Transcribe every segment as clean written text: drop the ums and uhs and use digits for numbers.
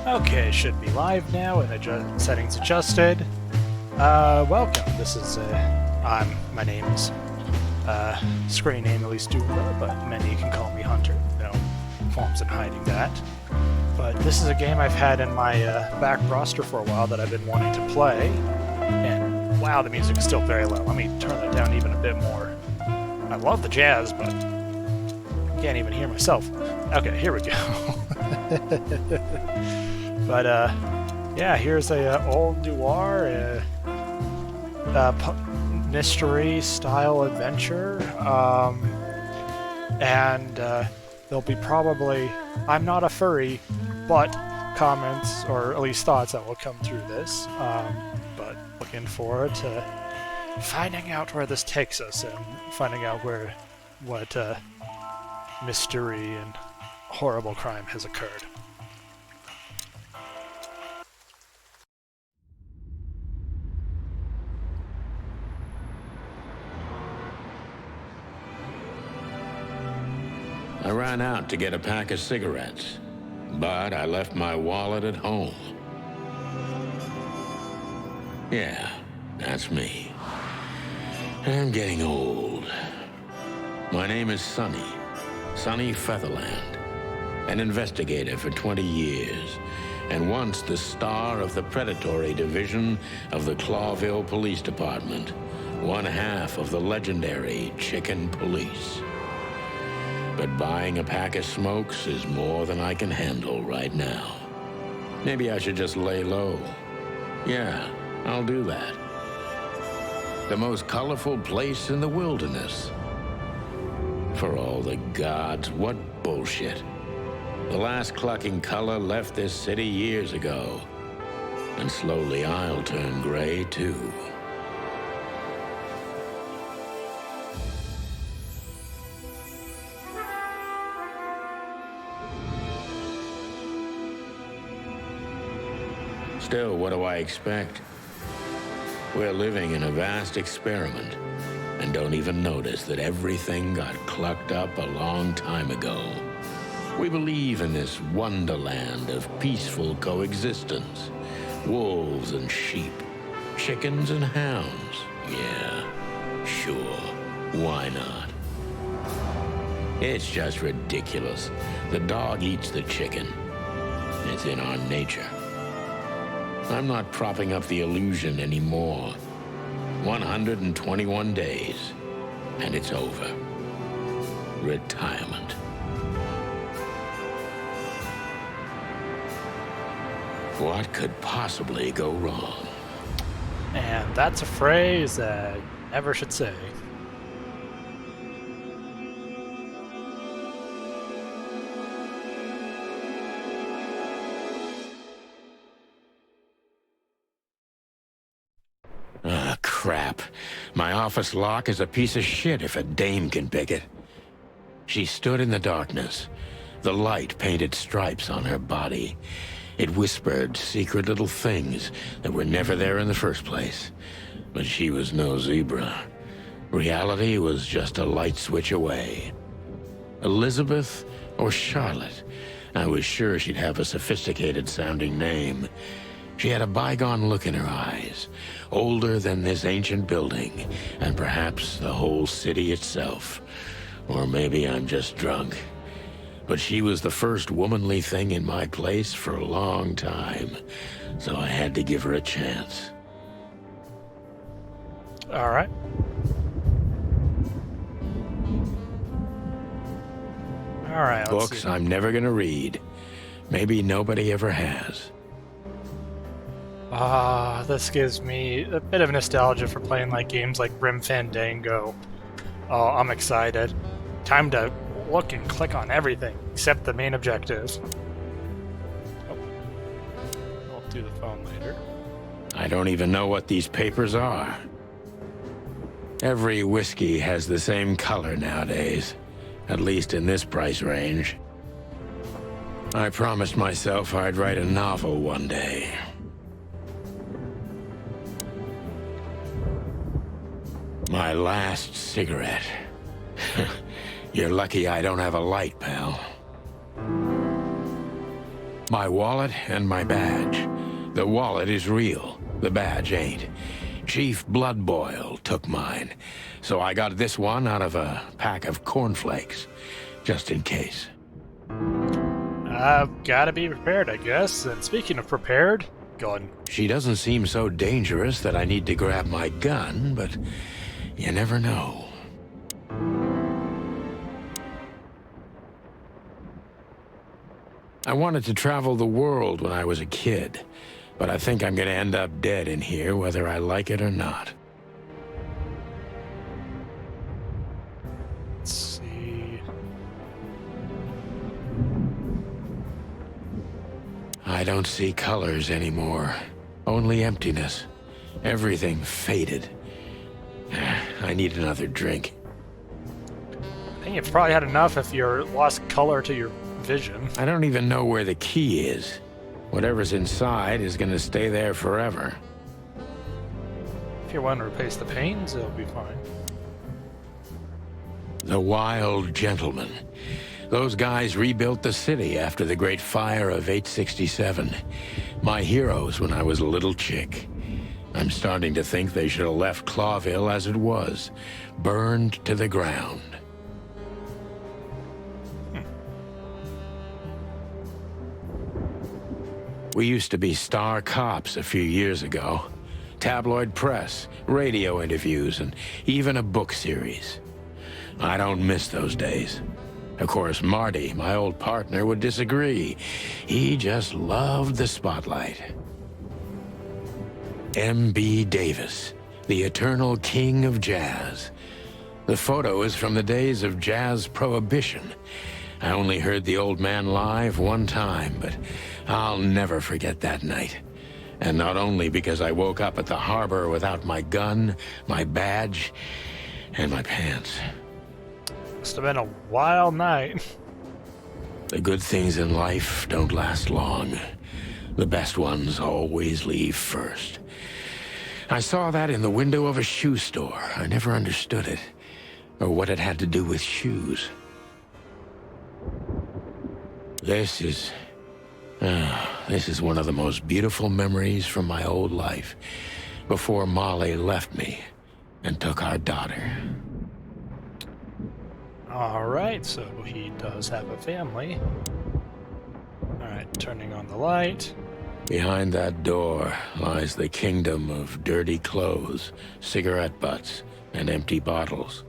Okay, should be live now and settings adjusted. Welcome. This is my name is screen name at least Duva, but many can call me Hunter. No qualms in hiding that. But this is a game I've had in my back roster for a while that I've been wanting to play. And wow, the music is still very low. Let me turn that down even a bit more. I love the jazz, but I can't even hear myself. Okay, here we go. But yeah, here's a old noir mystery style adventure, and there'll be probably I'm not a furry, but comments or at least thoughts that will come through this. But looking forward to finding out where this takes us and finding out what mystery and horrible crime has occurred. I ran out to get a pack of cigarettes, but I left my wallet at home. Yeah, that's me. I'm getting old. My name is Sonny Featherland, an investigator for 20 years, and once the star of the predatory division of the Clawville Police Department, one half of the legendary Chicken Police. But buying a pack of smokes is more than I can handle right now. Maybe I should just lay low. Yeah, I'll do that. The most colorful place in the wilderness. For all the gods, what bullshit. The last clucking color left this city years ago. And slowly I'll turn gray too. Still, what do I expect? We're living in a vast experiment, and don't even notice that everything got clucked up a long time ago. We believe in this wonderland of peaceful coexistence. Wolves and sheep, chickens and hounds. Yeah, sure, why not? It's just ridiculous. The dog eats the chicken. It's in our nature. I'm not propping up the illusion anymore. 121 days, and it's over. Retirement. What could possibly go wrong? And that's a phrase that I never should say. Ah, crap. My office lock is a piece of shit if a dame can pick it. She stood in the darkness. The light painted stripes on her body. It whispered secret little things that were never there in the first place. But she was no zebra. Reality was just a light switch away. Elizabeth or Charlotte? I was sure she'd have a sophisticated-sounding name. She had a bygone look in her eyes, older than this ancient building, and perhaps the whole city itself. Or maybe I'm just drunk. But she was the first womanly thing in my place for a long time. so I had to give her a chance. All right. All right. Let's Books see. I'm never gonna read. Maybe nobody ever has. This gives me a bit of nostalgia for playing like games like Grim Fandango. Oh, I'm excited. Time to look and click on everything except the main objective. Oh. I'll do the phone later. I don't even know what these papers are. Every whiskey has the same color nowadays, at least in this price range. I promised myself I'd write a novel one day. My last cigarette. You're lucky I don't have a light, pal. My wallet and my badge. The wallet is real. The badge ain't. Chief Bloodboil took mine, so I got this one out of a pack of cornflakes, just in case. I've gotta be prepared, I guess. And speaking of prepared, gun. She doesn't seem so dangerous that I need to grab my gun, but you never know. I wanted to travel the world when I was a kid, but I think I'm gonna end up dead in here whether I like it or not. Let's see. I don't see colors anymore. Only emptiness. Everything faded. I need another drink. I think you've probably had enough if you're lost color to your vision. I don't even know where the key is. Whatever's inside is gonna stay there forever. If you want to replace the panes, it'll be fine. The Wild Gentlemen. Those guys rebuilt the city after the Great Fire of 867. My heroes when I was a little chick. I'm starting to think they should have left Clawville as it was, burned to the ground. We used to be star cops a few years ago. Tabloid press, radio interviews, and even a book series. I don't miss those days. Of course, Marty, my old partner, would disagree. He just loved the spotlight. M.B. Davis, the eternal king of jazz. The photo is from the days of jazz prohibition. I only heard the old man live one time, but I'll never forget that night. And not only because I woke up at the harbor without my gun, my badge, and my pants. Must have been a wild night. The good things in life don't last long. The best ones always leave first. I saw that in the window of a shoe store. I never understood it, or what it had to do with shoes. This is one of the most beautiful memories from my old life, before Molly left me and took our daughter. Alright, so he does have a family. Alright, turning on the light. Behind that door lies the kingdom of dirty clothes, cigarette butts, and empty bottles.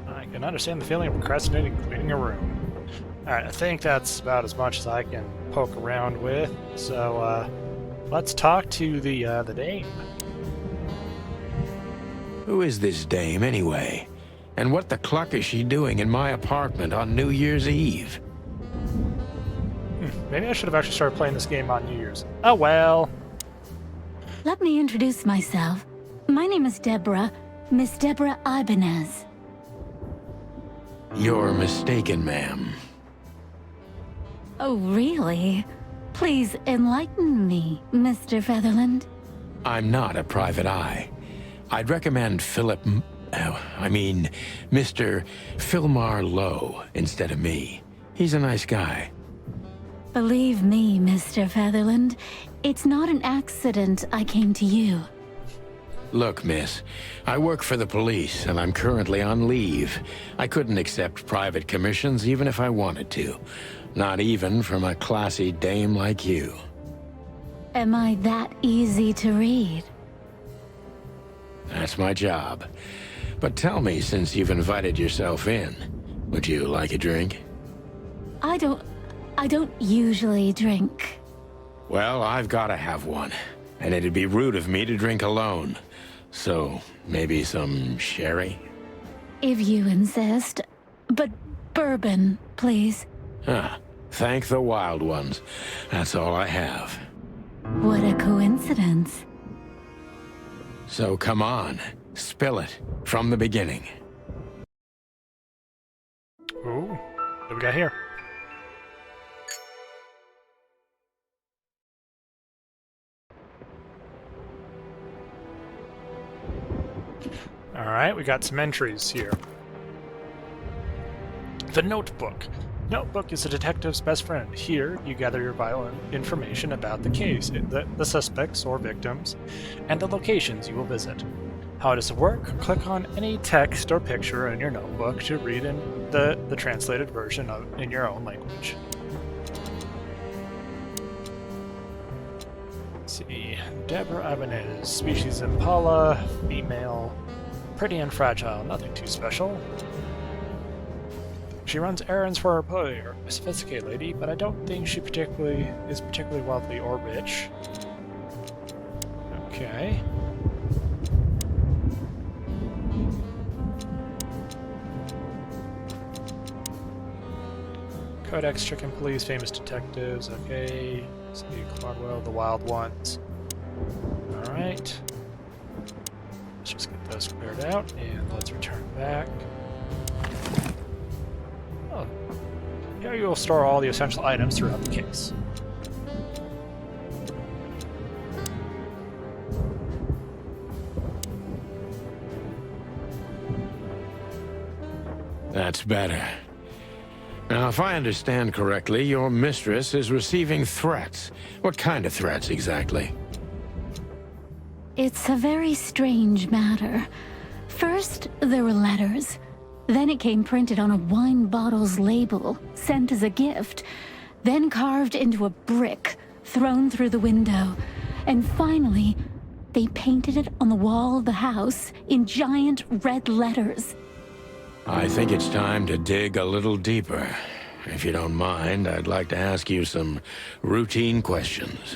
I can understand the feeling of procrastinating cleaning a room. Alright, I think that's about as much as I can poke around with. So, let's talk to the dame. Who is this dame, anyway? And what the cluck is she doing in my apartment on New Year's Eve? Maybe I should have actually started playing this game on New Year's. Oh well. Let me introduce myself. My name is Deborah, Miss Deborah Ibanez. You're mistaken, ma'am. Oh, really? Please enlighten me, Mr. Featherland. I'm not a private eye. I'd recommend Mr. Philmar Lowe instead of me. He's a nice guy. Believe me, Mr. Featherland, it's not an accident I came to you. Look, miss, I work for the police, and I'm currently on leave. I couldn't accept private commissions even if I wanted to. Not even from a classy dame like you. Am I that easy to read? That's my job. But tell me, since you've invited yourself in, would you like a drink? I don't usually drink. Well, I've got to have one. And it'd be rude of me to drink alone. So, maybe some sherry? If you insist. But bourbon, please. Thank the wild ones. That's all I have. What a coincidence. So come on, spill it from the beginning. Ooh, what do we got here? Alright, we got some entries here. The Notebook. Notebook is a detective's best friend. Here, you gather your vital information about the case, the suspects or victims, and the locations you will visit. How does it work? Click on any text or picture in your notebook to read in the translated version in your own language. Let's see. Deborah Ibanez, species Impala, female, pretty and fragile, nothing too special. She runs errands for her employer, a sophisticated lady, but I don't think she is particularly wealthy or rich. Okay. Codex, Chicken Police, famous detectives. Okay. Let's see, Cardwell, the Wild Ones. Alright. Let's just get those cleared out, and let's return back. Oh. Here you will store all the essential items throughout the case. That's better. Now, if I understand correctly, your mistress is receiving threats. What kind of threats, exactly? It's a very strange matter. First, there were letters. Then it came printed on a wine bottle's label, sent as a gift. Then carved into a brick, thrown through the window. And finally, they painted it on the wall of the house in giant red letters. I think it's time to dig a little deeper. If you don't mind, I'd like to ask you some routine questions.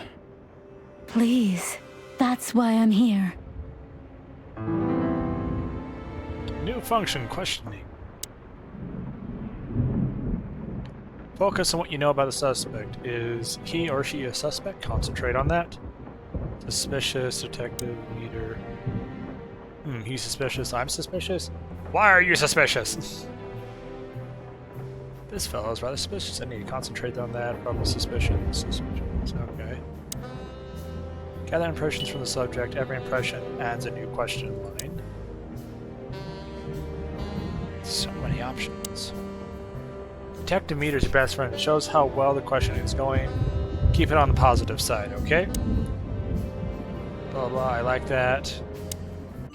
Please, that's why I'm here. New function, questioning. Focus on what you know about the suspect. Is he or she a suspect? Concentrate on that. Suspicious, detective, meter. He's suspicious, I'm suspicious? Why are you suspicious? This fellow is rather suspicious. I need to concentrate on that. Probably suspicions. Okay. Gather impressions from the subject. Every impression adds a new question line. So many options. Detective meter is your best friend. It shows how well the questioning is going. Keep it on the positive side, okay? Blah blah, I like that.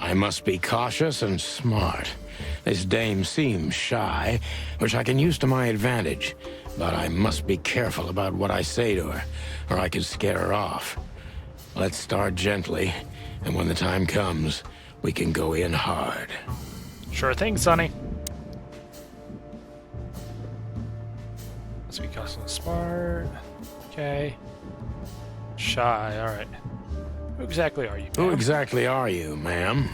I must be cautious and smart. This dame seems shy, which I can use to my advantage. But I must be careful about what I say to her, or I could scare her off. Let's start gently, and when the time comes, we can go in hard. Sure thing, Sonny. Let's be cautious and smart. Okay. Shy, alright. Who exactly are you, Who ma'am? exactly are you, ma'am?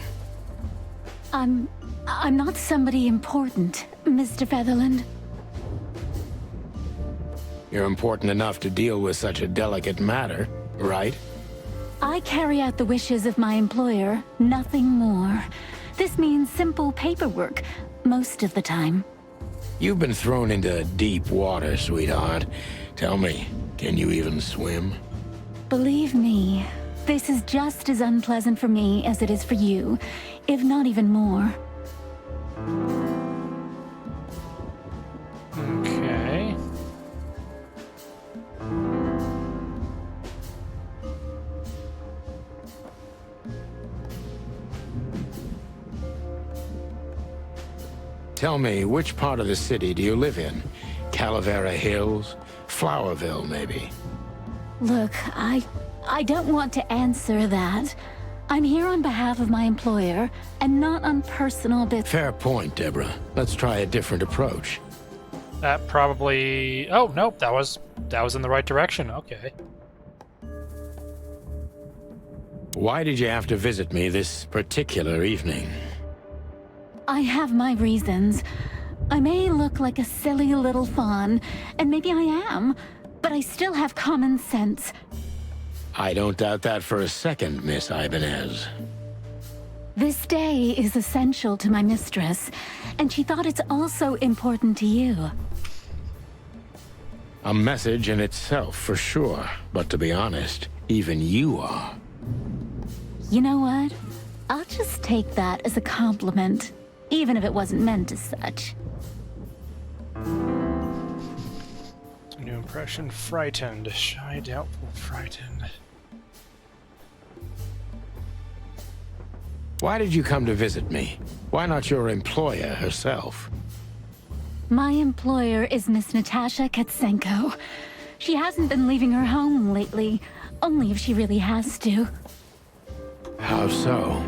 I'm not somebody important, Mr. Featherland. You're important enough to deal with such a delicate matter, right? I carry out the wishes of my employer, nothing more. This means simple paperwork, most of the time. You've been thrown into deep water, sweetheart. Tell me, can you even swim? Believe me, this is just as unpleasant for me as it is for you, if not even more. Okay. Tell me, which part of the city do you live in? Calavera Hills? Flowerville, maybe? Look, I don't want to answer that. I'm here on behalf of my employer, and not on personal business. Fair point, Deborah. Let's try a different approach. That probably... Oh, nope, that was in the right direction. Okay. Why did you have to visit me this particular evening? I have my reasons. I may look like a silly little fawn, and maybe I am, but I still have common sense. I don't doubt that for a second, Miss Ibanez. This day is essential to my mistress, and she thought it's also important to you. A message in itself, for sure. But to be honest, even you are. You know what? I'll just take that as a compliment, even if it wasn't meant as such. New impression, frightened. Shy, doubtful, frightened. Why did you come to visit me? Why not your employer herself? My employer is Miss Natasha Katsenko. She hasn't been leaving her home lately, only if she really has to. How so?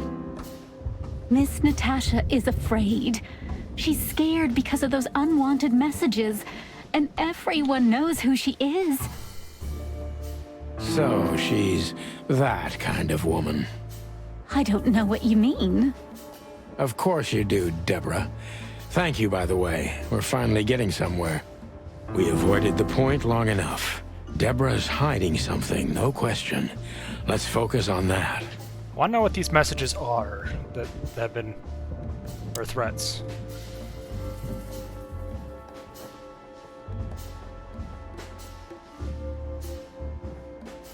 Miss Natasha is afraid. She's scared because of those unwanted messages, and everyone knows who she is. So she's that kind of woman. I don't know what you mean. Of course you do, Deborah. Thank you, by the way. We're finally getting somewhere. We avoided the point long enough. Deborah's hiding something, no question. Let's focus on that. I want to know what these messages are that have been... or threats.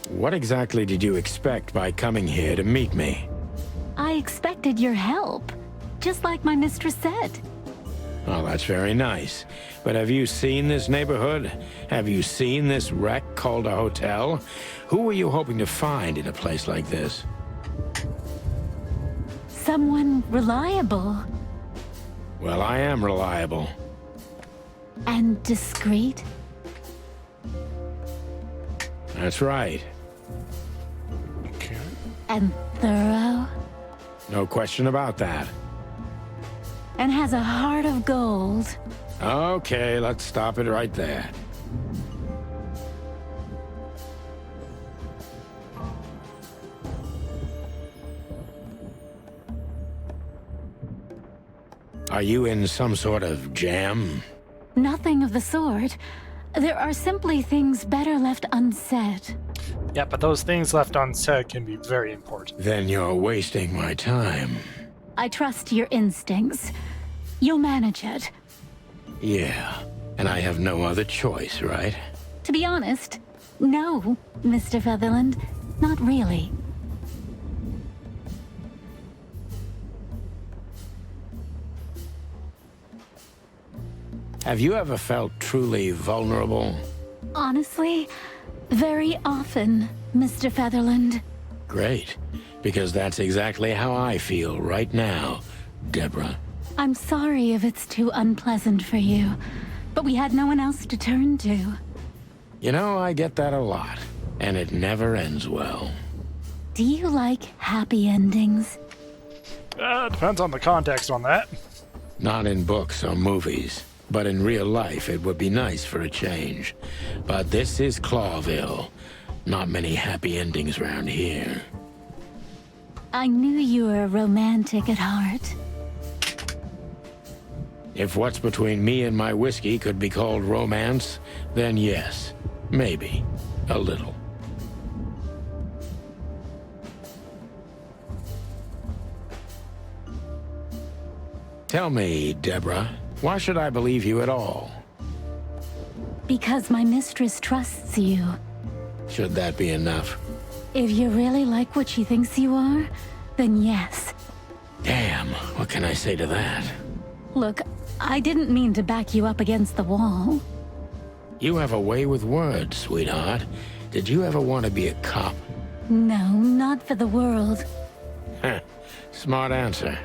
What exactly did you expect by coming here to meet me? I expected your help, just like my mistress said. Oh, that's very nice. But have you seen this neighborhood? Have you seen this wreck called a hotel? Who were you hoping to find in a place like this? Someone reliable. Well, I am reliable. And discreet. That's right. Okay. And thorough. No question about that. And has a heart of gold. Okay, let's stop it right there. Are you in some sort of jam? Nothing of the sort. There are simply things better left unsaid. Yeah, but those things left unsaid can be very important. Then you're wasting my time. I trust your instincts. You'll manage it. Yeah, and I have no other choice, right? To be honest, no, Mr. Featherland. Not really. Have you ever felt truly vulnerable? Honestly, very often, Mr. Featherland. Great, because that's exactly how I feel right now, Deborah. I'm sorry if it's too unpleasant for you, but we had no one else to turn to. You know, I get that a lot, and it never ends well. Do you like happy endings? Depends on the context on that. Not in books or movies, but in real life it would be nice for a change. But this is Clawville. Not many happy endings around here. I knew you were romantic at heart. If what's between me and my whiskey could be called romance, then yes, maybe. A little. Tell me, Deborah, why should I believe you at all? Because my mistress trusts you. Should that be enough? If you really like what she thinks you are, then yes. Damn, what can I say to that? Look, I didn't mean to back you up against the wall. You have a way with words, sweetheart. Did you ever want to be a cop? No, not for the world. Heh, smart answer.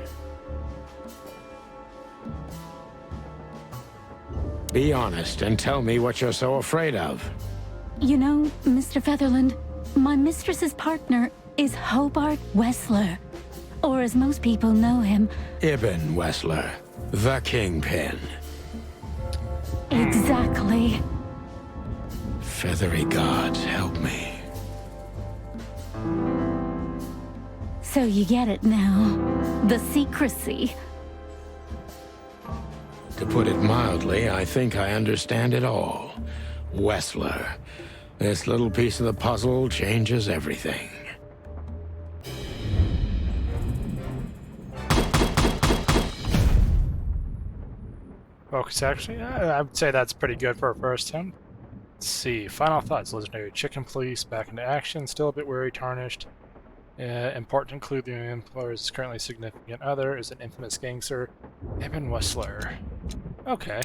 Be honest and tell me what you're so afraid of. You know, Mr. Featherland, My mistress's partner is Hobart Wessler, or as most people know him, Ibn Wessler, the Kingpin. exactly. Feathery gods, help me. So you get it now. The secrecy. To put it mildly, I think I understand it all. Wessler. This little piece of the puzzle changes everything. Focus actually, I would say that's pretty good for a first attempt. Let's see, final thoughts. Legendary chicken police back into action, still a bit weary, tarnished. Important clue: the employer's currently significant other is an infamous gangster, Ibn Wessler. Okay.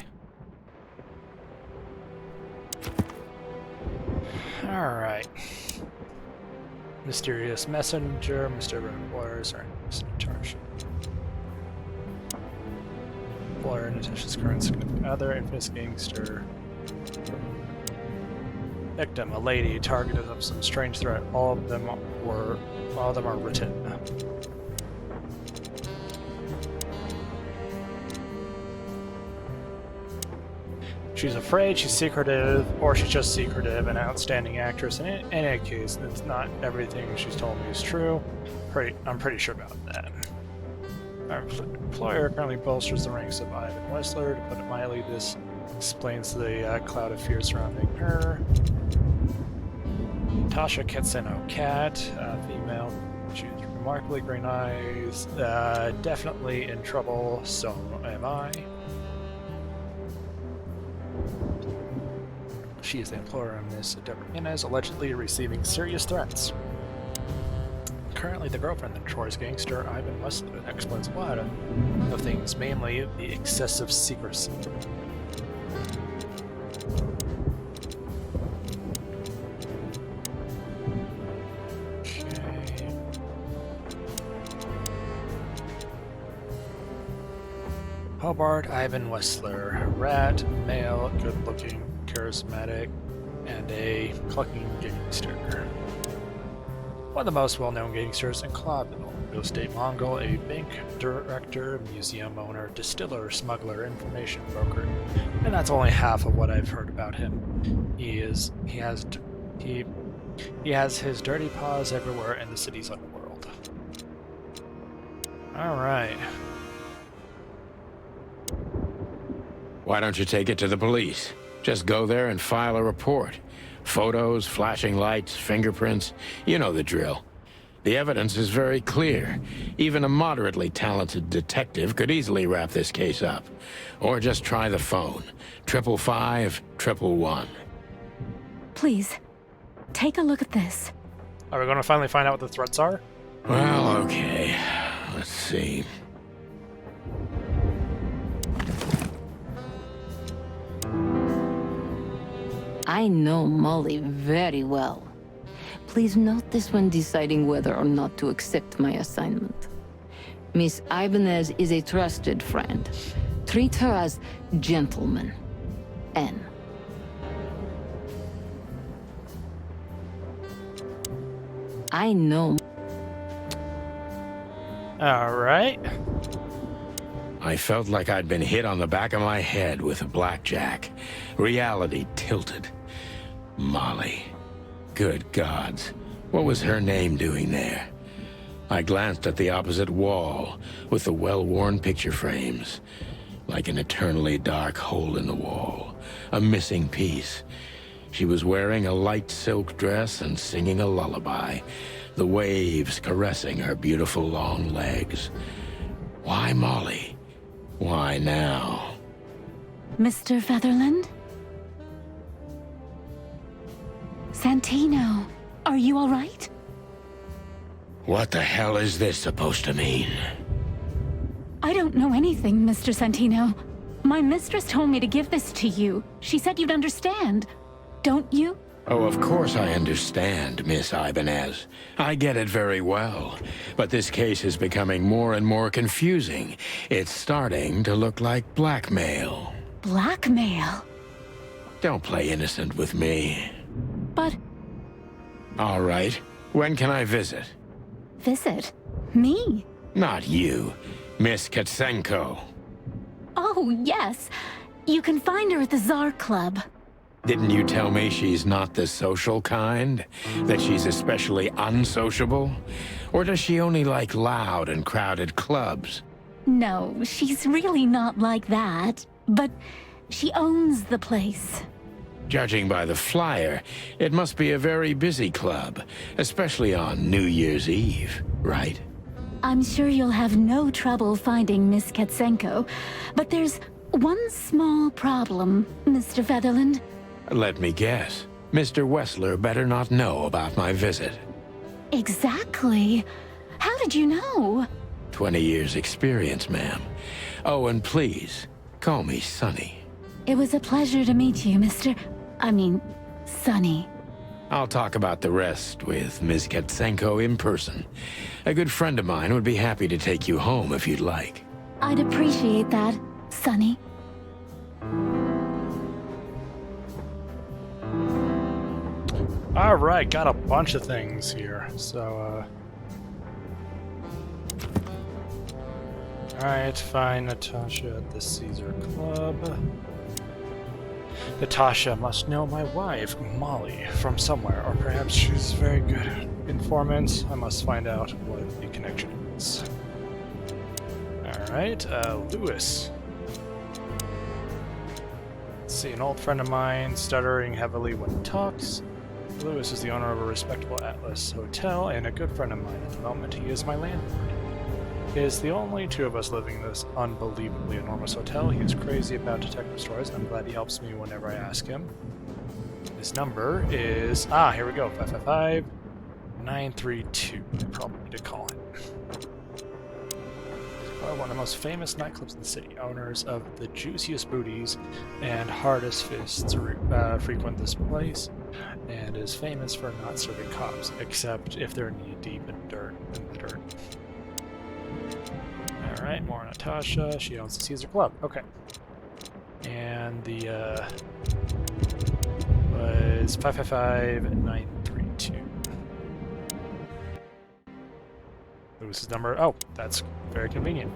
Alright. Mysterious messenger, Mr. Employers are in charge. Employer, Natasha's current significant other, infamous gangster. Victim, a lady, targeted of some strange threat. All of them are written. She's afraid, she's secretive, or she's just secretive, an outstanding actress. In any case, it's not everything she's told me is true. I'm pretty sure about that. Our employer currently bolsters the ranks of Ivan Wessler. To put it mildly, this explains the cloud of fear surrounding her. Tasha Ketseno Cat, female. She's remarkably green eyes. Definitely in trouble, so am I. She is the employer of Miss Deborah Inez, allegedly receiving serious threats. Currently the girlfriend of Troy's gangster, Ivan Wessler, explains a lot of things, mainly the excessive secrecy. Okay. Hobart Ivan Wessler, rat, male, good-looking, charismatic, and a clucking gangster. One of the most well-known gangsters in Clawville. Real estate Mongol, a bank director, museum owner, distiller, smuggler, information broker. And that's only half of what I've heard about him. He has his dirty paws everywhere in the city's underworld. Alright. Why don't you take it to the police? Just go there and file a report. Photos, flashing lights, fingerprints, you know the drill. The evidence is very clear. Even a moderately talented detective could easily wrap this case up. Or just try the phone. 555-111. Please, take a look at this. Are we going to finally find out what the threats are? Well, okay. Let's see. I know Molly very well. Please note this when deciding whether or not to accept my assignment. Miss Ibanez is a trusted friend. Treat her as gentleman. N. I know. Alright. I felt like I'd been hit on the back of my head with a blackjack. Reality tilted. Molly. Good gods. What was her name doing there? I glanced at the opposite wall, with the well-worn picture frames. Like an eternally dark hole in the wall. A missing piece. She was wearing a light silk dress and singing a lullaby. The waves caressing her beautiful long legs. Why Molly? Why now? Mr. Featherland? Santino, are you all right? What the hell is this supposed to mean? I don't know anything, Mr. Santino. My mistress told me to give this to you. She said you'd understand. Don't you? Oh, of course I understand, Miss Ibanez. I get it very well. But this case is becoming more and more confusing. It's starting to look like blackmail. Blackmail? Don't play innocent with me. But All right. When can I visit? Visit? Me? Not you. Miss Katsenko. Oh, yes. You can find her at the Tsar Club. Didn't you tell me she's not the social kind? That she's especially unsociable? Or does she only like loud and crowded clubs? No, she's really not like that. But she owns the place. Judging by the flyer, it must be a very busy club, especially on New Year's Eve, right? I'm sure you'll have no trouble finding Miss Katsenko, but there's one small problem, Mr. Featherland. Let me guess. Mr. Wessler better not know about my visit. Exactly. How did you know? 20 years experience, ma'am. Oh, and please, call me Sonny. It was a pleasure to meet you, Sonny. I'll talk about the rest with Ms. Katsenko in person. A good friend of mine would be happy to take you home if you'd like. I'd appreciate that, Sonny. Alright, got a bunch of things here. So, Alright, find Natasha at the Caesar Club. Natasha must know my wife, Molly, from somewhere, or perhaps she's very good informant. I must find out what the connection is. Alright, Lewis. Let's see, an old friend of mine, stuttering heavily when he talks. Lewis is the owner of a respectable Atlas hotel and a good friend of mine. At the moment, he is my landlord. He is the only two of us living in this unbelievably enormous hotel. He is crazy about detective stories, and I'm glad he helps me whenever I ask him. His number is... here we go. 555-932. I probably need to call him. One of the most famous nightclubs in the city. Owners of the juiciest booties and hardest fists frequent this place, and is famous for not serving cops, except if they're knee-deep in the dirt. Alright, more Natasha. She owns the Caesar Club. Okay. And the, was 555-932. Lewis's number. Oh, that's very convenient.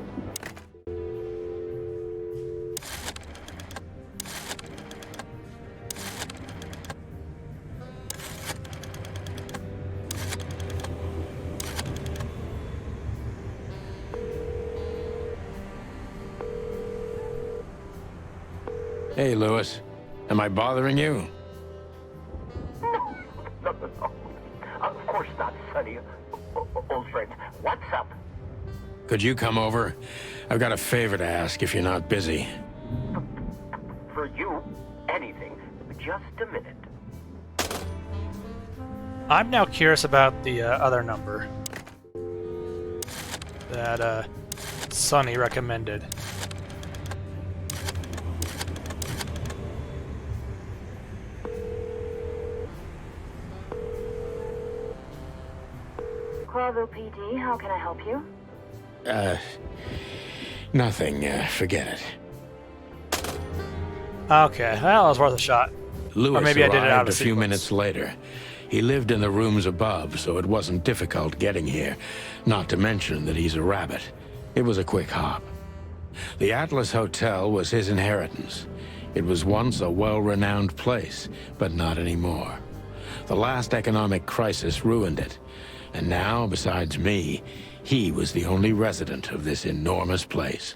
Hey, Lewis. Am I bothering you? No. Of course not, Sonny. Old friend, what's up? Could you come over? I've got a favor to ask if you're not busy. For you, anything. Just a minute. I'm now curious about the other number that Sonny recommended. Corvo PD, how can I help you? Nothing. Forget it. Okay, well, it was worth a shot. Lewis Or maybe I did it out arrived of a few sequence. minutes later. He lived in the rooms above, so it wasn't difficult getting here. Not to mention that he's a rabbit. It was a quick hop. The Atlas Hotel was his inheritance. It was once a well-renowned place, but not anymore. The last economic crisis ruined it. And now, besides me, he was the only resident of this enormous place.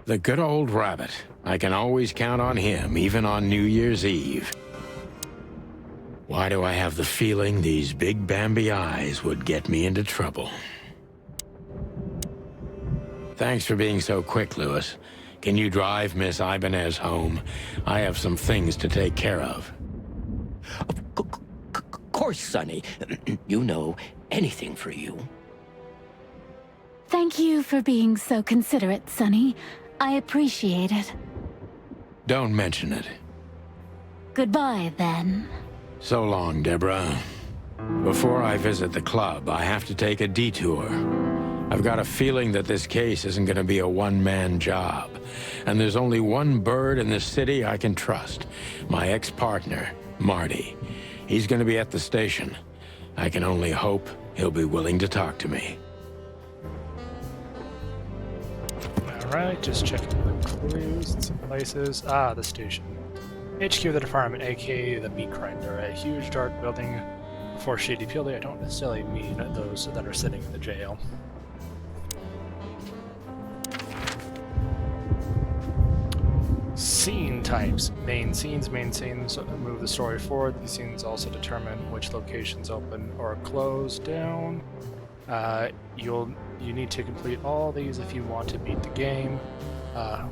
The good old rabbit. I can always count on him, even on New Year's Eve. Why do I have the feeling these big Bambi eyes would get me into trouble? Thanks for being so quick, Lewis. Can you drive Miss Ibanez home? I have some things to take care of. Of course, Sonny. You know, anything for you. Thank you for being so considerate, Sonny. I appreciate it. Don't mention it. Goodbye, then. So long, Deborah. Before I visit the club, I have to take a detour. I've got a feeling that this case isn't going to be a one-man job. And there's only one bird in this city I can trust. My ex-partner, Marty. He's going to be at the station. I can only hope he'll be willing to talk to me. Alright, just checking the clues and some places. Ah, the station. HQ of the department, aka the meat grinder. A huge dark building. For shady people, I don't necessarily mean those that are sitting in the jail. Scene types. Main scenes move the story forward. These scenes also determine which locations open or close down. You need to complete all these if you want to beat the game.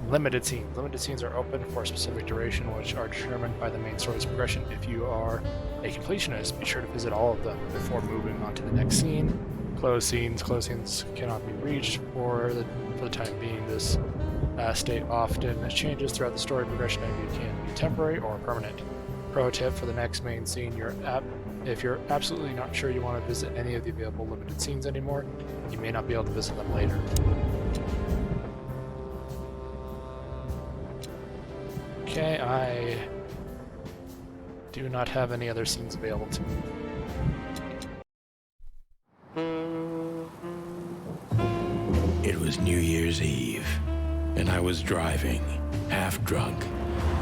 Limited scenes. Limited scenes are open for a specific duration, which are determined by the main story's progression. If you are a completionist, be sure to visit all of them before moving on to the next scene. Closed scenes cannot be reached for the time being. This state often changes throughout the story progression and it can be temporary or permanent. Pro tip for the next main scene, if you're absolutely not sure you want to visit any of the available limited scenes anymore, you may not be able to visit them later. Okay, I do not have any other scenes available to me. It was New Year's Eve, and I was driving, half drunk,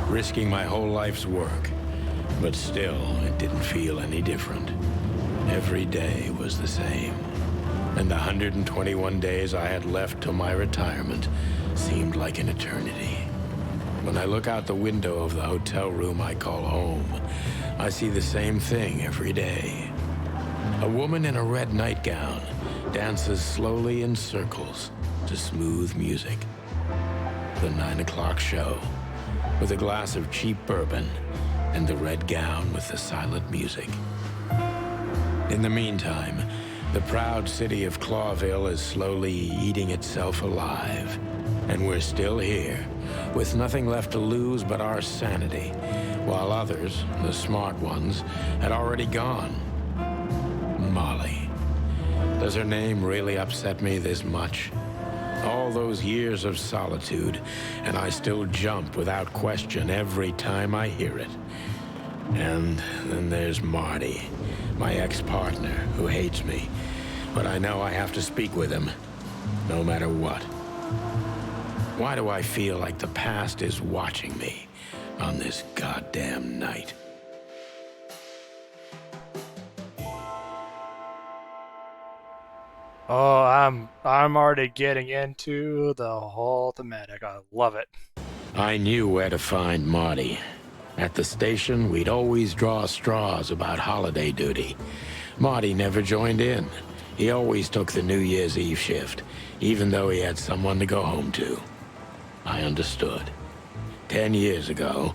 risking my whole life's work. But still, it didn't feel any different. Every day was the same. And the 121 days I had left till my retirement seemed like an eternity. When I look out the window of the hotel room I call home, I see the same thing every day. A woman in a red nightgown dances slowly in circles to smooth music. The 9 o'clock show, with a glass of cheap bourbon and the red gown with the silent music. In the meantime, the proud city of Clawville is slowly eating itself alive. And we're still here, with nothing left to lose but our sanity, while others, the smart ones, had already gone. Molly. Does her name really upset me this much? All those years of solitude, and I still jump without question every time I hear it. And then there's Marty, my ex-partner, who hates me. But I know I have to speak with him, no matter what. Why do I feel like the past is watching me on this goddamn night? Oh, I'm already getting into the whole thematic. I love it. I knew where to find Marty. At the station, we'd always draw straws about holiday duty. Marty never joined in. He always took the New Year's Eve shift, even though he had someone to go home to. I understood. 10 years ago,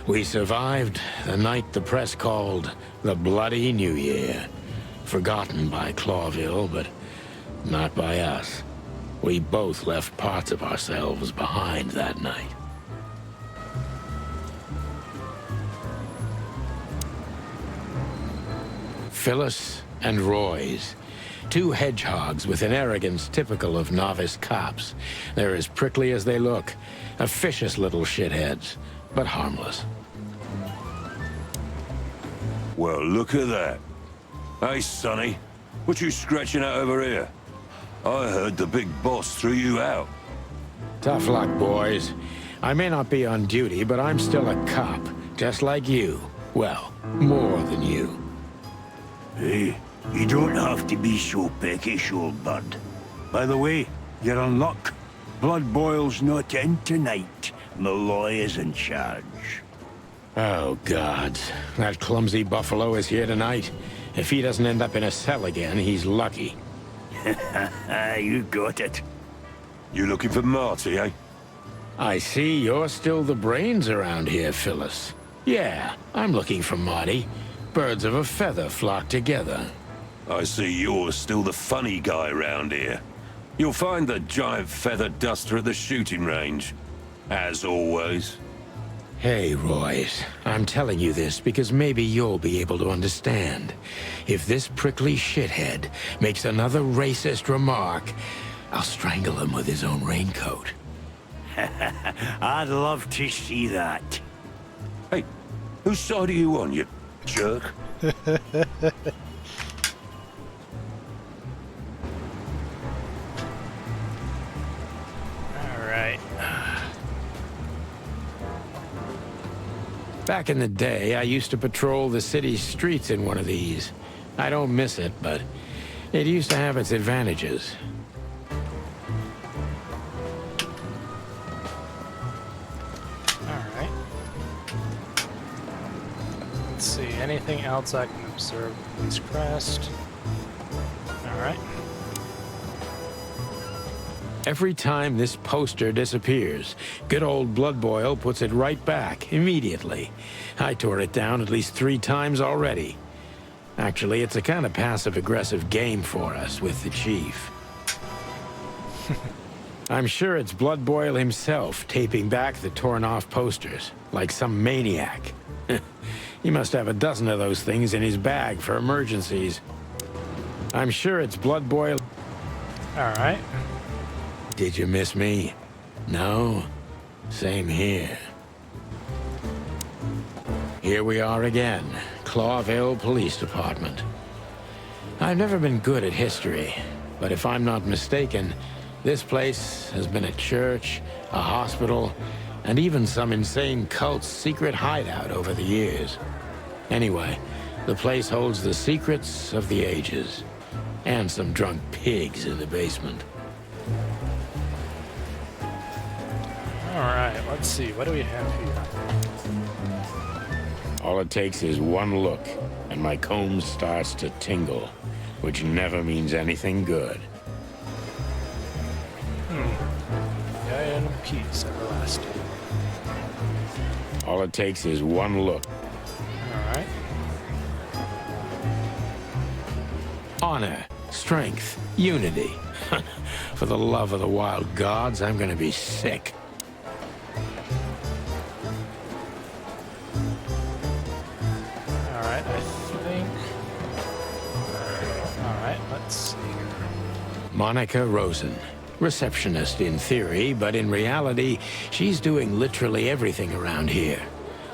we survived the night the press called the Bloody New Year. Forgotten by Clawville, but not by us. We both left parts of ourselves behind that night. Phyllis and Royce. Two hedgehogs with an arrogance typical of novice cops. They're as prickly as they look. Officious little shitheads, but harmless. Well, look at that. Hey, Sonny, what you scratching out over here? I heard the big boss threw you out. Tough luck, boys. I may not be on duty, but I'm still a cop, just like you. Well, more than you. Hey, you don't have to be so peckish, old bud. By the way, you're in luck. Blood Boil's not in tonight. Malloy is in charge. Oh, gods. That clumsy buffalo is here tonight. If he doesn't end up in a cell again, he's lucky. You got it. You looking for Marty, eh? I see you're still the brains around here, Phyllis. Yeah, I'm looking for Marty. Birds of a feather flock together. I see you're still the funny guy around here. You'll find the giant feather duster at the shooting range. As always. Hey, Royce. I'm telling you this because maybe you'll be able to understand. If this prickly shithead makes another racist remark, I'll strangle him with his own raincoat. I'd love to see that. Hey, whose side are you on, you jerk? Alright. Back in the day, I used to patrol the city's streets in one of these. I don't miss it, but it used to have its advantages. Alright. Let's see, anything else I can observe? Police crest. Alright. Every time this poster disappears, good old Blood Boil puts it right back, immediately. I tore it down at least 3 times already. Actually, it's a kind of passive-aggressive game for us with the Chief. I'm sure it's Blood Boil himself taping back the torn-off posters, like some maniac. He must have a dozen of those things in his bag for emergencies. I'm sure it's Blood Boil. Alright. Did you miss me? No? Same here. Here we are again, Clawville Police Department. I've never been good at history, but if I'm not mistaken, this place has been a church, a hospital, and even some insane cult's secret hideout over the years. Anyway, the place holds the secrets of the ages, and some drunk pigs in the basement. Alright, let's see. What do we have here? All it takes is one look, and my comb starts to tingle, which never means anything good. Yeah, and peace everlasting. All it takes is one look. Alright. Honor, strength, unity. For the love of the wild gods, I'm gonna be sick. Alright, I think... Alright, let's see here. Monica Rosen. Receptionist in theory, but in reality, she's doing literally everything around here.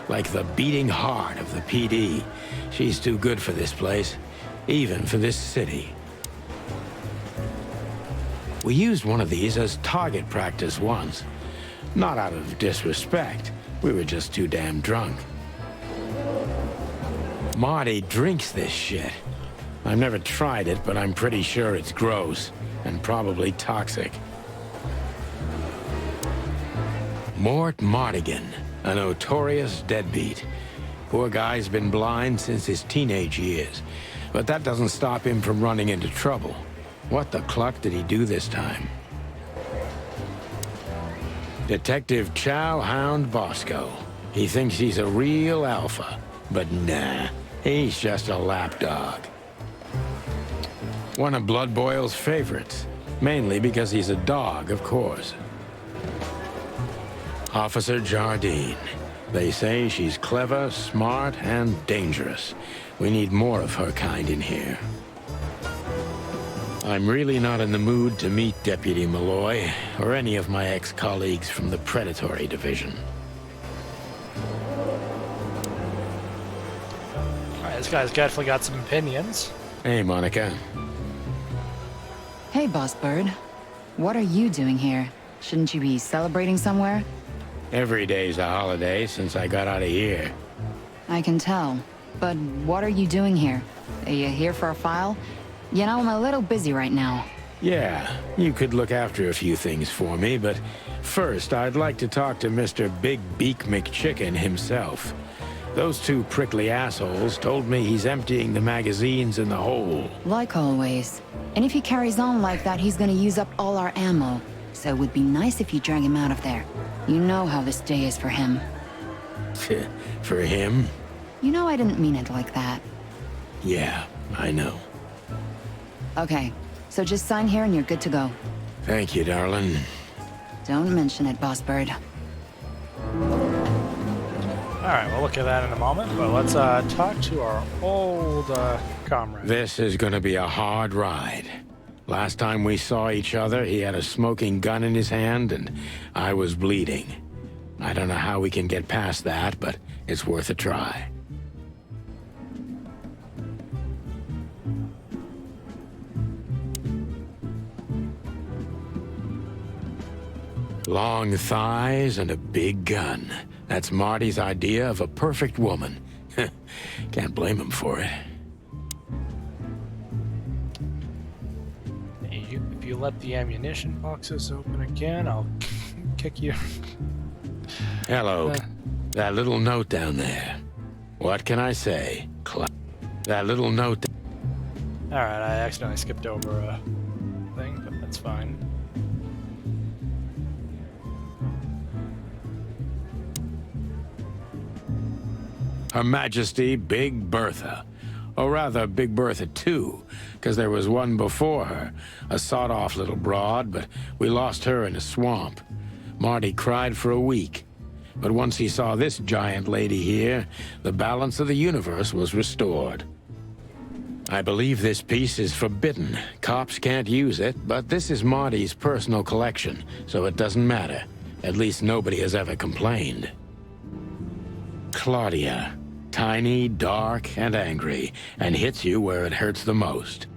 Like the beating heart of the PD. She's too good for this place, even for this city. We used one of these as target practice once. Not out of disrespect, we were just too damn drunk. Marty drinks this shit. I've never tried it, but I'm pretty sure it's gross, and probably toxic. Mort Mardigan, a notorious deadbeat. Poor guy's been blind since his teenage years, but that doesn't stop him from running into trouble. What the cluck did he do this time? Detective Chow Hound Bosco. He thinks he's a real alpha, but nah, he's just a lapdog. One of Blood Boil's favorites, mainly because he's a dog, of course. Officer Jardine. They say she's clever, smart, and dangerous. We need more of her kind in here. I'm really not in the mood to meet Deputy Malloy, or any of my ex-colleagues from the Predatory Division. Alright, this guy's definitely got some opinions. Hey, Monica. Hey, Boss Bird. What are you doing here? Shouldn't you be celebrating somewhere? Every day's a holiday since I got out of here. I can tell. But what are you doing here? Are you here for a file? You know, I'm a little busy right now. Yeah, you could look after a few things for me, but first I'd like to talk to Mr. Big Beak McChicken himself. Those 2 prickly assholes told me he's emptying the magazines in the hole. Like always. And if he carries on like that, he's gonna use up all our ammo. So it would be nice if you drag him out of there. You know how this day is for him. For him? You know I didn't mean it like that. Yeah, I know. Okay, so just sign here and you're good to go. Thank you, darling. Don't mention it, Boss Bird. Alright, we'll look at that in a moment, but let's talk to our old comrade. This is gonna be a hard ride. Last time we saw each other, he had a smoking gun in his hand, and I was bleeding. I don't know how we can get past that, but it's worth a try. Long thighs and a big gun. That's Marty's idea of a perfect woman. Can't blame him for it. Hey, if you let the ammunition boxes open again, I'll kick you. Hello. That little note down there. What can I say? That little note... Alright, I accidentally skipped over a thing, but that's fine. Her Majesty Big Bertha. Or rather, Big Bertha 2, because there was one before her. A sawed-off little broad, but we lost her in a swamp. Marty cried for a week. But once he saw this giant lady here, the balance of the universe was restored. I believe this piece is forbidden. Cops can't use it, but this is Marty's personal collection, so it doesn't matter. At least nobody has ever complained. Claudia. Tiny, dark, and angry, and hits you where it hurts the most.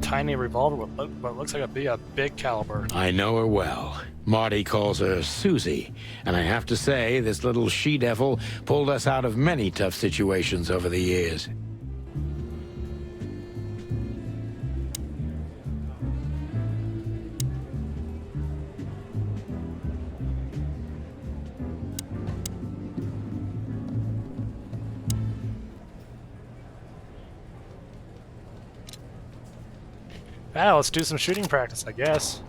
Tiny revolver with what looks like a big caliber. I know her well. Marty calls her Susie, and I have to say, this little she-devil pulled us out of many tough situations over the years. Ah, let's do some shooting practice, I guess.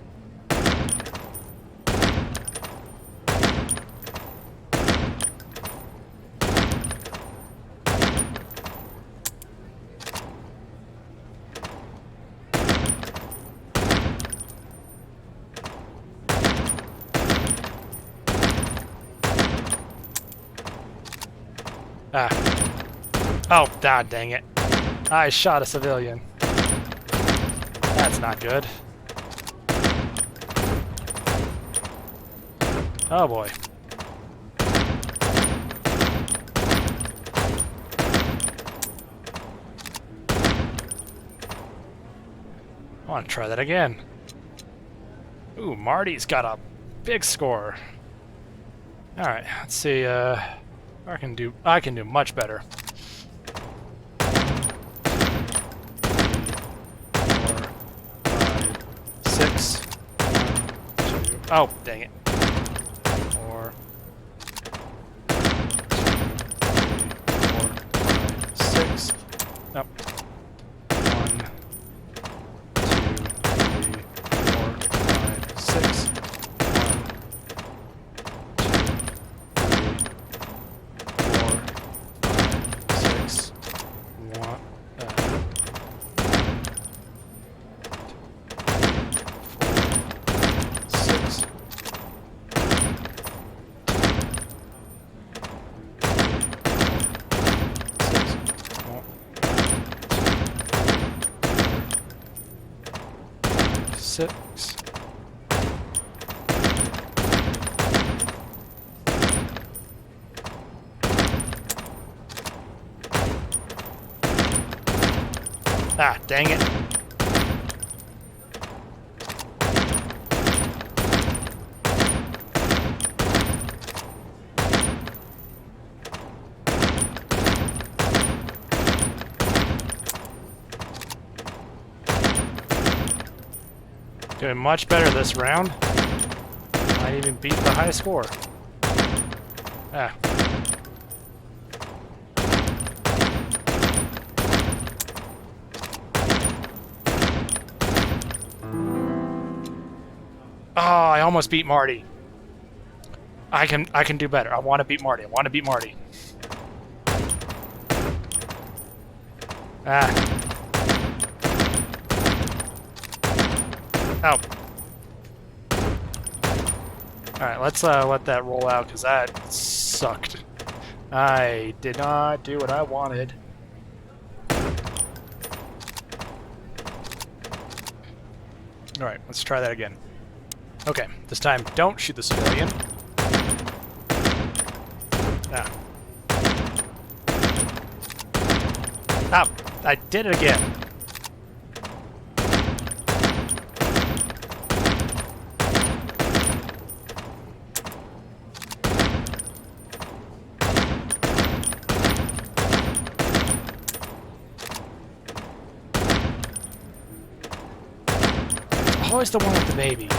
Ah. Oh, god dang it. I shot a civilian. That's not good. Oh boy. I want to try that again. Ooh, Marty's got a big score. Alright, let's see, I can do much better. 6. 2. Oh, dang it. 4. 2, 3, 4, 5, 6. Nope. 1, 2, 3, 4, 5, 6. 1, 2, 3, 4, 5, 6. 1. Six. Ah, dang it. Doing much better this round. Might even beat the high score. Ah. Oh, I almost beat Marty. I can do better. I want to beat Marty. I want to beat Marty. Ah. Oh. Alright, let's let that roll out, because that sucked. I did not do what I wanted. Alright, let's try that again. Okay, this time don't shoot the civilian. Ah. Ah, I did it again. Always the one with the baby.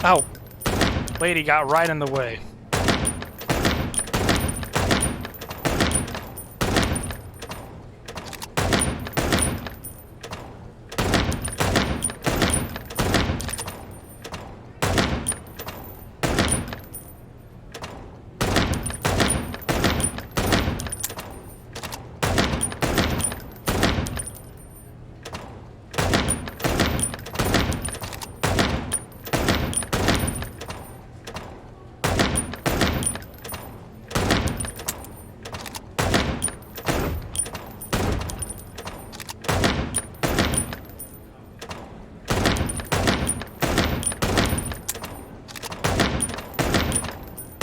Oh, lady got right in the way.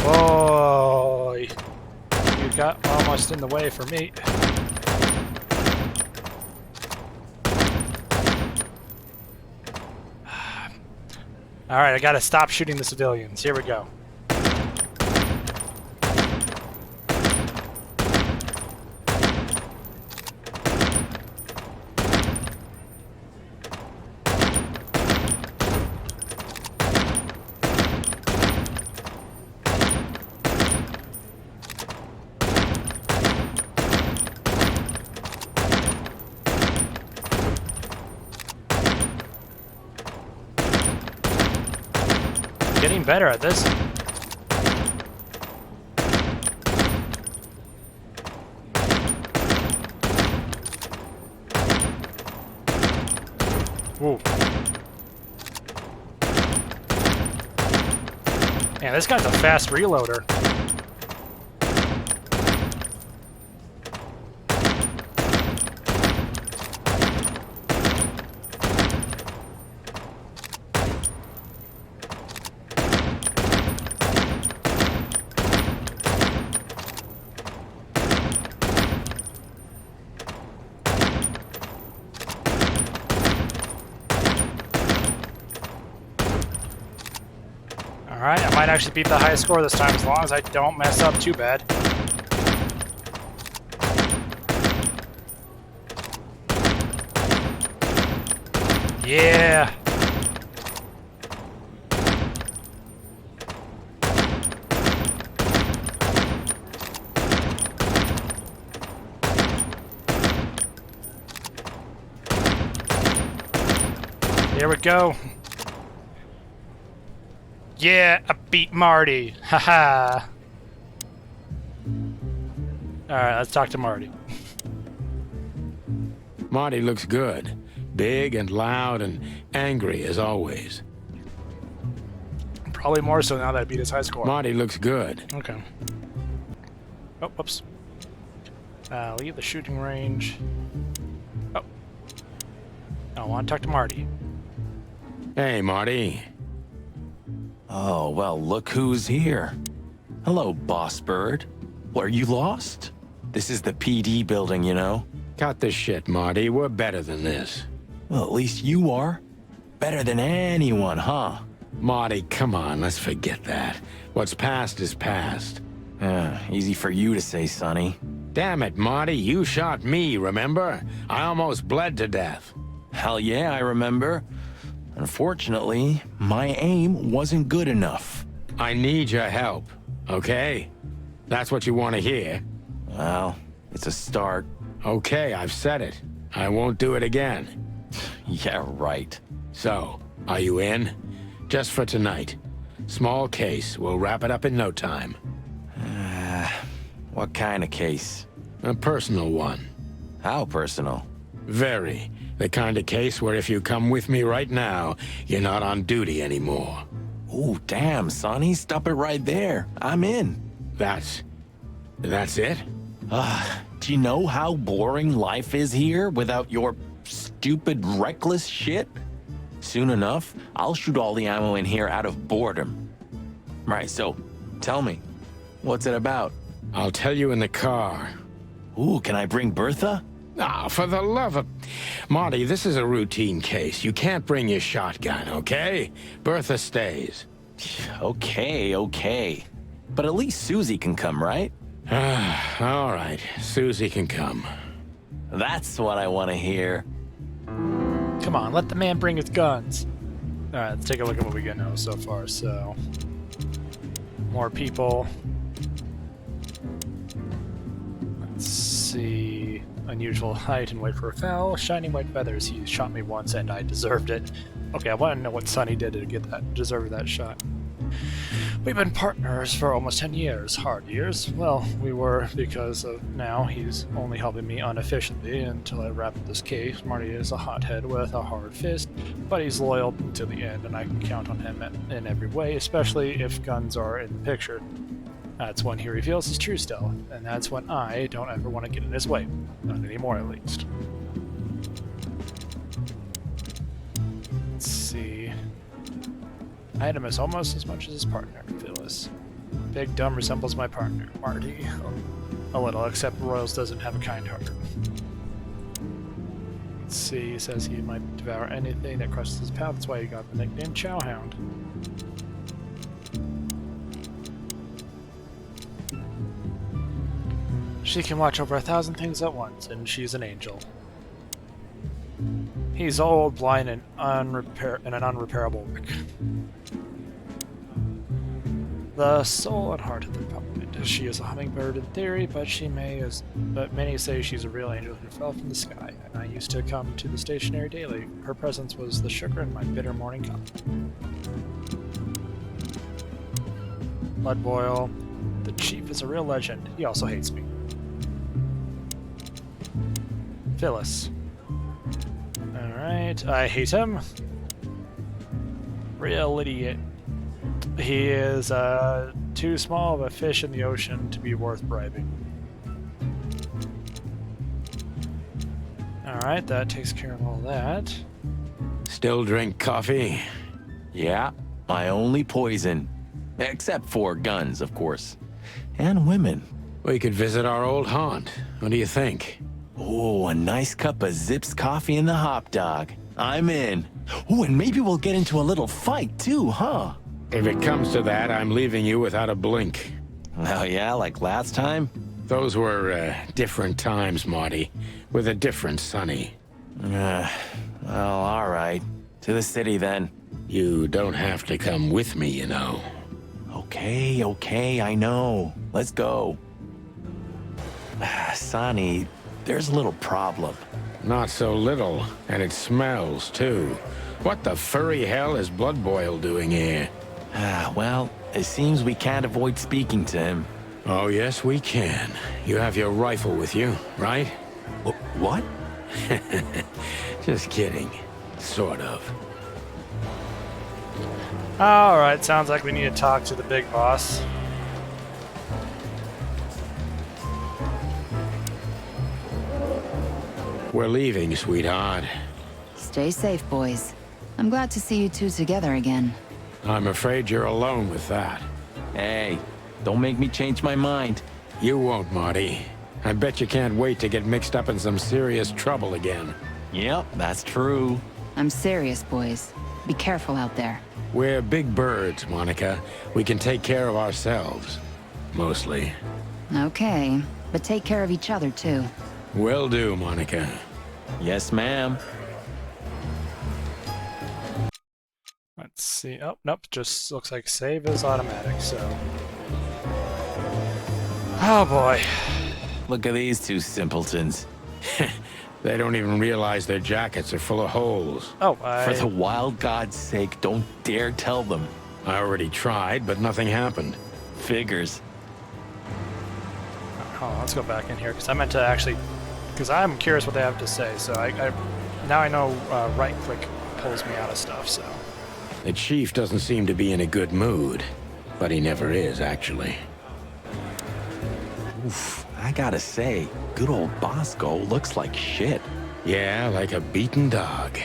Oh, you got almost in the way for me. Alright, I gotta stop shooting the civilians. Here we go. Getting better at this. Whoa. Man, this guy's a fast reloader. Alright, I might actually beat the highest score this time as long as I don't mess up too bad. Yeah! Here we go. Yeah, I beat Marty. Haha. Alright, let's talk to Marty. Marty looks good. Big and loud and angry as always. Probably more so now that I beat his high score. Marty looks good. Okay. Oh, whoops. Leave the shooting range. Oh. I want to talk to Marty. Hey, Marty. Oh, well, look who's here. Hello, Boss Bird. What, are you lost? This is the PD building, you know? Cut the shit, Marty. We're better than this. Well, at least you are. Better than anyone, huh? Marty, come on, let's forget that. What's past is past. Easy for you to say, Sonny. Damn it, Marty, you shot me, remember? I almost bled to death. Hell yeah, I remember. Unfortunately, my aim wasn't good enough. I need your help, okay? That's what you want to hear. Well, it's a start. Okay, I've said it. I won't do it again. Yeah, right. So, are you in? Just for tonight. Small case. We'll wrap it up in no time. What kind of case? A personal one. How personal? Very. The kind of case where if you come with me right now, you're not on duty anymore. Ooh, damn, Sonny, stop it right there. I'm in. That's it? Do you know how boring life is here without your stupid, reckless shit? Soon enough, I'll shoot all the ammo in here out of boredom. Right, so, tell me, what's it about? I'll tell you in the car. Ooh, can I bring Bertha? Ah, for the love of... Marty, this is a routine case. You can't bring your shotgun, okay? Bertha stays. Okay. But at least Susie can come, right? All right. Susie can come. That's what I want to hear. Come on, let the man bring his guns. Alright, let's take a look at what we get know so far. So, more people. Let's see. Unusual height and weight for a foul. Shiny white feathers. He shot me once and I deserved it. Okay, I want to know what Sonny did to get that, deserve that shot. We've been partners for almost 10 years. Hard years. Well, we were because of now he's only helping me unefficiently until I wrap up this case. Marty is a hothead with a hard fist, but he's loyal until the end and I can count on him in every way, especially if guns are in the picture. That's when he reveals his true self, and that's when I don't ever want to get in his way. Not anymore, at least. Let's see. Item is almost as much as his partner, Phyllis. Big Dumb resembles my partner, Marty. A little, except Royals doesn't have a kind heart. Let's see, he says he might devour anything that crosses his path, that's why he got the nickname Chowhound. She can watch over 1,000 things at once, and she's an angel. He's old, blind, and an unrepairable wreck. The soul and heart of the puppet. She is a hummingbird in theory, but many say she's a real angel who fell from the sky. And I used to come to the stationery daily. Her presence was the sugar in my bitter morning coffee. Blood boil. The chief is a real legend. He also hates me. Phyllis. Alright, I hate him. Real idiot. He is too small of a fish in the ocean to be worth bribing. Alright, that takes care of all that. Still drink coffee? Yeah, my only poison. Except for guns, of course. And women. We could visit our old haunt. What do you think? Oh, a nice cup of Zips coffee and the hop dog. I'm in. Oh, and maybe we'll get into a little fight too, huh? If it comes to that, I'm leaving you without a blink. Oh yeah, like last time? Those were different times, Marty. With a different Sonny. Well, all right. To the city then. You don't have to come with me, you know. Okay, I know. Let's go. Sonny, there's a little problem. Not so little, and it smells, too. What the furry hell is Blood Boil doing here? Well, it seems we can't avoid speaking to him. Oh, yes, we can. You have your rifle with you, right? What? Just kidding. Sort of. Alright, sounds like we need to talk to the big boss. We're leaving, sweetheart. Stay safe, boys. I'm glad to see you two together again. I'm afraid you're alone with that. Hey, don't make me change my mind. You won't, Marty. I bet you can't wait to get mixed up in some serious trouble again. Yep, that's true. I'm serious, boys. Be careful out there. We're big birds, Monica. We can take care of ourselves. Mostly. Okay, but take care of each other, too. Will do, Monica. Yes, ma'am. Let's see. Oh, nope. Just looks like save is automatic, so... Oh, boy. Look at these two simpletons. They don't even realize their jackets are full of holes. Oh, For the wild God's sake, don't dare tell them. I already tried, but nothing happened. Figures. Hold on, let's go back in here, because I meant to actually... Because I'm curious what they have to say, so now I know right click pulls me out of stuff, so. The chief doesn't seem to be in a good mood, but he never is, actually. Oof, I gotta say, good old Bosco looks like shit. Yeah, like a beaten dog.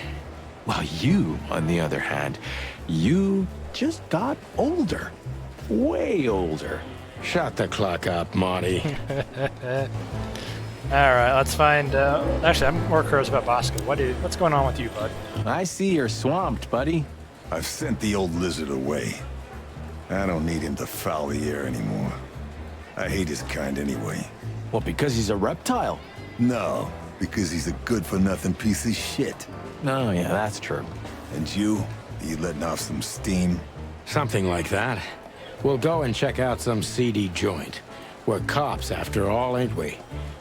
Well, you, on the other hand, you just got older. Way older. Shut the clock up, Marty. Alright, let's find actually, I'm more curious about Bosco. What's going on with you, bud? I see you're swamped, buddy. I've sent the old lizard away. I don't need him to foul the air anymore. I hate his kind anyway. Well, because he's a reptile. No, because he's a good-for-nothing piece of shit. Oh, yeah, that's true. And you letting off some steam? Something like that. We'll go and check out some seedy joint. We're cops, after all, ain't we?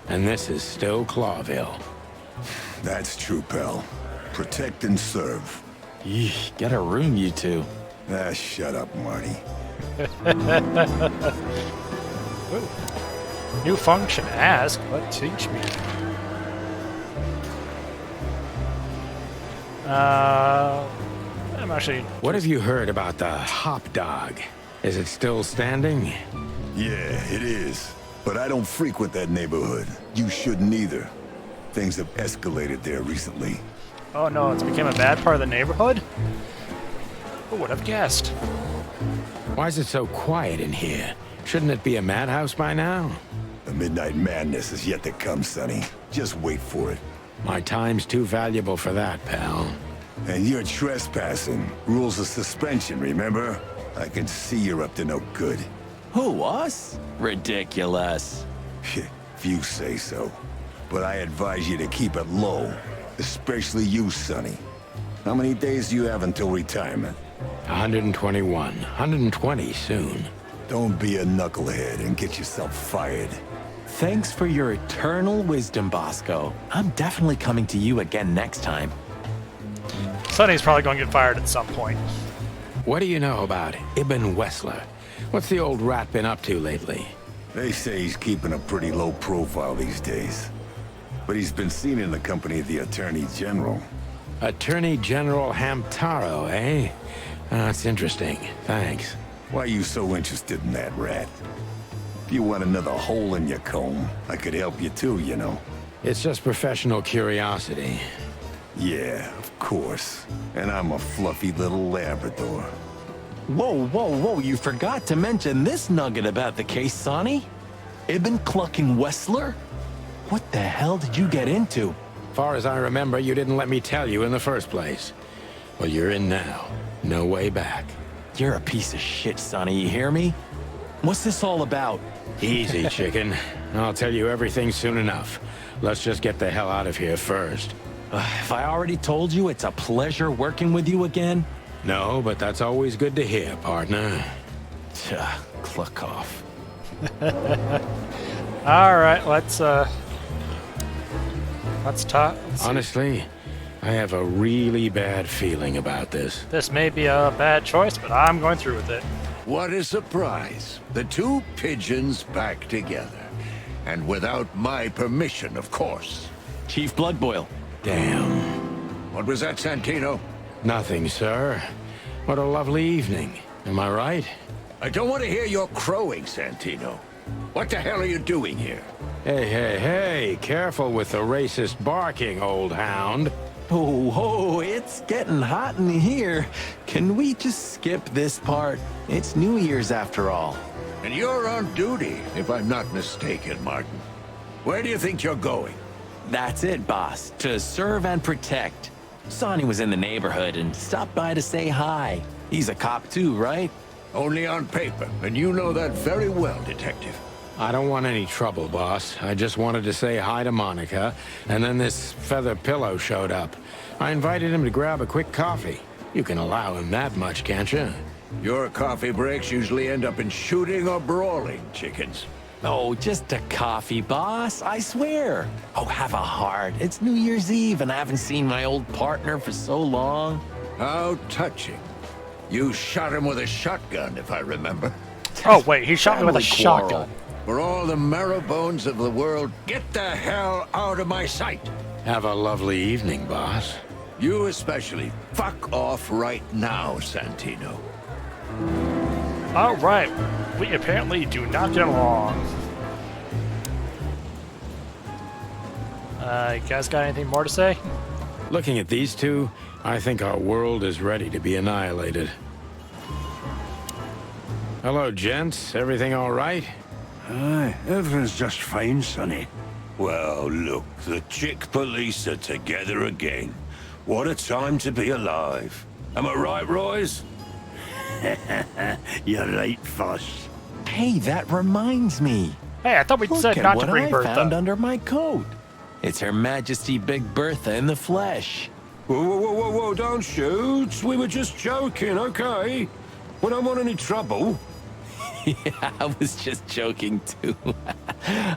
And this is still Clawville. That's true, pal. Protect and serve. Yeesh, get a room, you two. Ah, shut up, Marty. Ooh. New function, ask, but teach me. I'm actually... What have you heard about the Hop Dog? Is it still standing? Yeah, it is. But I don't frequent that neighborhood. You shouldn't either. Things have escalated there recently. Oh no, it's become a bad part of the neighborhood? Who would have guessed? Why is it so quiet in here? Shouldn't it be a madhouse by now? The midnight madness is yet to come, Sonny. Just wait for it. My time's too valuable for that, pal. And you're trespassing. Rules of suspension, remember? I can see you're up to no good. Who, us? Ridiculous. If you say so. But I advise you to keep it low. Especially you, Sonny. How many days do you have until retirement? 121. 120 soon. Don't be a knucklehead and get yourself fired. Thanks for your eternal wisdom, Bosco. I'm definitely coming to you again next time. Sonny's probably going to get fired at some point. What do you know about Ibn Wessler? What's the old rat been up to lately? They say he's keeping a pretty low profile these days. But he's been seen in the company of the Attorney General. Attorney General Hamtaro, eh? That's interesting. Thanks. Why are you so interested in that rat? If you want another hole in your comb, I could help you too, you know. It's just professional curiosity. Yeah, of course. And I'm a fluffy little Labrador. Whoa, whoa, whoa, you forgot to mention this nugget about the case, Sonny. Ibn Clucking Wessler? What the hell did you get into? Far as I remember, you didn't let me tell you in the first place. Well, you're in now. No way back. You're a piece of shit, Sonny, you hear me? What's this all about? Easy, chicken. I'll tell you everything soon enough. Let's just get the hell out of here first. Have I already told you it's a pleasure working with you again? No, but that's always good to hear, partner. Cluck off. Alright, let's talk. Honestly, I have a really bad feeling about this. This may be a bad choice, but I'm going through with it. What a surprise. The two pigeons back together. And without my permission, of course. Chief Bloodboil. Damn. What was that, Santino? Nothing, sir. What a lovely evening. Am I right? I don't want to hear your crowing, Santino. What the hell are you doing here? Hey, hey, hey, careful with the racist barking, old hound. Oh, it's getting hot in here. Can we just skip this part? It's New Year's after all. And you're on duty, if I'm not mistaken, Martin. Where do you think you're going? That's it, boss. To serve and protect. Sonny was in the neighborhood and stopped by to say hi. He's a cop too, right? Only on paper, and you know that very well, Detective. I don't want any trouble, boss. I just wanted to say hi to Monica, and then this feather pillow showed up. I invited him to grab a quick coffee. You can allow him that much, can't you? Your coffee breaks usually end up in shooting or brawling, chickens. Oh, just a coffee, boss, I swear. Oh, have a heart. It's New Year's Eve, and I haven't seen my old partner for so long. How touching. You shot him with a shotgun, if I remember. Oh, wait, he shot me with a Family quarrel. shotgun. For all the marrow bones of the world, get the hell out of my sight! Have a lovely evening, boss. You especially. Fuck off right now, Santino. Alright, we apparently do not get along. You guys got anything more to say? Looking at these two, I think our world is ready to be annihilated. Hello, gents. Everything all right? Aye, everything's just fine, Sonny. Well, look, the chick police are together again. What a time to be alive. Am I right, Royce? You're right, Fuss. Hey, that reminds me. Hey, I thought we Look said at not what to bring I Bertha. found under my coat. It's Her Majesty Big Bertha in the flesh. Whoa, whoa, whoa, whoa, whoa, don't shoot. We were just joking, okay? We don't want any trouble. Yeah, I was just joking too.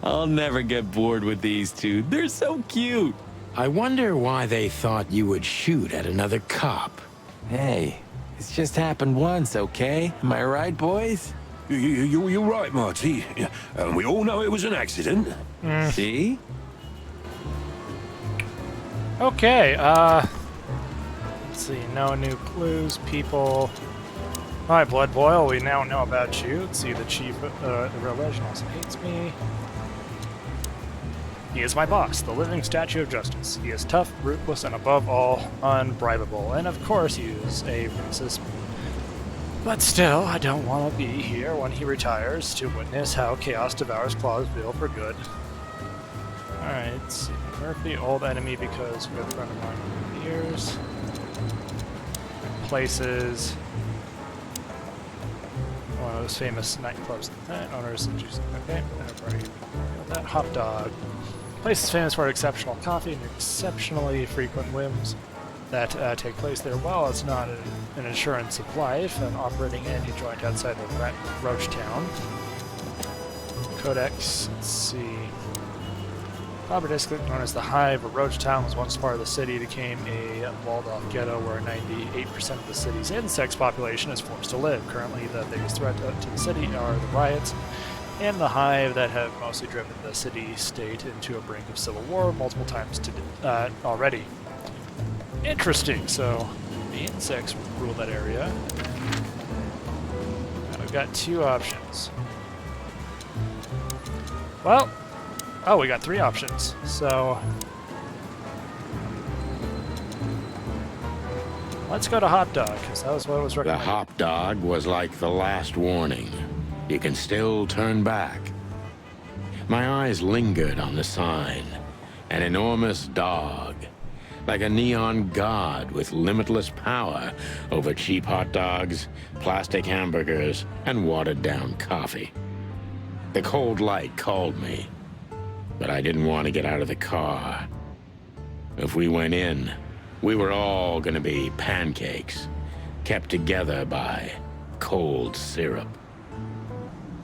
I'll never get bored with these two. They're so cute. I wonder why they thought you would shoot at another cop. Hey, it's just happened once, okay? Am I right, boys? You're right, Marty. And we all know it was an accident. See? Okay, let's see, no new clues, people. Alright, Blood Boil, we now know about you. Let's see, the chief, the real legend also hates me. He is my boss, the living statue of justice. He is tough, ruthless, and above all, unbribable. And of course he is a racist. But still, I don't want to be here when he retires to witness how chaos devours Clawsville for good. Alright, let's see. Murphy, old enemy because we're a friend of mine for years. Places. One of those famous nightclubs. Owners and juice. Okay, I've already got that. Hop Dog. Place is famous for exceptional coffee and exceptionally frequent whims that take place there. While it's not an insurance of life, and operating any joint outside of Roach Town. Codex, let's see. Proper district known as the Hive, or Roach Town, was once part of the city, became a walled-off ghetto where 98% of the city's insects population is forced to live. Currently, the biggest threat to the city are the riots and the Hive that have mostly driven the city-state into a brink of civil war multiple times already. Interesting, so the insects rule that area. Now we've got two options. Well, oh, we got three options, so let's go to Hot Dog, because that was what was The recommended. hop dog was like the last warning. You can still turn back. My eyes lingered on the sign. An enormous dog. Like a neon god with limitless power over cheap hot dogs, plastic hamburgers, and watered-down coffee. The cold light called me, but I didn't want to get out of the car. If we went in, we were all gonna be pancakes, kept together by cold syrup.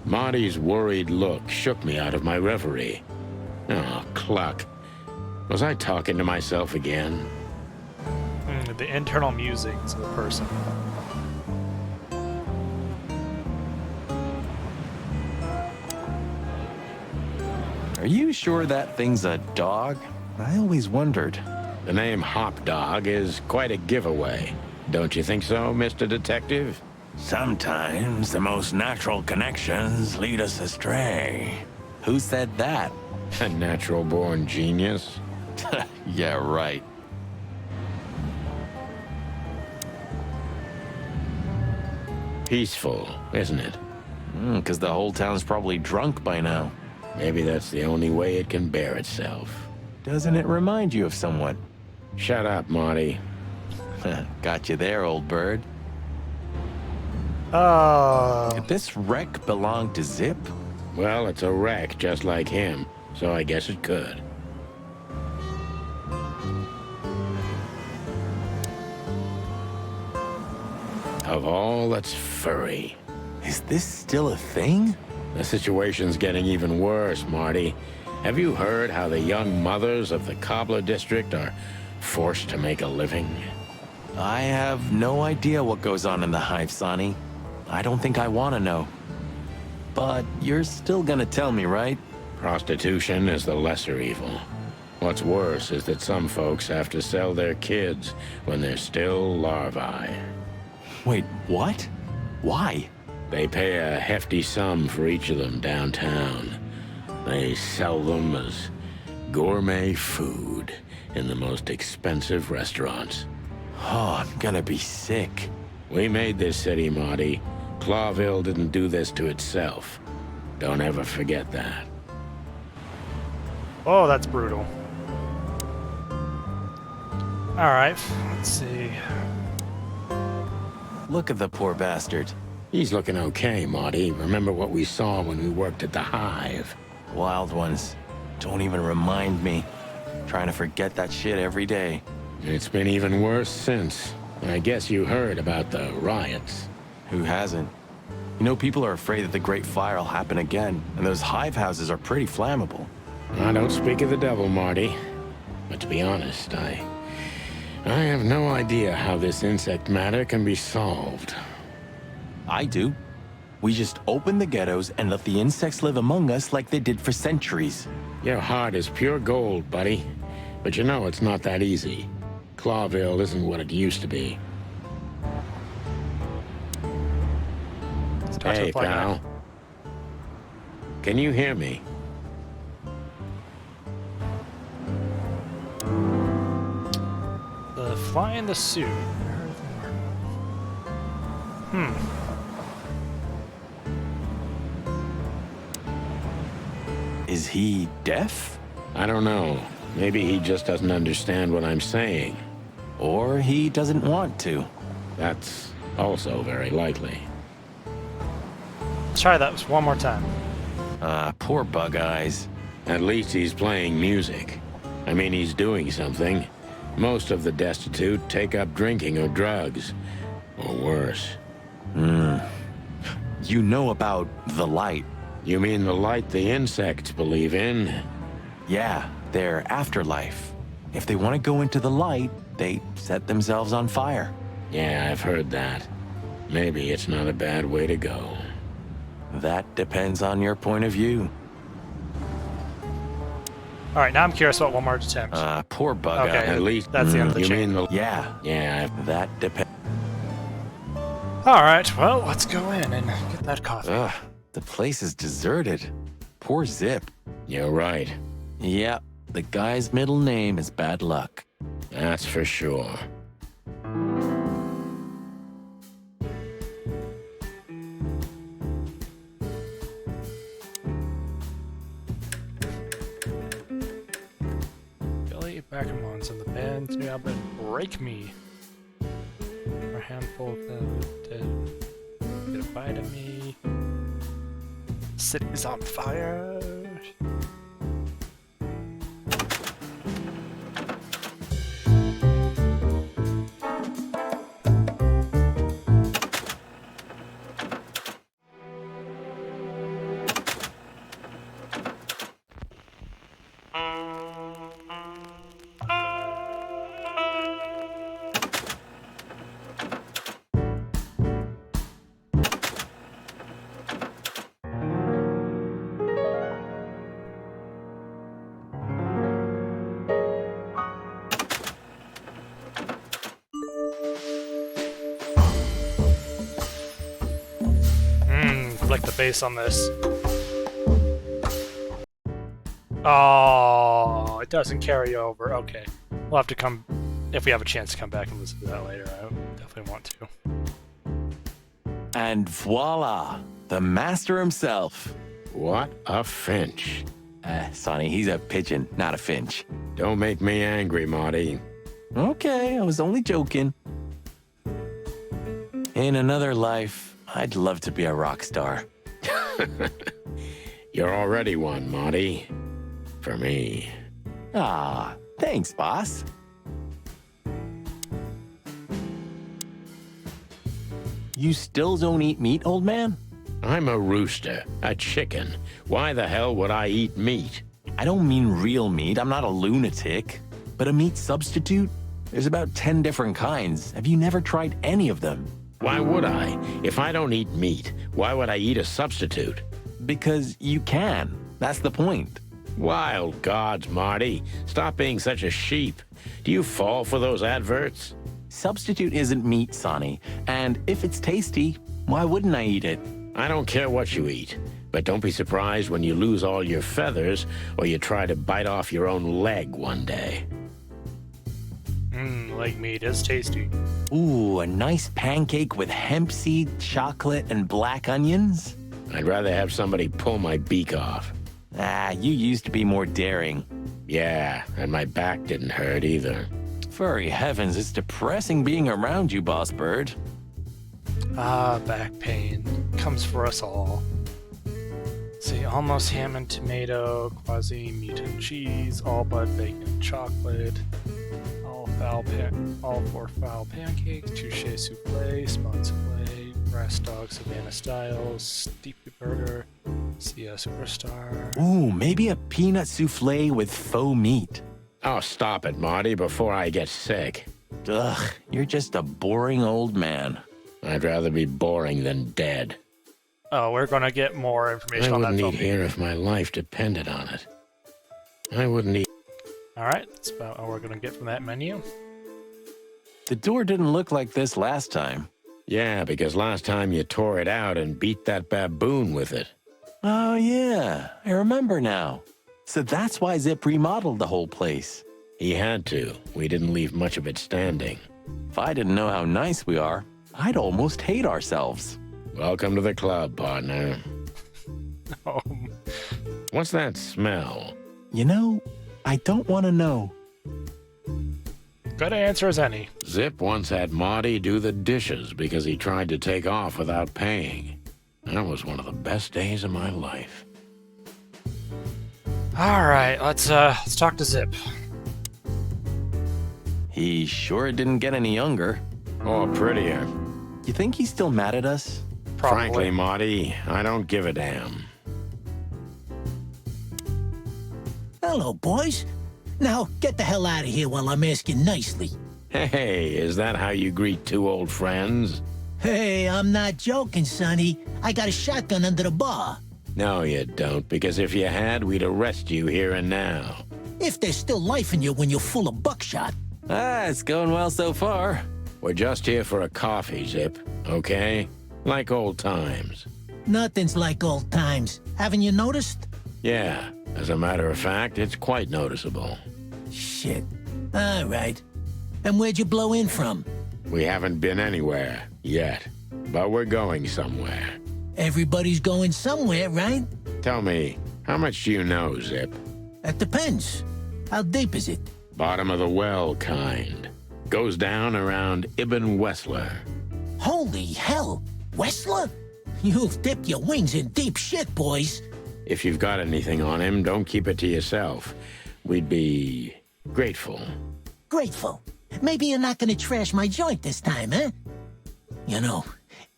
Marty's worried look shook me out of my reverie. Oh, cluck. Was I talking to myself again? The internal musings of a person. Are you sure that thing's a dog? I always wondered. The name Hop Dog is quite a giveaway. Don't you think so, Mr. Detective? Sometimes the most natural connections lead us astray. Who said that? A natural-born genius. Yeah, right. Peaceful, isn't it? Because the whole town's probably drunk by now. Maybe that's the only way it can bear itself. Doesn't it remind you of someone? Shut up, Marty. Got you there, old bird. Oh. Did this wreck belong to Zip? Well, it's a wreck just like him, so I guess it could. Of all that's furry. Is this still a thing? The situation's getting even worse, Marty. Have you heard how the young mothers of the Cobbler District are forced to make a living? I have no idea what goes on in the Hive, Sonny. I don't think I want to know. But you're still gonna tell me, right? Prostitution is the lesser evil. What's worse is that some folks have to sell their kids when they're still larvae. Wait, what? Why? They pay a hefty sum for each of them downtown. They sell them as gourmet food in the most expensive restaurants. Oh, I'm gonna be sick. We made this city, Marty. Clawville didn't do this to itself. Don't ever forget that. Oh, that's brutal. Alright, let's see. Look at the poor bastard. He's looking okay, Marty. Remember what we saw when we worked at the Hive? Wild ones. Don't even remind me. Trying to forget that shit every day. It's been even worse since. I guess you heard about the riots. Who hasn't? You know, people are afraid that the Great Fire will happen again, and those hive houses are pretty flammable. I don't speak of the devil, Marty. But to be honest, I have no idea how this insect matter can be solved. I do. We just open the ghettos and let the insects live among us like they did for centuries. Your heart is pure gold, buddy. But you know it's not that easy. Clawville isn't what it used to be. Hey, pal. Can you hear me? The fly in the suit. Is he deaf? I don't know. Maybe he just doesn't understand what I'm saying. Or he doesn't want to. That's also very likely. Let's try that one more time. Poor Bug Eyes. At least he's playing music. I mean, he's doing something. Most of the destitute take up drinking or drugs. Or worse. You know about the light. You mean the light the insects believe in? Yeah, their afterlife. If they want to go into the light, they set themselves on fire. Yeah, I've heard that. Maybe it's not a bad way to go. That depends on your point of view. Alright, now I'm curious about one more attempt. Poor Bug Eye. Okay, At least that's the end of the you chain. mean the... Yeah, that depends. Alright, well, let's go in and get that coffee. Ugh, the place is deserted. Poor Zip. You're right. Yeah, the guy's middle name is Bad Luck. That's for sure. Billy Backermon's in the band. New album, Break Me. A handful of them dead. Get a bite of me. City's on fire. Like the bass on this. Oh, it doesn't carry over. Okay. We'll have to come, if we have a chance to come back and listen to that later. I definitely want to. And voila, the master himself. What a finch. Sonny, he's a pigeon, not a finch. Don't make me angry, Marty. Okay, I was only joking. In another life, I'd love to be a rock star. You're already one, Marty. For me. Ah, thanks, boss. You still don't eat meat, old man? I'm a rooster, a chicken. Why the hell would I eat meat? I don't mean real meat. I'm not a lunatic. But a meat substitute? There's about 10 different kinds. Have you never tried any of them? Why would I? If I don't eat meat, why would I eat a substitute? Because you can. That's the point. Wild gods, Marty. Stop being such a sheep. Do you fall for those adverts? Substitute isn't meat, Sonny. And if it's tasty, why wouldn't I eat it? I don't care what you eat, but don't be surprised when you lose all your feathers or you try to bite off your own leg one day. Leg meat is tasty. Ooh, a nice pancake with hemp seed, chocolate, and black onions? I'd rather have somebody pull my beak off. Ah, you used to be more daring. Yeah, and my back didn't hurt either. Furry heavens, it's depressing being around you, Boss Bird. Ah, back pain. Comes for us all. See, almost ham and tomato, quasi meat and cheese, all but bacon and chocolate, all four foul pancakes, touche souffle, spun souffle, breast dog Savannah styles, steepy burger, Sia superstar. Ooh, maybe a peanut souffle with faux meat. Oh, stop it, Marty, before I get sick. Ugh, you're just a boring old man. I'd rather be boring than dead. Oh, we're gonna get more information on that I film. wouldn't eat here if my life depended on it. I wouldn't eat. Alright, that's about all we're gonna get from that menu. The door didn't look like this last time. Yeah, because last time you tore it out and beat that baboon with it. Oh, yeah, I remember now. So that's why Zip remodeled the whole place. He had to. We didn't leave much of it standing. If I didn't know how nice we are, I'd almost hate ourselves. Welcome to the club, partner. Oh. What's that smell? You know, I don't want to know. Good answer as any. Zip once had Marty do the dishes because he tried to take off without paying. That was one of the best days of my life. Alright, let's talk to Zip. He sure didn't get any younger. Or prettier. You think he's still mad at us? Probably. Frankly, Marty, I don't give a damn. Hello, boys. Now, get the hell out of here while I'm asking nicely. Hey, is that how you greet two old friends? Hey, I'm not joking, Sonny. I got a shotgun under the bar. No, you don't, because if you had, we'd arrest you here and now. If there's still life in you when you're full of buckshot. Ah, it's going well so far. We're just here for a coffee, Zip, okay? Like old times. Nothing's like old times. Haven't you noticed? Yeah, as a matter of fact, it's quite noticeable. Shit. All right. And where'd you blow in from? We haven't been anywhere yet, but we're going somewhere. Everybody's going somewhere, right? Tell me, how much do you know, Zip? That depends. How deep is it? Bottom of the well kind. Goes down around Ibn Wessler. Holy hell! Wessler? You've dipped your wings in deep shit, boys. If you've got anything on him, don't keep it to yourself. We'd be grateful. Grateful. Maybe you're not gonna trash my joint this time, eh? You know,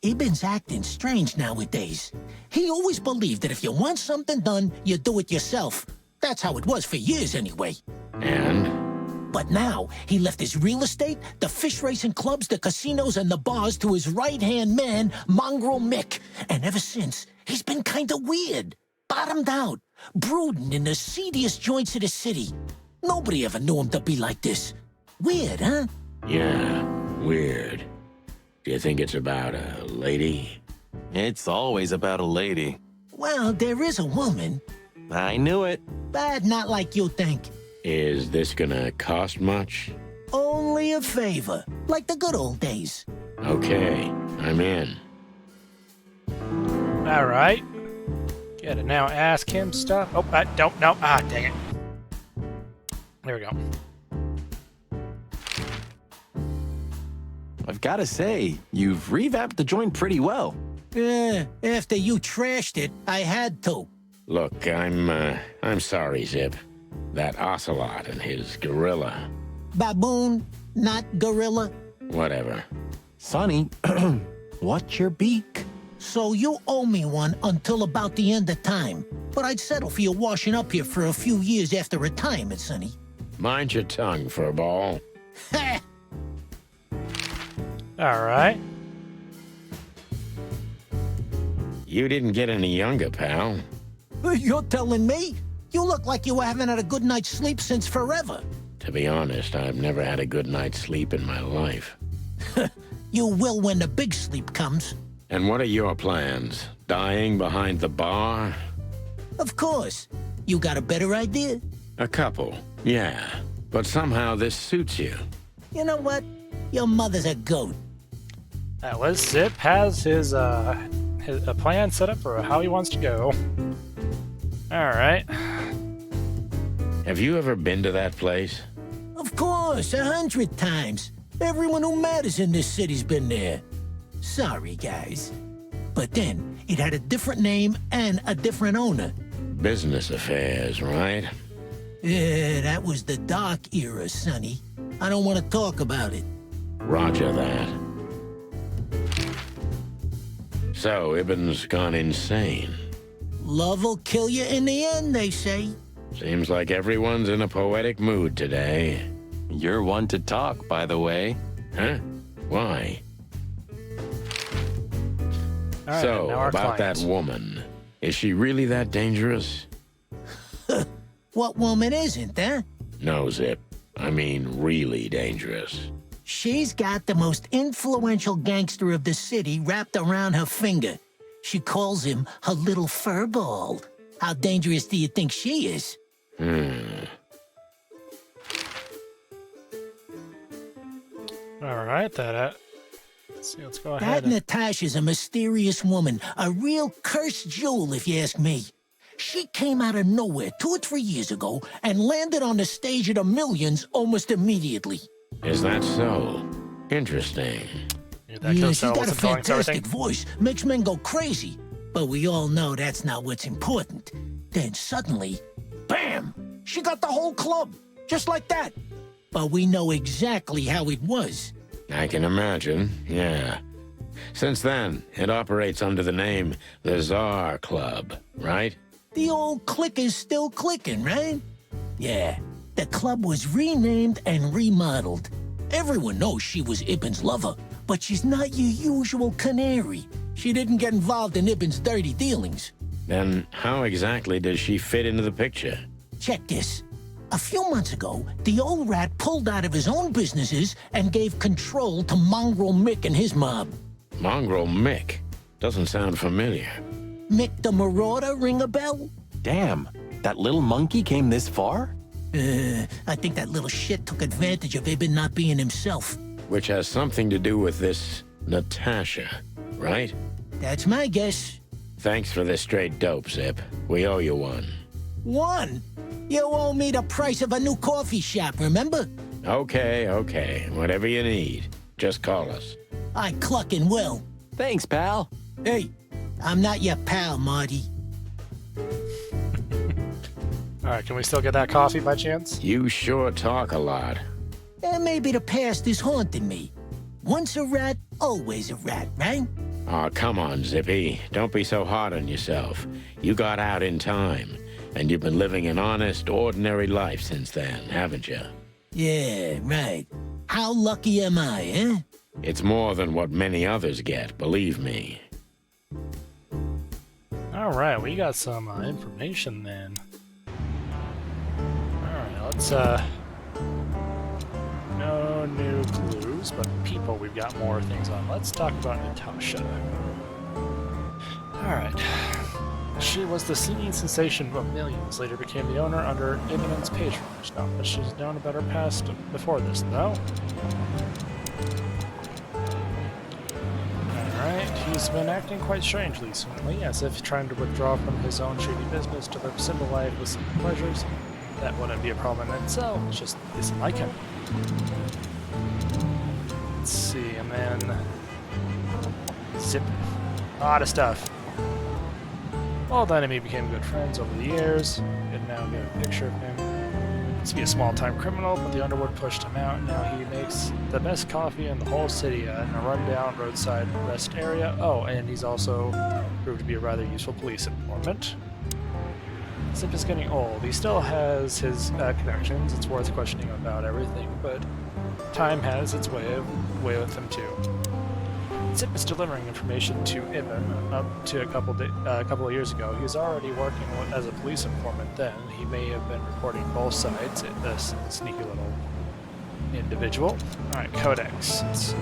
Ibn's acting strange nowadays. He always believed that if you want something done, you do it yourself. That's how it was for years anyway. And? But now, he left his real estate, the fish racing clubs, the casinos, and the bars to his right-hand man, Mongrel Mick. And ever since, he's been kinda weird. Bottomed out, brooding in the seediest joints of the city. Nobody ever knew him to be like this. Weird, huh? Yeah, weird. Do you think it's about a lady? It's always about a lady. Well, there is a woman. I knew it. But not like you think. Is this gonna cost much? Only a favor, like the good old days. Okay, I'm in. Alright. Gotta now ask him stuff. Oh, I don't know. Ah, dang it. There we go. I've got to say, you've revamped the joint pretty well. Yeah, after you trashed it, I had to. Look, I'm sorry, Zip. That ocelot and his gorilla. Baboon, not gorilla. Whatever. Sonny, what's your beak? So you owe me one until about the end of time. But I'd settle for you washing up here for a few years after retirement, Sonny. Mind your tongue, furball. Ha! Alright. You didn't get any younger, pal. You're telling me? You look like you haven't had a good night's sleep since forever. To be honest, I've never had a good night's sleep in my life. You will when the big sleep comes. And what are your plans? Dying behind the bar? Of course. You got a better idea? A couple, yeah. But somehow this suits you. You know what? Your mother's a goat. At least Zip has his a plan set up for how he wants to go. Alright. Have you ever been to that place? Of course, 100 times. Everyone who matters in this city's been there. Sorry, guys. But then, it had a different name and a different owner. Business affairs, right? Yeah, that was the dark era, Sonny. I don't want to talk about it. Roger that. So, Ibn's gone insane. Love will kill you in the end, they say. Seems like everyone's in a poetic mood today. You're one to talk, by the way. Huh? Why? All right, So, now our about clients. that woman. Is she really that dangerous? What woman isn't, huh? No, Zip. I mean really dangerous. She's got the most influential gangster of the city wrapped around her finger. She calls him her little furball. How dangerous do you think she is? Alright, let's see, let's go ahead. That Natasha's a mysterious woman, a real cursed jewel, if you ask me. She came out of nowhere 2 or 3 years ago and landed on the stage of the Millions almost immediately. Is that so? Interesting. That Yeah, goes she's so got a what's going to everything. fantastic voice, makes men go crazy. But we all know that's not what's important. Then suddenly, bam! She got the whole club, just like that. But we know exactly how it was. I can imagine, yeah. Since then, it operates under the name the Czar Club, right? The old click is still clicking, right? Yeah, the club was renamed and remodeled. Everyone knows she was Ibn's lover, but she's not your usual canary. She didn't get involved in Ibn's dirty dealings. Then how exactly does she fit into the picture? Check this. A few months ago, the old rat pulled out of his own businesses and gave control to Mongrel Mick and his mob. Mongrel Mick? Doesn't sound familiar. Mick the Marauder ring a bell? Damn, that little monkey came this far? I think that little shit took advantage of Ibn not being himself. Which has something to do with this Natasha, right? That's my guess. Thanks for this straight dope, Zip. We owe you one. One? You owe me the price of a new coffee shop, remember? Okay. Whatever you need. Just call us. I clucking will. Thanks, pal. Hey, I'm not your pal, Marty. Alright, can we still get that coffee by chance? You sure talk a lot. And maybe the past is haunting me. Once a rat, always a rat, right? Aw, come on, Zippy. Don't be so hard on yourself. You got out in time, and you've been living an honest, ordinary life since then, haven't you? Yeah, right. How lucky am I, eh? It's more than what many others get, believe me. Alright, we got some information then. Alright, let's, no new clues, but people we've got more things on. Let's talk about Natasha. Alright. She was the singing sensation of Millions, later became the owner under Ibn's patronage. Not much she's known about her past before this, though. Alright, he's been acting quite strangely recently, as if trying to withdraw from his own shady business to live simple life with simple pleasures. That wouldn't be a problem in itself, it's just isn't like him. Let's see, and then... Zip. A lot of stuff. Well, then and me became good friends over the years. Could now get a picture of him. Used to be a small-time criminal, but the underworld pushed him out, and now he makes the best coffee in the whole city in a rundown roadside rest area. Oh, and he's also proved to be a rather useful police informant. Zip is getting old. He still has his connections. It's worth questioning about everything, but time has its way with him too. Zip is delivering information to Ibn up to a couple of years ago. He was already working as a police informant then. He may have been reporting both sides. This sneaky little individual. Alright, Codex. Let's see.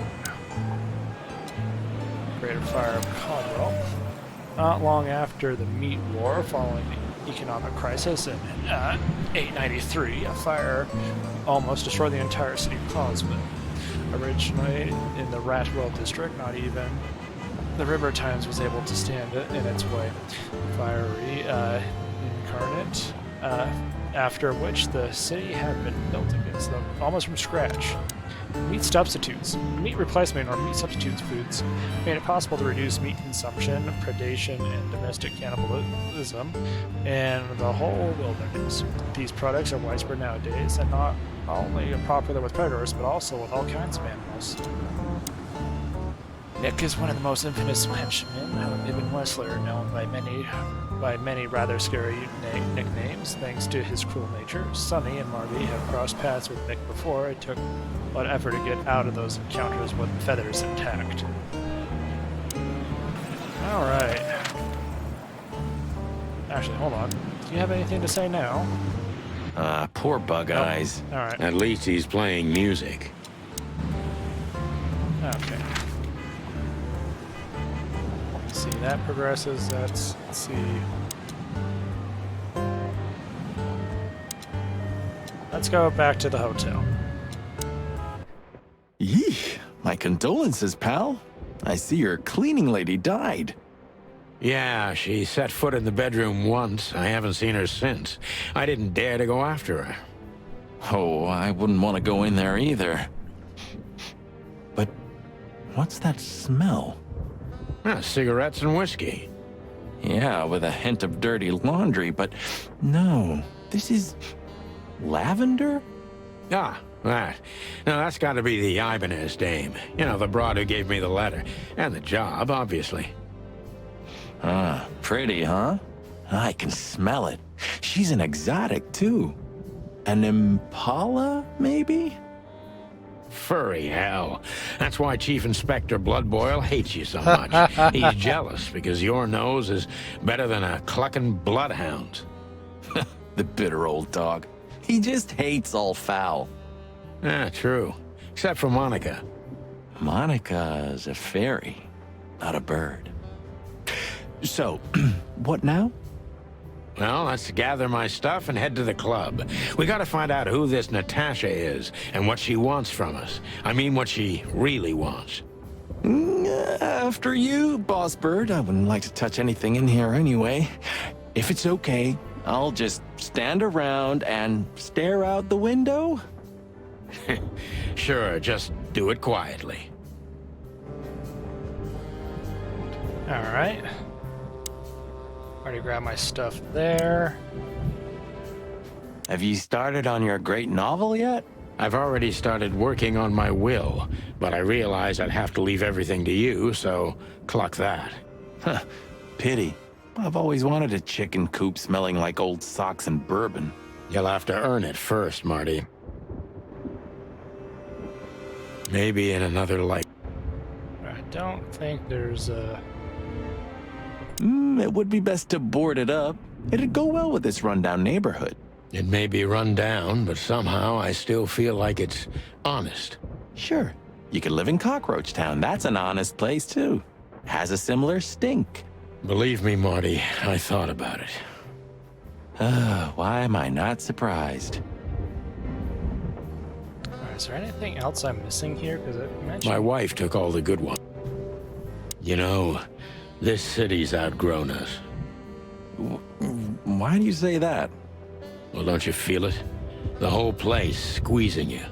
Greater Fire of Conroe. Not long after the Meat War, following the economic crisis in 893, a fire almost destroyed the entire city of Clodsville. Originally in the Ratwell district, not even the River Times was able to stand in its way. Fiery incarnate, after which the city had been built against them, almost from scratch. Meat substitutes. Meat replacement or meat substitutes foods made it possible to reduce meat consumption, predation, and domestic cannibalism in the whole wilderness. These products are widespread nowadays and not only popular with predators, but also with all kinds of animals. Nick is one of the most infamous henchmen of Ibn Wessler, known by many rather scary nicknames, thanks to his cruel nature. Sonny and Marty have crossed paths with Nick before. It took a lot of effort to get out of those encounters with feathers intact. Alright. Actually, hold on. Do you have anything to say now? Poor Bug Eyes. Alright. At least he's playing music. Okay. See, that progresses. Let's see. Let's go back to the hotel. Yeesh. My condolences, pal. I see your cleaning lady died. Yeah, she set foot in the bedroom once. I haven't seen her since. I didn't dare to go after her. Oh, I wouldn't want to go in there either. But what's that smell? Cigarettes and whiskey. Yeah, with a hint of dirty laundry, but no, this is lavender? Ah, that. Now, that's got to be the Ibanez dame. You know, the broad who gave me the letter. And the job, obviously. Ah, pretty, huh? I can smell it. She's an exotic, too. An Impala, maybe? Furry hell. That's why Chief Inspector Bloodboil hates you so much. He's jealous because your nose is better than a clucking bloodhound. The bitter old dog. He just hates all foul. Yeah, true. Except for Monica. Monica's a fairy, not a bird. So, what now? Well, let's gather my stuff and head to the club. We gotta find out who this Natasha is and what she wants from us. I mean, what she really wants. After you, Boss Bird. I wouldn't like to touch anything in here anyway. If it's okay, I'll just stand around and stare out the window. Sure, just do it quietly. Alright. Already grabbed my stuff there. Have you started on your great novel yet? I've already started working on my will, but I realize I'd have to leave everything to you, so cluck that. Huh, pity. I've always wanted a chicken coop smelling like old socks and bourbon. You'll have to earn it first, Marty. Maybe in another life. I don't think there's a... It would be best to board it up. It'd go well with this rundown neighborhood. It may be run down, but somehow I still feel like it's honest. Sure. You could live in Cockroach Town. That's an honest place, too. Has a similar stink. Believe me, Marty, I thought about it. Why am I not surprised? Is there anything else I'm missing here? Because it mentioned... My wife took all the good ones. You know, this city's outgrown us. Why do you say that? Well, don't you feel it? The whole place squeezing you.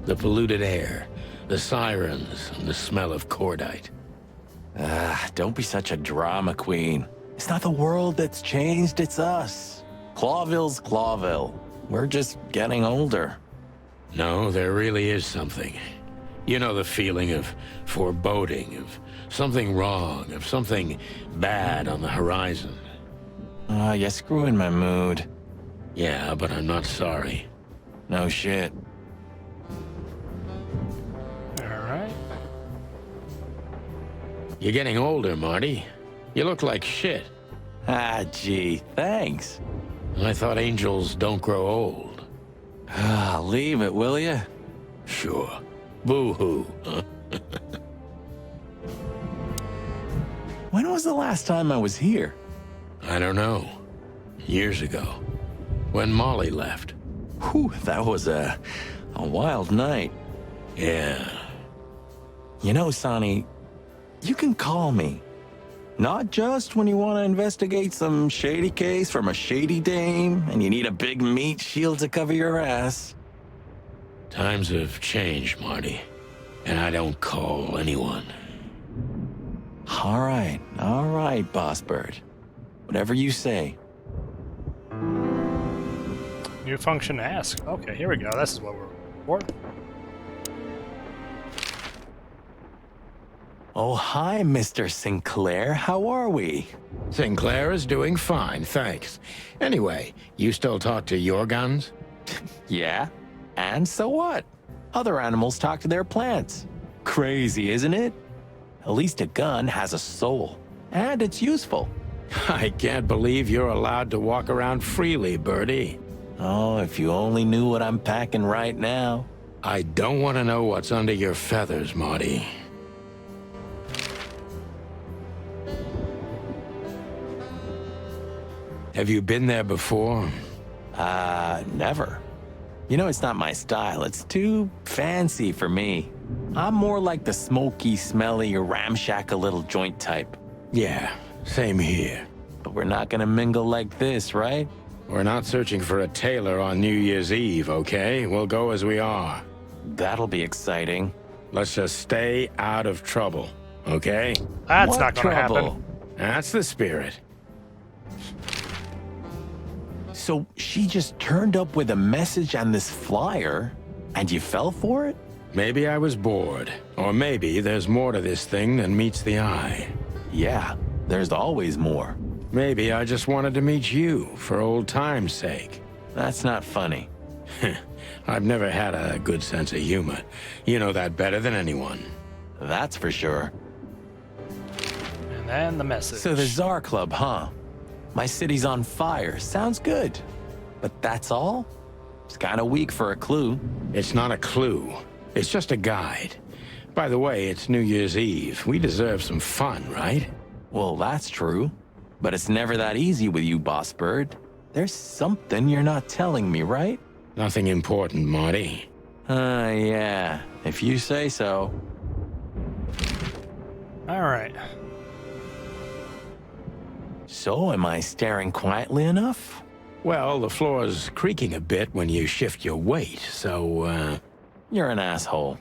The polluted air, the sirens, and the smell of cordite. Don't be such a drama queen. It's not the world that's changed, it's us. Clawville's Clawville. We're just getting older. No, there really is something. You know the feeling of foreboding, of something wrong, of something bad on the horizon. You're screwing my mood. Yeah, but I'm not sorry. No shit. Alright. You're getting older, Marty. You look like shit. Ah, gee, thanks. I thought angels don't grow old. Ah, leave it, will ya? Sure. Boo-hoo. When was the last time I was here? I don't know. Years ago. When Molly left. Whew, that was a wild night. Yeah. You know, Sonny, you can call me. Not just when you want to investigate some shady case from a shady dame and you need a big meat shield to cover your ass. Times have changed, Marty. And I don't call anyone. All right, Boss Bird. Whatever you say. New function ask. Okay, here we go. This is what we're for. Oh, hi, Mr. Sinclair. How are we? Sinclair is doing fine, thanks. Anyway, you still talk to your guns? Yeah. And so what? Other animals talk to their plants. Crazy, isn't it? At least a gun has a soul. And it's useful. I can't believe you're allowed to walk around freely, Birdie. Oh, if you only knew what I'm packing right now. I don't want to know what's under your feathers, Marty. Have you been there before? Never. You know, it's not my style. It's too fancy for me. I'm more like the smoky, smelly, ramshackle little joint type. Yeah, same here. But we're not gonna mingle like this, right? We're not searching for a tailor on New Year's Eve, okay? We'll go as we are. That'll be exciting. Let's just stay out of trouble, okay? That's not gonna happen. That's the spirit. So she just turned up with a message and this flyer, and you fell for it? Maybe I was bored. Or maybe there's more to this thing than meets the eye. Yeah, there's always more. Maybe I just wanted to meet you for old time's sake. That's not funny. I've never had a good sense of humor. You know that better than anyone. That's for sure. And then the message. So the Tsar Club, huh? My city's on fire. Sounds good. But that's all? It's kind of weak for a clue. It's not a clue. It's just a guide. By the way, it's New Year's Eve. We deserve some fun, right? Well, that's true. But it's never that easy with you, Boss Bird. There's something you're not telling me, right? Nothing important, Marty. Yeah. If you say so. All right. So, am I staring quietly enough? Well, the floor's creaking a bit when you shift your weight, so, You're an asshole.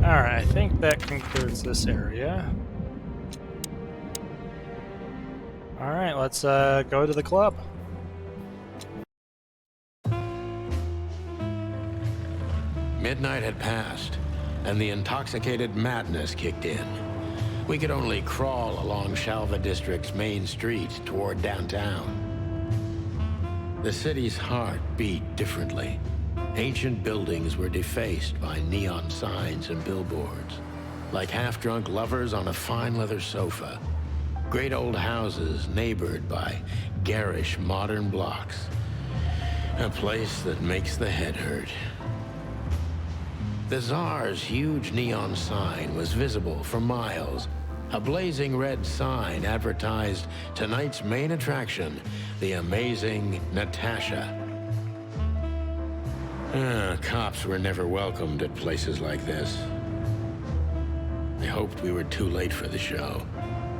Alright, I think that concludes this area. Alright, let's go to the club. Midnight had passed, and the intoxicated madness kicked in. We could only crawl along Shalva District's main street toward downtown. The city's heart beat differently. Ancient buildings were defaced by neon signs and billboards, like half-drunk lovers on a fine leather sofa. Great old houses neighbored by garish modern blocks. A place that makes the head hurt. The Tsar's huge neon sign was visible for miles. A blazing red sign advertised tonight's main attraction, the amazing Natasha. Cops were never welcomed at places like this. I hoped we were too late for the show.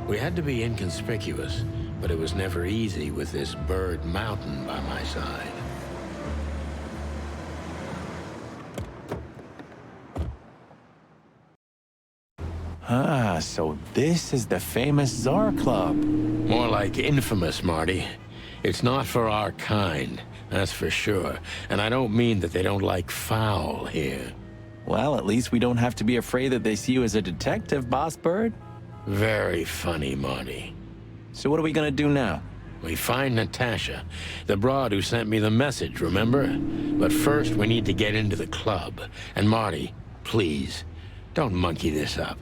We had to be inconspicuous, but it was never easy with this bird mountain by my side. Ah, so this is the famous Tsar Club. More like infamous, Marty. It's not for our kind, that's for sure. And I don't mean that they don't like foul here. Well, at least we don't have to be afraid that they see you as a detective, Boss Bird. Very funny, Marty. So what are we gonna do now? We find Natasha, the broad who sent me the message, remember? But first, we need to get into the club. And Marty, please, don't monkey this up.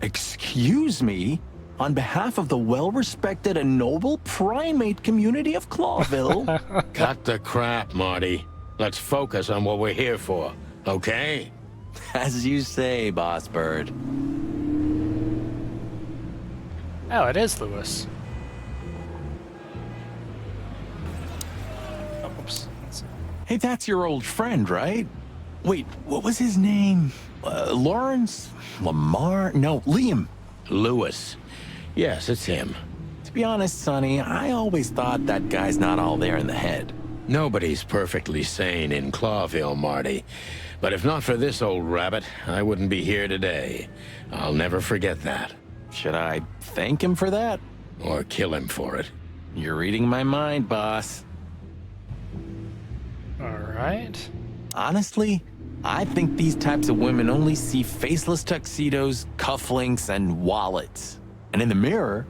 Excuse me? On behalf of the well-respected and noble primate community of Clawville. Cut the crap, Marty. Let's focus on what we're here for, okay? As you say, Boss Bird. Oh, it is Lewis. Oh, oops. Hey, that's your old friend, right? Wait, what was his name? Lawrence? Lamar? No, Liam. Lewis. Yes, it's him. To be honest, Sonny, I always thought that guy's not all there in the head. Nobody's perfectly sane in Clawville, Marty. But if not for this old rabbit, I wouldn't be here today. I'll never forget that. Should I thank him for that? Or kill him for it? You're reading my mind, boss. Alright. Honestly, I think these types of women only see faceless tuxedos, cufflinks, and wallets. And in the mirror,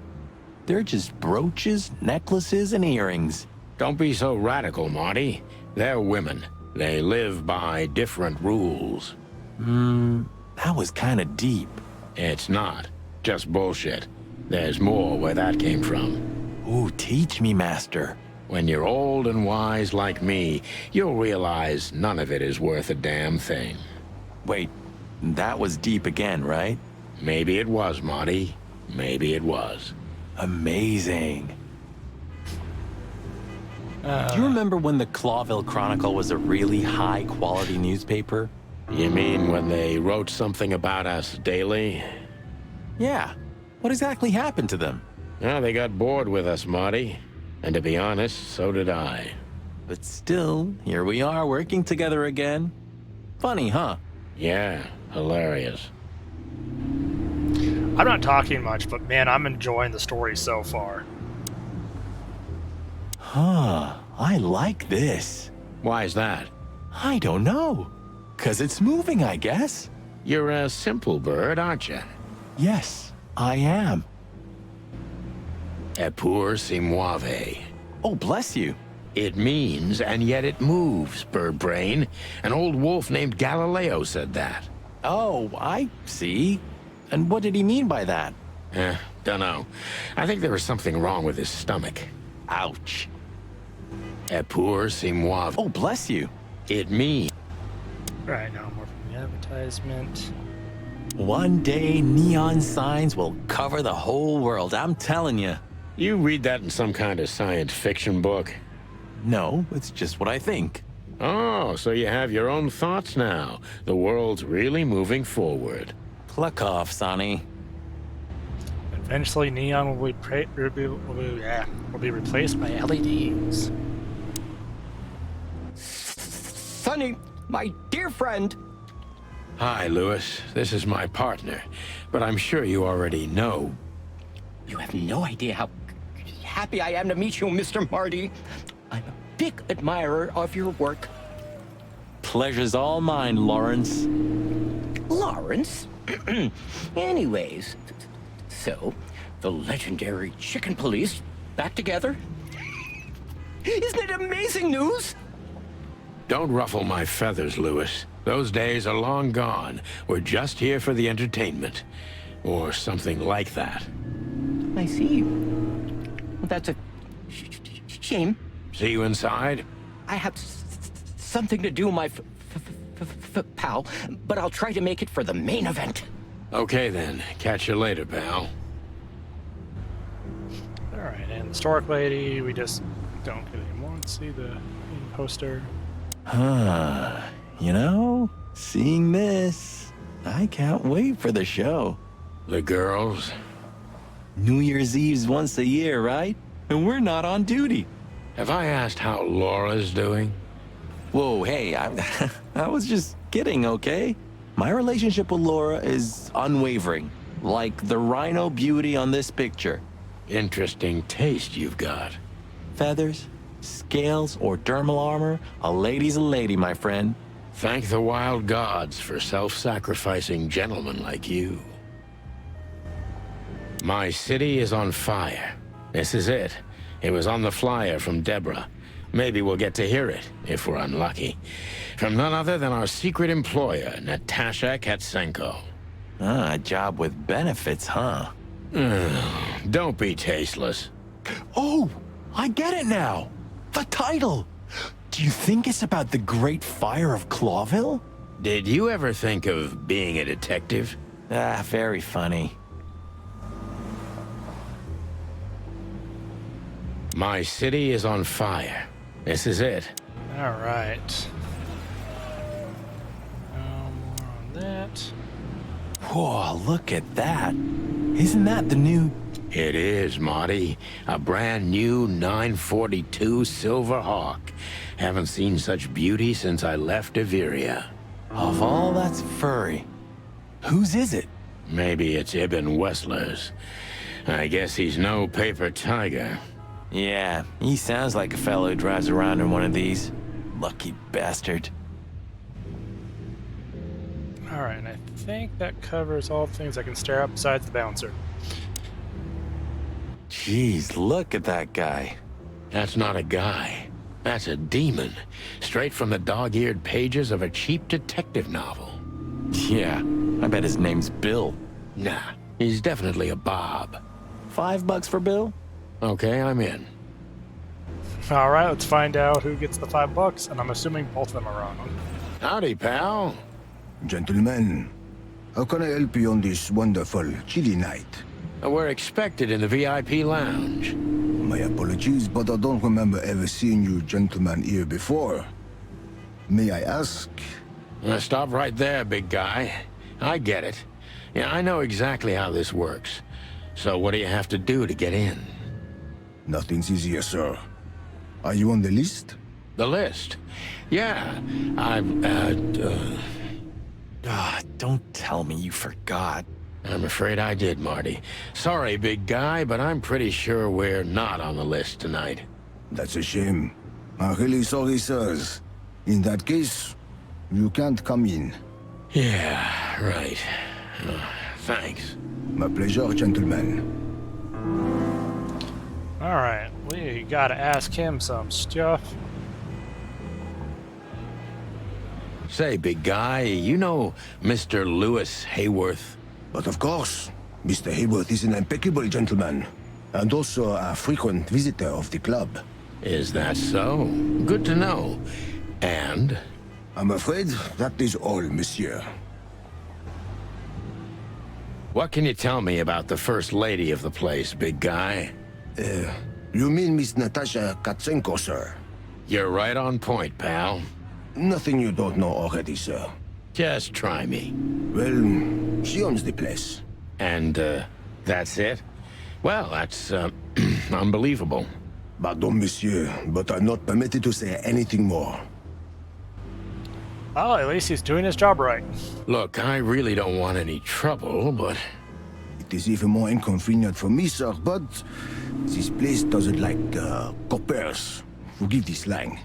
they're just brooches, necklaces, and earrings. Don't be so radical, Marty. They're women. They live by different rules. That was kind of deep. It's not. Just bullshit. There's more where that came from. Ooh, teach me, Master. When you're old and wise like me, you'll realize none of it is worth a damn thing. Wait, that was deep again, right? Maybe it was, Marty. Maybe it was. Amazing. Do you remember when the Clawville Chronicle was a really high-quality newspaper? You mean when they wrote something about us daily? Yeah. What exactly happened to them? Well, they got bored with us, Marty. And to be honest, so did I. But still, here we are working together again. Funny, huh? Yeah, hilarious. I'm not talking much, but man, I'm enjoying the story so far. Huh, I like this. Why is that? I don't know. 'Cause it's moving, I guess. You're a simple bird, aren't you? Yes, I am. Epur si muove. Oh, bless you. It means, and yet it moves, bird brain. An old wolf named Galileo said that. Oh, I see. And what did he mean by that? Dunno. I think there was something wrong with his stomach. Ouch. Epur si muove. Oh, bless you. It means... Right, now more from the advertisement. One day, neon signs will cover the whole world, I'm telling you. You read that in some kind of science fiction book? No, it's just what I think. Oh, so you have your own thoughts now. The world's really moving forward. Cluck off, Sonny. Eventually, neon will be replaced by LEDs. Sonny, my dear friend. Hi, Lewis. This is my partner, but I'm sure you already know. You have no idea how happy I am to meet you, Mr. Marty. I'm a big admirer of your work. Pleasure's all mine, Lawrence. Lawrence? Anyways, so, the legendary Chicken Police back together? Isn't it amazing news? Don't ruffle my feathers, Lewis. Those days are long gone. We're just here for the entertainment. Or something like that. I see. That's a shame. See you inside? I have something to do, my pal, but I'll try to make it for the main event. Okay then. Catch you later, pal. Alright, and the Stork Lady, we just don't get any more. Let's see the poster. You know, seeing this, I can't wait for the show. The girls? New Year's Eve's once a year, right? And we're not on duty. Have I asked how Laura's doing? Whoa, hey, I was just kidding, okay? My relationship with Laura is unwavering, like the rhino beauty on this picture. Interesting taste you've got. Feathers, scales, or dermal armor, a lady's a lady, my friend. Thank the wild gods for self-sacrificing gentlemen like you. My city is on fire. This is it. It was on the flyer from Deborah. Maybe we'll get to hear it, if we're unlucky. From none other than our secret employer, Natasha Katsenko. Ah, a job with benefits, huh? Don't be tasteless. Oh, I get it now. The title. Do you think it's about the Great Fire of Clawville? Did you ever think of being a detective? Ah, very funny. My city is on fire. This is it. All right. More on that. Whoa, look at that. Isn't that the new... It is, Marty. A brand new 942 Silver Hawk. Haven't seen such beauty since I left Averia. Of all that's furry, whose is it? Maybe it's Ibn Wessler's. I guess he's no paper tiger. Yeah, he sounds like a fellow who drives around in one of these. Lucky bastard. Alright, and I think that covers all the things I can stare at besides the bouncer. Jeez, look at that guy. That's not a guy. That's a demon. Straight from the dog-eared pages of a cheap detective novel. Yeah, I bet his name's Bill. Nah, he's definitely a Bob. $5 for Bill? Okay, I'm in. Alright, let's find out who gets the $5, and I'm assuming both of them are wrong. Howdy, pal. Gentlemen, how can I help you on this wonderful, chilly night? We're expected in the VIP lounge. My apologies, but I don't remember ever seeing you gentlemen here before. May I ask? Stop right there, big guy. I get it. Yeah, I know exactly how this works. So what do you have to do to get in? Nothing's easier, sir. Are you on the list? The list? Yeah, don't tell me you forgot. I'm afraid I did, Marty. Sorry, big guy, but I'm pretty sure we're not on the list tonight. That's a shame. I'm really sorry, sirs. In that case, you can't come in. Yeah, right. Thanks. My pleasure, gentlemen. Alright, we gotta ask him some stuff. Say, big guy, you know Mr. Lewis Hayworth? But of course, Mr. Hayworth is an impeccable gentleman, and also a frequent visitor of the club. Is that so? Good to know. And? I'm afraid that is all, monsieur. What can you tell me about the first lady of the place, big guy? You mean Miss Natasha Katsenko, sir? You're right on point, pal. Nothing you don't know already, sir. Just try me. Well, she owns the place. And, that's it? Well, that's, unbelievable. Pardon, monsieur, but I'm not permitted to say anything more. Well, at least he's doing his job right. Look, I really don't want any trouble, but... It is even more inconvenient for me, sir, but this place doesn't like, coppers. Forgive the slang.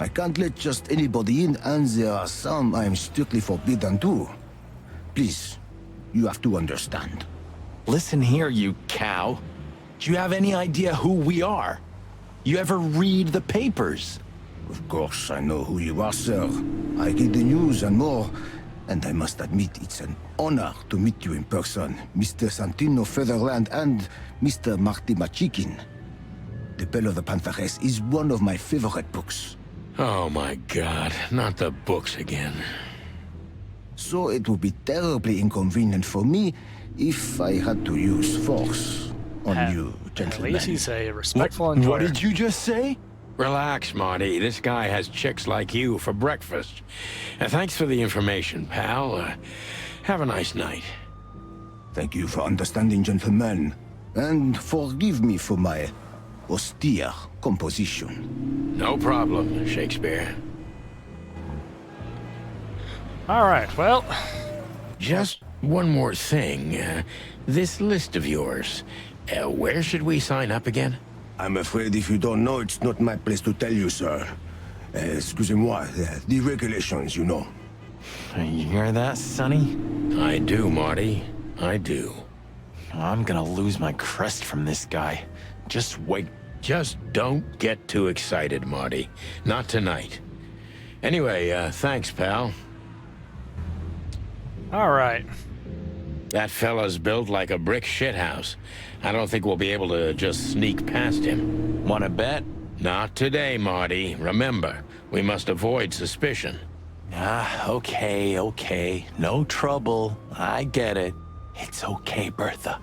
I can't let just anybody in, and there are some I am strictly forbidden to. Please, you have to understand. Listen here, you cow. Do you have any idea who we are? You ever read the papers? Of course, I know who you are, sir. I read the news and more, and I must admit it's an honor to meet you in person, Mr. Santino Featherland and Mr. Marty Machikin. The Bell of the Pantheress is one of my favorite books. Oh my God, not the books again. So it would be terribly inconvenient for me if I had to use force on you, gentlemen. At least he's a respectful enjoyer. What did you just say? Relax, Marty. This guy has chicks like you for breakfast. Thanks for the information, pal. Have a nice night. Thank you for understanding, gentlemen. And forgive me for my austere composition. No problem, Shakespeare. Alright, well... Just one more thing. This list of yours, where should we sign up again? I'm afraid if you don't know, it's not my place to tell you, sir. Excusez-moi, the regulations, you know. You hear that, Sonny? I do, Marty. I do. I'm gonna lose my crest from this guy. Just wait. Just don't get too excited, Marty. Not tonight. Anyway, thanks, pal. Alright. That fella's built like a brick shithouse. I don't think we'll be able to just sneak past him. Wanna bet? Not today, Marty. Remember, we must avoid suspicion. Okay. No trouble. I get it. It's okay, Bertha.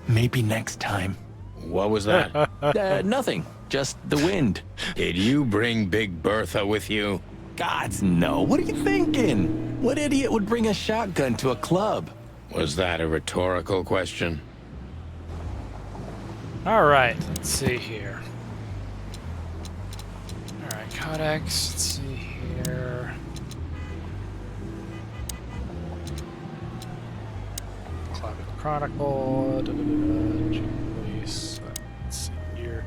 Maybe next time. What was that? Nothing. Just the wind. Did you bring Big Bertha with you? Gods, no. What are you thinking? What idiot would bring a shotgun to a club? Was that a rhetorical question? Alright, let's see here. Alright, Codex, let's see here. Climate Chronicle, Police, let's see here.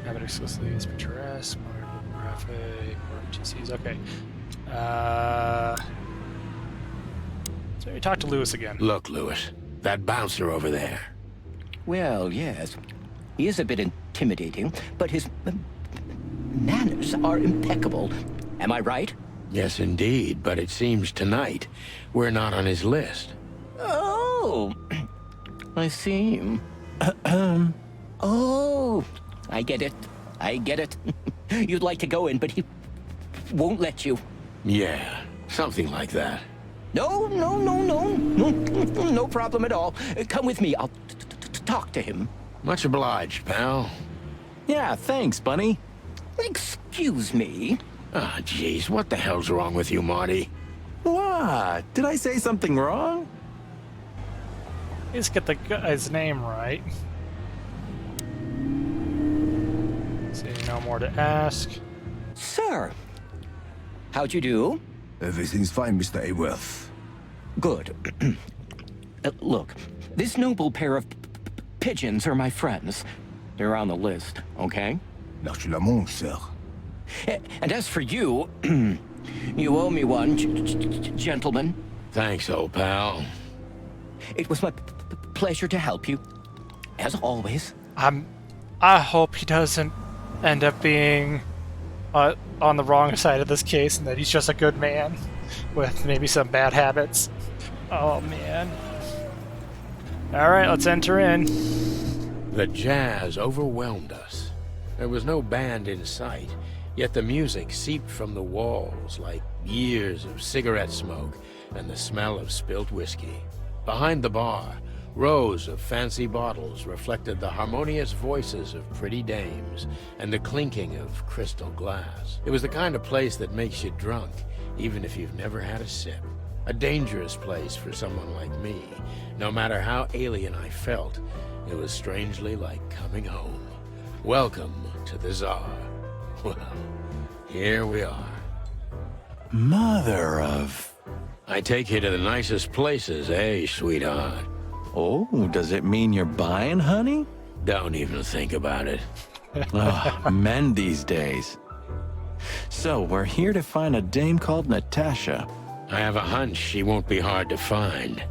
Have it explicitly as picturesque, modern graphic, or GCs, okay. So we talk to Lewis again. Look, Lewis, that bouncer over there. Well, yes. He is a bit intimidating, but his manners are impeccable. Am I right? Yes, indeed, but it seems tonight we're not on his list. Oh, I see. Oh, I get it. You'd like to go in, but he won't let you. Yeah, something like that. No problem at all. Come with me. I'll talk to him. Much obliged, pal. Yeah, thanks, Bunny. Excuse me. Ah, jeez, what the hell's wrong with you, Marty? What? Did I say something wrong? Let's get the guy's name right. See, no more to ask. Sir, how'd you do? Everything's fine, Mr. Ayworth. Good. Look, this noble pair of pigeons are my friends. They're on the list, okay? Naturellement, sir. And as for you, you owe me one, gentlemen. Thanks, old pal. It was my pleasure to help you, as always. I hope he doesn't end up being on the wrong side of this case, and that he's just a good man with maybe some bad habits. Oh man. Alright, let's enter in. The jazz overwhelmed us. There was no band in sight, yet the music seeped from the walls like years of cigarette smoke and the smell of spilt whiskey. Behind the bar, rows of fancy bottles reflected the harmonious voices of pretty dames and the clinking of crystal glass. It was the kind of place that makes you drunk, even if you've never had a sip. A dangerous place for someone like me. No matter how alien I felt, it was strangely like coming home. Welcome to the Tsar. Well, here we are. Mother of... I take you to the nicest places, eh, sweetheart? Oh, does it mean you're buying, honey? Don't even think about it. Oh, men these days. So, we're here to find a dame called Natasha. I have a hunch she won't be hard to find.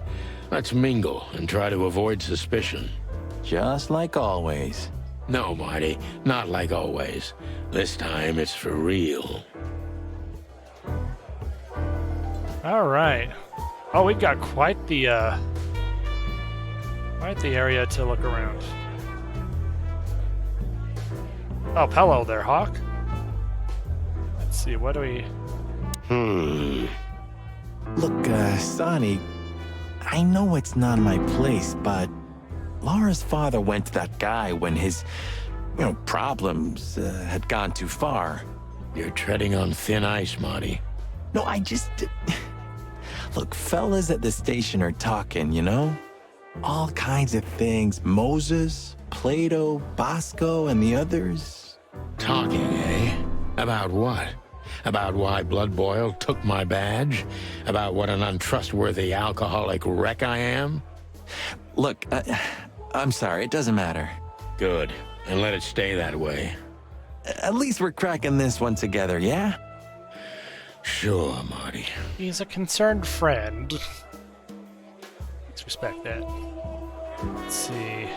Let's mingle and try to avoid suspicion. Just like always. No, Marty, not like always. This time it's for real. Alright. Oh, we've got quite the area to look around. Oh, hello there, Hawk. Let's see, what do we... Look, Sonny, I know it's not my place, but Laura's father went to that guy when his, problems had gone too far. You're treading on thin ice, Marty. No, I just... Look, fellas at the station are talking, All kinds of things. Moses, Plato, Bosco, and the others. Talking, eh? About what? About why Blood Boil took my badge? About what an untrustworthy alcoholic wreck I am? Look, I'm sorry, it doesn't matter. Good, and let it stay that way. At least we're cracking this one together, yeah? Sure, Marty. He's a concerned friend. Let's respect that. Let's see.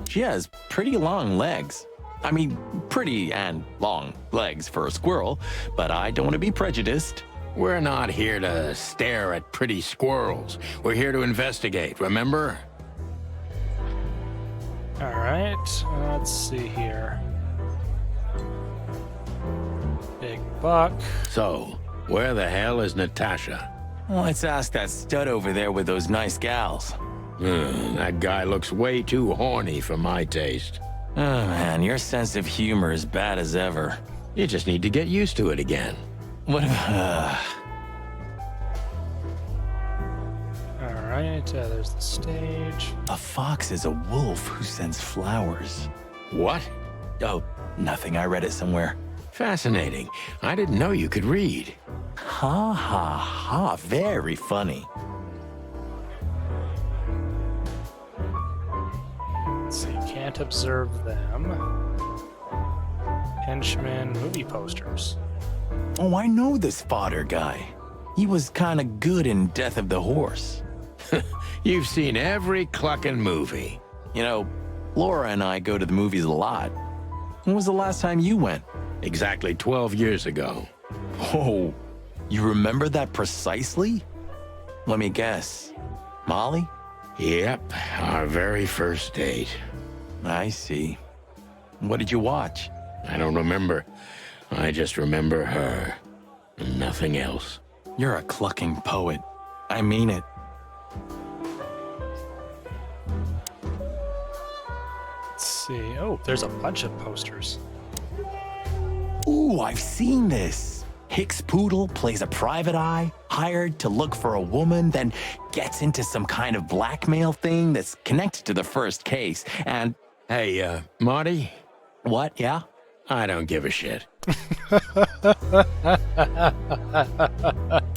She has pretty long legs. I mean, pretty and long legs for a squirrel, but I don't want to be prejudiced. We're not here to stare at pretty squirrels. We're here to investigate, remember? Alright, let's see here. Big buck. So, where the hell is Natasha? Let's ask that stud over there with those nice gals. That guy looks way too horny for my taste. Oh man, your sense of humor is bad as ever. You just need to get used to it again. What if... Alright, there's the stage. A fox is a wolf who sends flowers. What? Oh, nothing. I read it somewhere. Fascinating. I didn't know you could read. Ha ha ha. Very funny. So you can't observe them. Henchmen, movie posters. Oh, I know this fodder guy. He was kinda good in Death of the Horse. You've seen every clucking movie. You know, Laura and I go to the movies a lot. When was the last time you went? Exactly 12 years ago. Oh, you remember that precisely? Let me guess. Molly? Yep, our very first date. I see. What did you watch? I don't remember. I just remember her. And nothing else. You're a clucking poet. I mean it. Let's see. Oh, there's a bunch of posters. Ooh, I've seen this. Hicks Poodle plays a private eye, hired to look for a woman, then gets into some kind of blackmail thing that's connected to the first case, and... Hey, Marty? What, yeah? I don't give a shit.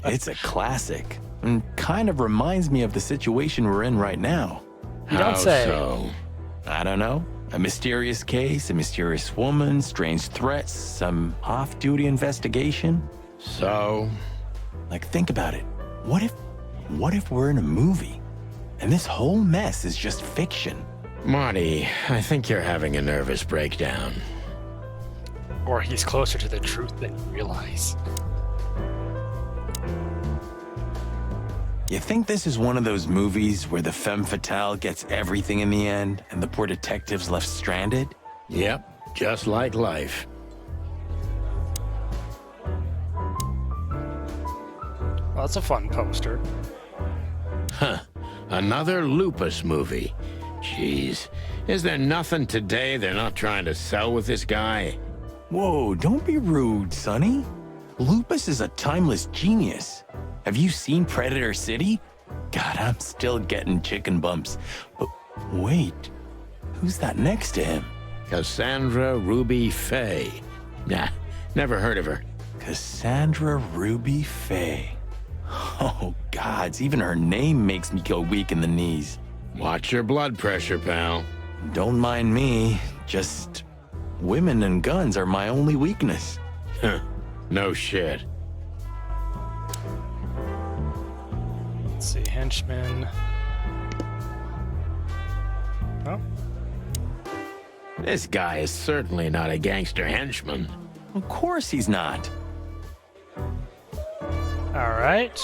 It's a classic, and kind of reminds me of the situation we're in right now. You don't say. So? I don't know. A mysterious case, a mysterious woman, strange threats, some off-duty investigation. So? Like, think about it. What if we're in a movie, and this whole mess is just fiction? Marty, I think you're having a nervous breakdown. Or he's closer to the truth than you realize. You think this is one of those movies where the femme fatale gets everything in the end and the poor detective's left stranded? Yep, just like life. Well, that's a fun poster. Huh. Another Lupus movie. Jeez. Is there nothing today they're not trying to sell with this guy? Whoa, don't be rude, Sonny. Lupus is a timeless genius. Have you seen Predator City? God, I'm still getting chicken bumps. But wait, who's that next to him? Cassandra Ruby Faye. Nah, never heard of her. Cassandra Ruby Faye. Oh, gods, even her name makes me go weak in the knees. Watch your blood pressure, pal. Don't mind me, just women and guns are my only weakness. Huh, no shit. Let's see, henchmen. Oh. This guy is certainly not a gangster henchman. Of course he's not. Alright.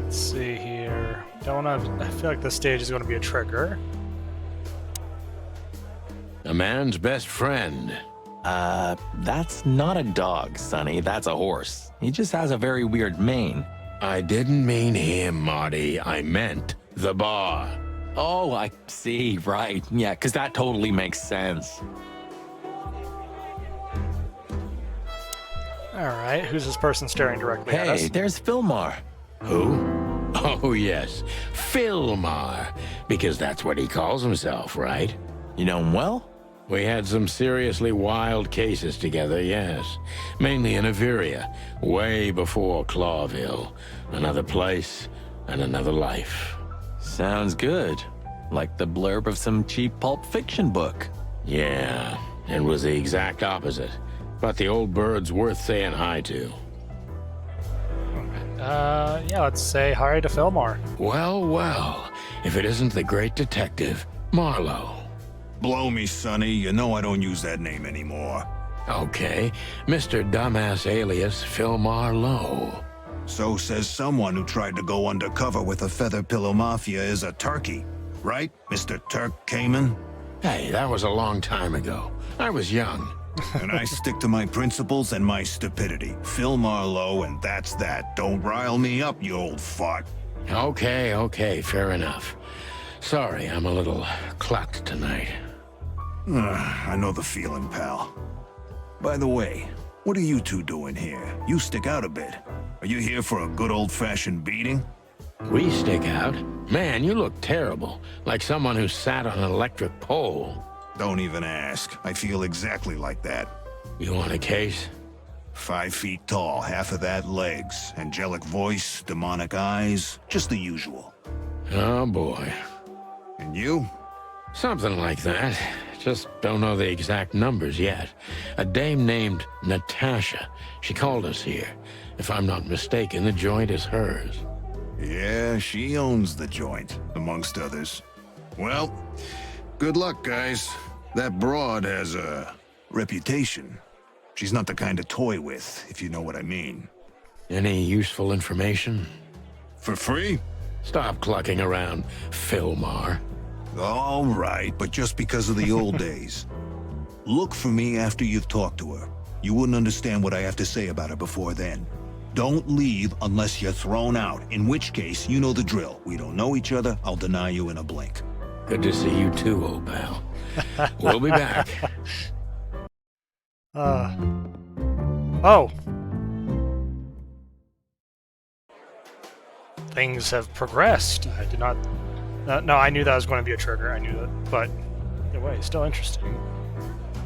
Let's see here. Don't wanna, I feel like this stage is going to be a trigger. A man's best friend. That's not a dog, Sonny. That's a horse. He just has a very weird mane. I didn't mean him, Marty. I meant the bar. Oh, I see. Right. Yeah, because that totally makes sense. Alright, who's this person staring directly at us? Hey, there's Philmar. Who? Oh, yes. Philmar. Because that's what he calls himself, right? You know him well? We had some seriously wild cases together, yes. Mainly in Averia, way before Clawville. Another place and another life. Sounds good. Like the blurb of some cheap pulp fiction book. Yeah, it was the exact opposite. But the old bird's worth saying hi to. Yeah, let's say hi to Philmar. Well, well, if it isn't the great detective, Marlowe. Blow me, Sonny. You know I don't use that name anymore. Okay, Mr. Dumbass alias Philmar Lowe. So says someone who tried to go undercover with the Feather Pillow Mafia is a turkey. Right, Mr. Turk Cayman? Hey, that was a long time ago. I was young. And I stick to my principles and my stupidity. Phil Marlowe, and that's that. Don't rile me up, you old fart. Okay, fair enough. Sorry, I'm a little clucked tonight. I know the feeling, pal. By the way, what are you two doing here? You stick out a bit. Are you here for a good old-fashioned beating? We stick out? Man, you look terrible. Like someone who sat on an electric pole. Don't even ask. I feel exactly like that. You want a case? 5 feet tall, half of that legs. Angelic voice, demonic eyes, just the usual. Oh boy. And you? Something like that. Just don't know the exact numbers yet. A dame named Natasha. She called us here. If I'm not mistaken, the joint is hers. Yeah, she owns the joint, amongst others. Well, good luck, guys. That broad has a reputation. She's not the kind to toy with, if you know what I mean. Any useful information? For free? Stop clucking around, Philmar. All right, but just because of the old days. Look for me after you've talked to her. You wouldn't understand what I have to say about her before then. Don't leave unless you're thrown out, in which case, you know the drill. We don't know each other, I'll deny you in a blink. Good to see you too, old pal. We'll be back. Oh. Things have progressed. I did not... no, I knew that was going to be a trigger. I knew that, but either way, still interesting.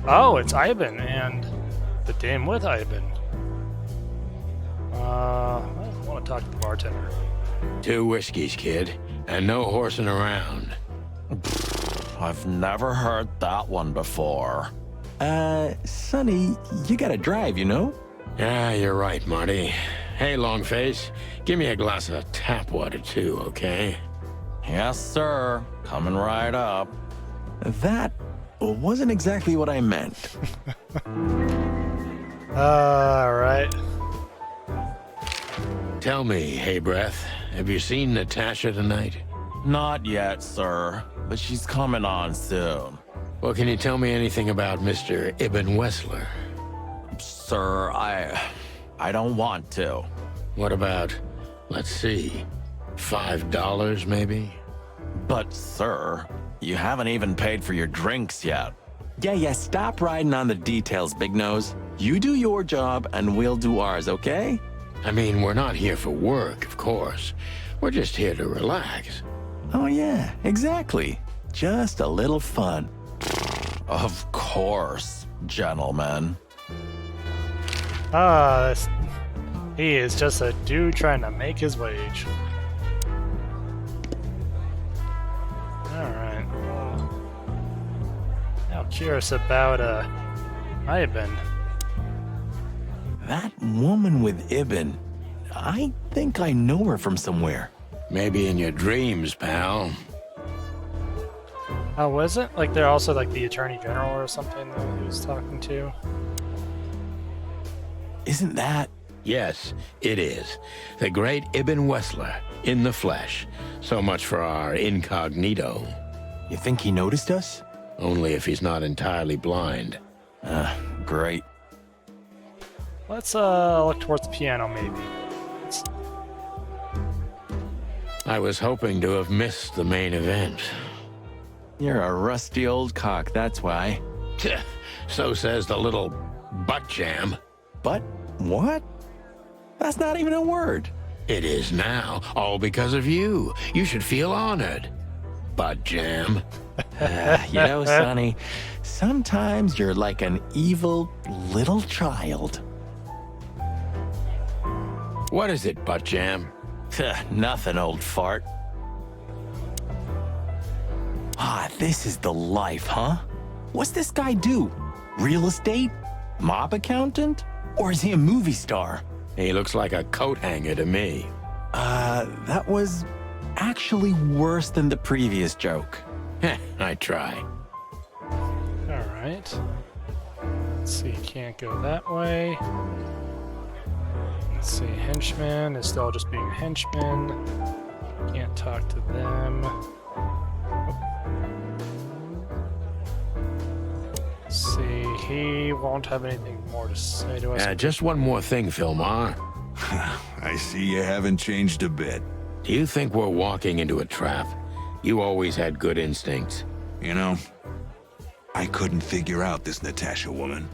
Oh, it's Ivan and the dame with Ivan. I want to talk to the bartender. 2 whiskeys, kid, and no horsing around. I've never heard that one before. Sonny, you gotta drive, you know? Yeah, you're right, Marty. Hey, Longface, give me a glass of tap water too, okay? Yes, sir. Coming right up. That wasn't exactly what I meant. Alright. Tell me, Hey Breath, have you seen Natasha tonight? Not yet, sir, but she's coming on soon. Well, can you tell me anything about Mr. Ibn Wessler? Sir, I don't want to. What about, let's see, $5 maybe? But, sir, you haven't even paid for your drinks yet. Yeah, stop riding on the details, Big Nose. You do your job, and we'll do ours, okay? I mean, we're not here for work, of course. We're just here to relax. Oh, yeah, exactly. Just a little fun. Of course, gentlemen. He is just a dude trying to make his wage. Alright, well, now curious about, Ivan. That woman with Ibn, I think I know her from somewhere. Maybe in your dreams, pal. Oh, was it? Like they're also like the Attorney General or something that he was talking to? Isn't that? Yes, it is. The great Ibn Wessler, in the flesh. So much for our incognito. You think he noticed us? Only if he's not entirely blind. Great. Let's look towards the piano, maybe. I was hoping to have missed the main event. You're a rusty old cock, that's why. So says the little butt jam. But what? That's not even a word. It is now, all because of you. You should feel honored. Butt jam. You know, Sonny, sometimes you're like an evil little child. What is it, butt jam? Nothing, old fart. This is the life, huh? What's this guy do? Real estate? Mob accountant? Or is he a movie star? He looks like a coat hanger to me. That was actually worse than the previous joke. I try. Alright. Let's see, can't go that way. Let's see, henchman is still just being a henchman. Can't talk to them. Let's see, he won't have anything more to say to us. Just one more thing, Philmar. I see you haven't changed a bit. Do you think we're walking into a trap? You always had good instincts. You know, I couldn't figure out this Natasha woman,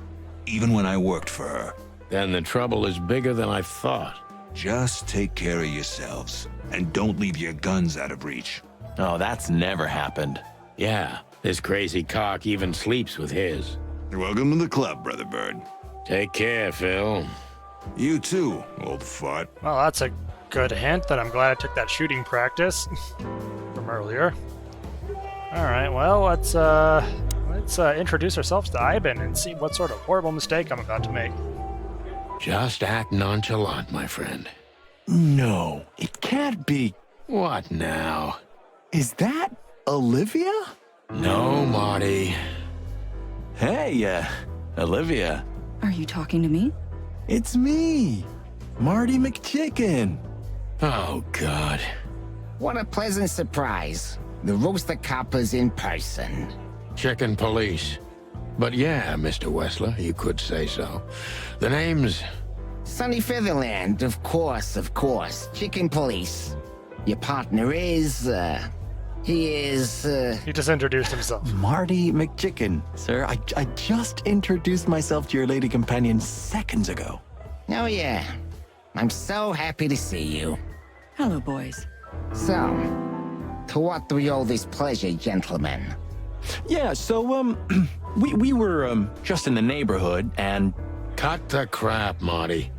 even when I worked for her. Then the trouble is bigger than I thought. Just take care of yourselves, and don't leave your guns out of reach. Oh, that's never happened. Yeah, this crazy cock even sleeps with his. Welcome to the club, Brother Bird. Take care, Phil. You too, old fart. Well, that's a good hint that I'm glad I took that shooting practice from earlier. Alright, well, let's introduce ourselves to Ivan and see what sort of horrible mistake I'm about to make. Just act nonchalant, my friend. No, it can't be. What now? Is that Olivia? No, Marty. Hey, Olivia. Are you talking to me? It's me, Marty McChicken. Oh, God. What a pleasant surprise. The Rooster Copper's in person. Chicken police. But yeah, Mr. Wessler, you could say so. The name's... Sonny Featherland, of course. Chicken police. Your partner is, he just introduced himself. Marty McChicken, sir. I just introduced myself to your lady companion seconds ago. Oh, yeah. I'm so happy to see you. Hello, boys. So, to what do we owe this pleasure, gentlemen? Yeah, so, we were, just in the neighborhood, and... Cut the crap, Marty.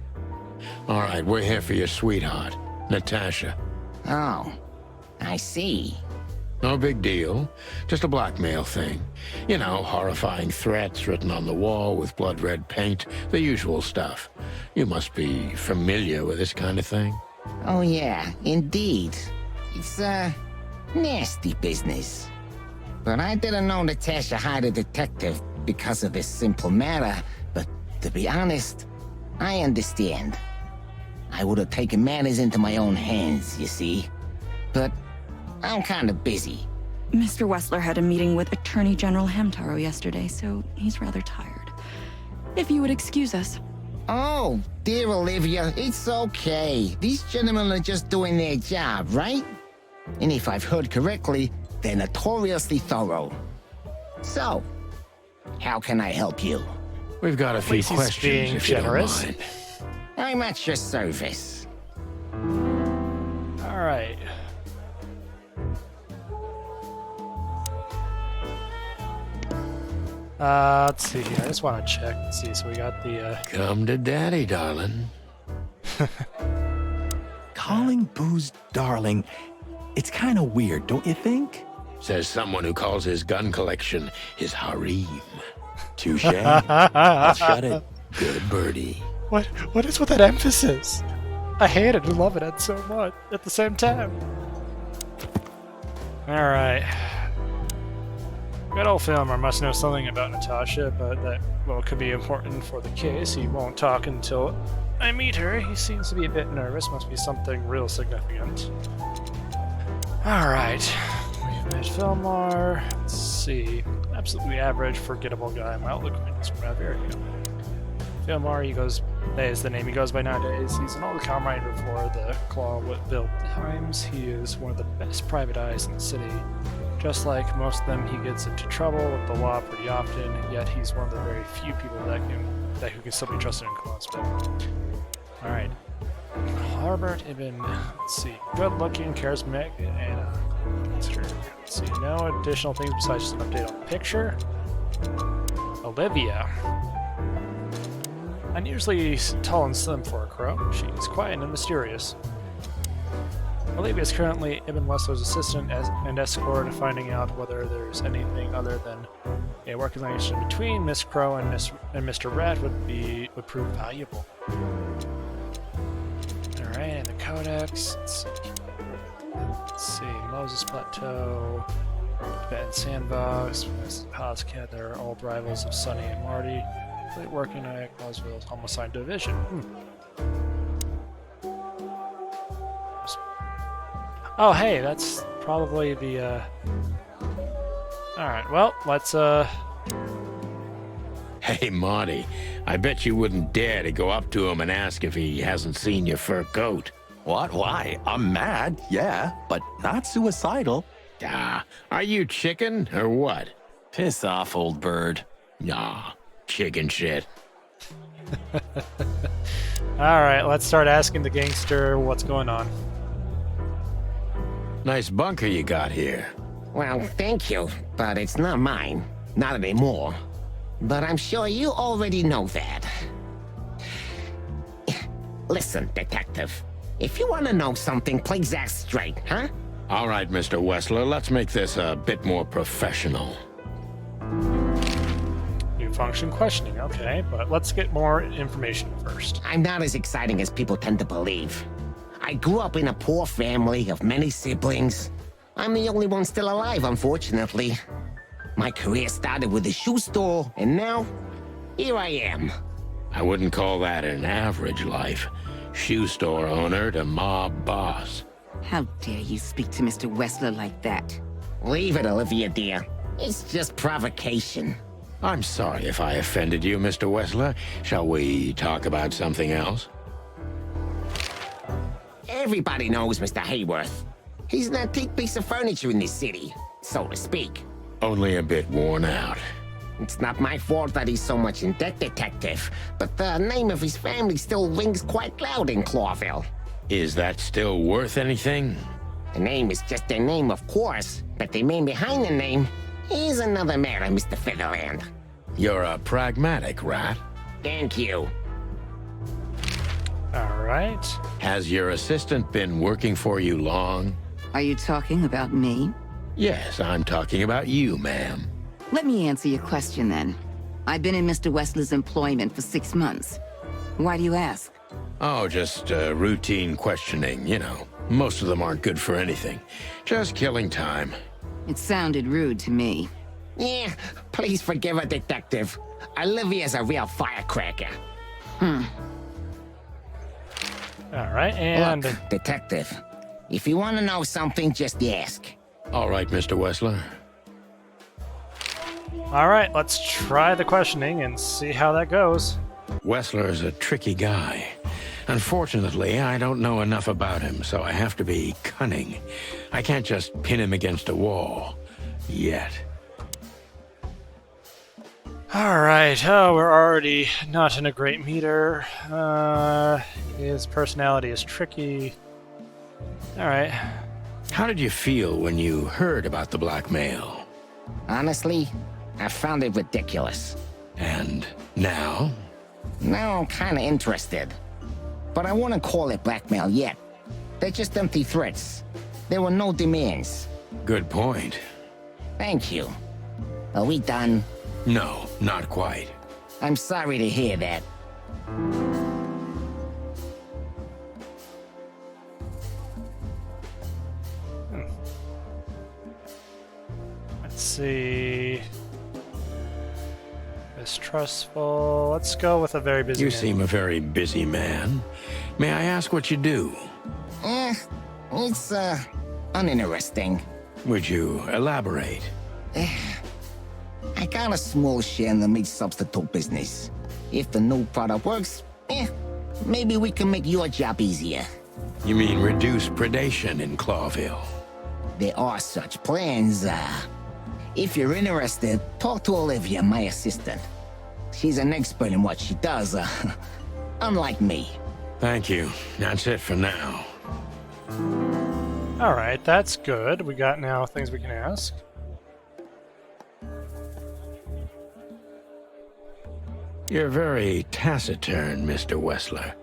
All right, we're here for your sweetheart, Natasha. Oh, I see. No big deal. Just a blackmail thing. You know, horrifying threats written on the wall with blood-red paint. The usual stuff. You must be familiar with this kind of thing. Oh, yeah, indeed. It's, nasty business. But I didn't know Natasha hired a detective because of this simple matter. But to be honest, I understand. I would have taken matters into my own hands, you see. But I'm kind of busy. Mr. Wessler had a meeting with Attorney General Hamtaro yesterday, so he's rather tired. If you would excuse us. Oh, dear Olivia, it's okay. These gentlemen are just doing their job, right? And if I've heard correctly, they're notoriously thorough. So, how can I help you? We've got a few questions, if you don't mind. I'm at your service. All right. Let's see here. I just want to check and see. So we got the, Come to daddy, darling. Calling booze darling, it's kind of weird, don't you think? Says someone who calls his gun collection his harem. Touche. I'll shut it. Good birdie. What is with that emphasis? I hate it and love it so much at the same time. Alright. Good old Filmer must know something about Natasha, but that, well, could be important for the case. He won't talk until I meet her. He seems to be a bit nervous. Must be something real significant. Alright. We've met Filmar. Let's see. Absolutely average, forgettable guy. Mild acquaintance from Bavaria. Filmar, he goes... That is the name he goes by nowadays. He's an old comrade before the Claw-built times. He is one of the best private eyes in the city. Just like most of them, he gets into trouble with the law pretty often, yet he's one of the very few people who can still be trusted in Claw's. Alright. Harbert Ibn, let's see, good-looking, charismatic, and let's see, no additional things besides just an update on the picture. Olivia. Unusually tall and slim for a crow, she's quiet and mysterious. Olivia is currently Ibn Wessler's assistant and escort, finding out whether there's anything other than a working relation between Miss Crow and Mr. Rat would prove valuable. Alright, and the Codex. Let's see. Moses Plateau, Tibetan Sandbox, Mrs. Poscat, they're old rivals of Sonny and Marty. working at Clausville's homicide division. Oh, hey, that's probably the, Alright, well, let's, Hey, Marty, I bet you wouldn't dare to go up to him and ask if he hasn't seen your fur coat. What? Why? I'm mad, yeah, but not suicidal. Ah, are you chicken or what? Piss off, old bird. Nah, chicken shit. Alright, let's start asking the gangster what's going on. Nice bunker you got here. Well, thank you, but it's not mine. Not anymore. But I'm sure you already know that. Listen, detective. If you want to know something, please ask straight, huh? All right, Mr. Wessler, let's make this a bit more professional. New function questioning, okay, but let's get more information first. I'm not as exciting as people tend to believe. I grew up in a poor family of many siblings. I'm the only one still alive, unfortunately. My career started with a shoe store, and now, here I am. I wouldn't call that an average life. Shoe store owner to mob boss. How dare you speak to Mr. Wessler like that? Leave it, Olivia, dear. It's just provocation. I'm sorry if I offended you, Mr. Wessler. Shall we talk about something else? Everybody knows Mr. Hayworth. He's an antique piece of furniture in this city, so to speak. Only a bit worn out. It's not my fault that he's so much in debt, detective, but the name of his family still rings quite loud in Clawville. Is that still worth anything? The name is just their name, of course, but the man behind the name is another matter, Mr. Featherland. You're a pragmatic rat. Thank you. All right. Has your assistant been working for you long? Are you talking about me? Yes, I'm talking about you, ma'am. Let me answer your question then. I've been in Mr. Wessler's employment for 6 months. Why do you ask? Oh, just routine questioning, you know. Most of them aren't good for anything. Just killing time. It sounded rude to me. Yeah, please forgive her, detective. Olivia's a real firecracker. All right, and... Look, detective, if you want to know something, just ask. All right, Mr. Wessler. All right, let's try the questioning and see how that goes. Wessler's a tricky guy. Unfortunately, I don't know enough about him, so I have to be cunning. I can't just pin him against a wall. Yet. All right, oh, we're already not in a great meter. His personality is tricky. All right. How did you feel when you heard about the blackmail? Honestly, I found it ridiculous. And now? Now I'm kinda interested. But I wouldn't call it blackmail yet. They're just empty threats. There were no demands. Good point. Thank you. Are we done? No, not quite. I'm sorry to hear that. Let's see. Mistrustful. Let's go with a very busy You man. seem a very busy man. May I ask what you do? It's, uninteresting. Would you elaborate? I got a small share in the meat substitute business. If the new product works, maybe we can make your job easier. You mean reduce predation in Clawville? There are such plans. If you're interested, talk to Olivia, my assistant. She's an expert in what she does, unlike me. Thank you. That's it for now. All right, that's good. We got now things we can ask. You're very taciturn, Mr. Wessler,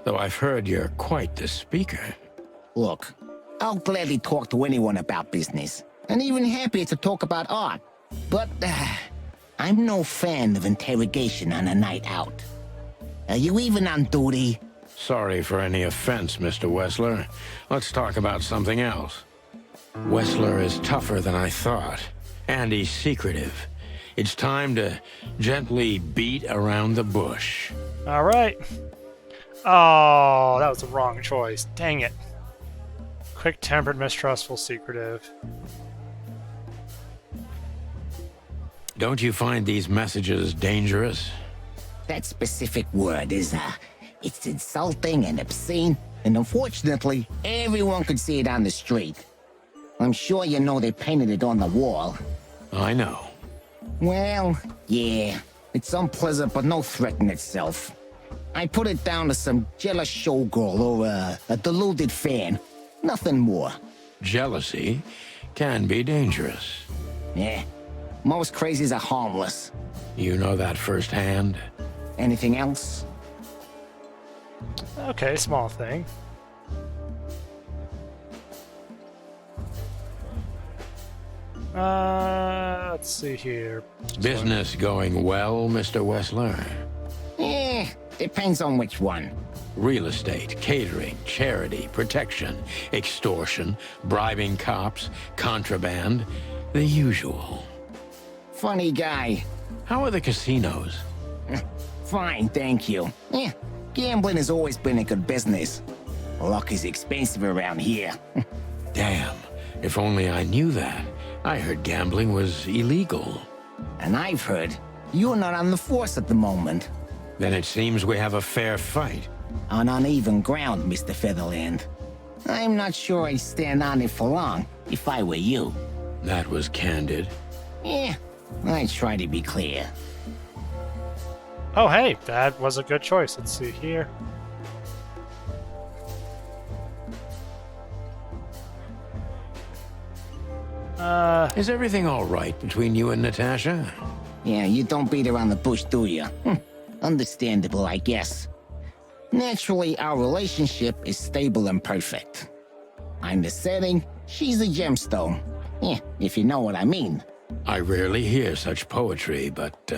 though I've heard you're quite the speaker. Look, I'll gladly talk to anyone about business, and even happier to talk about art. But I'm no fan of interrogation on a night out. Are you even on duty? Sorry for any offense, Mr. Wessler. Let's talk about something else. Wessler is tougher than I thought, and he's secretive. It's time to gently beat around the bush. All right. Oh, that was the wrong choice. Dang it. Quick-tempered, mistrustful, secretive. Don't you find these messages dangerous? That specific word is, it's insulting and obscene, and unfortunately, everyone could see it on the street. I'm sure you know they painted it on the wall. I know. Well, yeah, it's unpleasant but no threat in itself. I put it down to some jealous showgirl or a deluded fan. Nothing more. Jealousy can be dangerous. Yeah, most crazies are harmless. You know that firsthand? Anything else? Okay, small thing. Let's see here. Business going well, Mr. Wessler? Depends on which one. Real estate, catering, charity, protection, extortion, bribing cops, contraband, the usual. Funny guy. How are the casinos? Fine, thank you. Gambling has always been a good business. Luck is expensive around here. Damn, if only I knew that. I heard gambling was illegal. And I've heard you're not on the force at the moment. Then it seems we have a fair fight. On uneven ground, Mr. Featherland. I'm not sure I'd stand on it for long, if I were you. That was candid. I try to be clear. Oh, hey, that was a good choice. Let's see here. Is everything all right between you and Natasha? Yeah, you don't beat around the bush, do you? Understandable, I guess. Naturally, our relationship is stable and perfect. I'm the setting, she's the gemstone. If you know what I mean. I rarely hear such poetry, but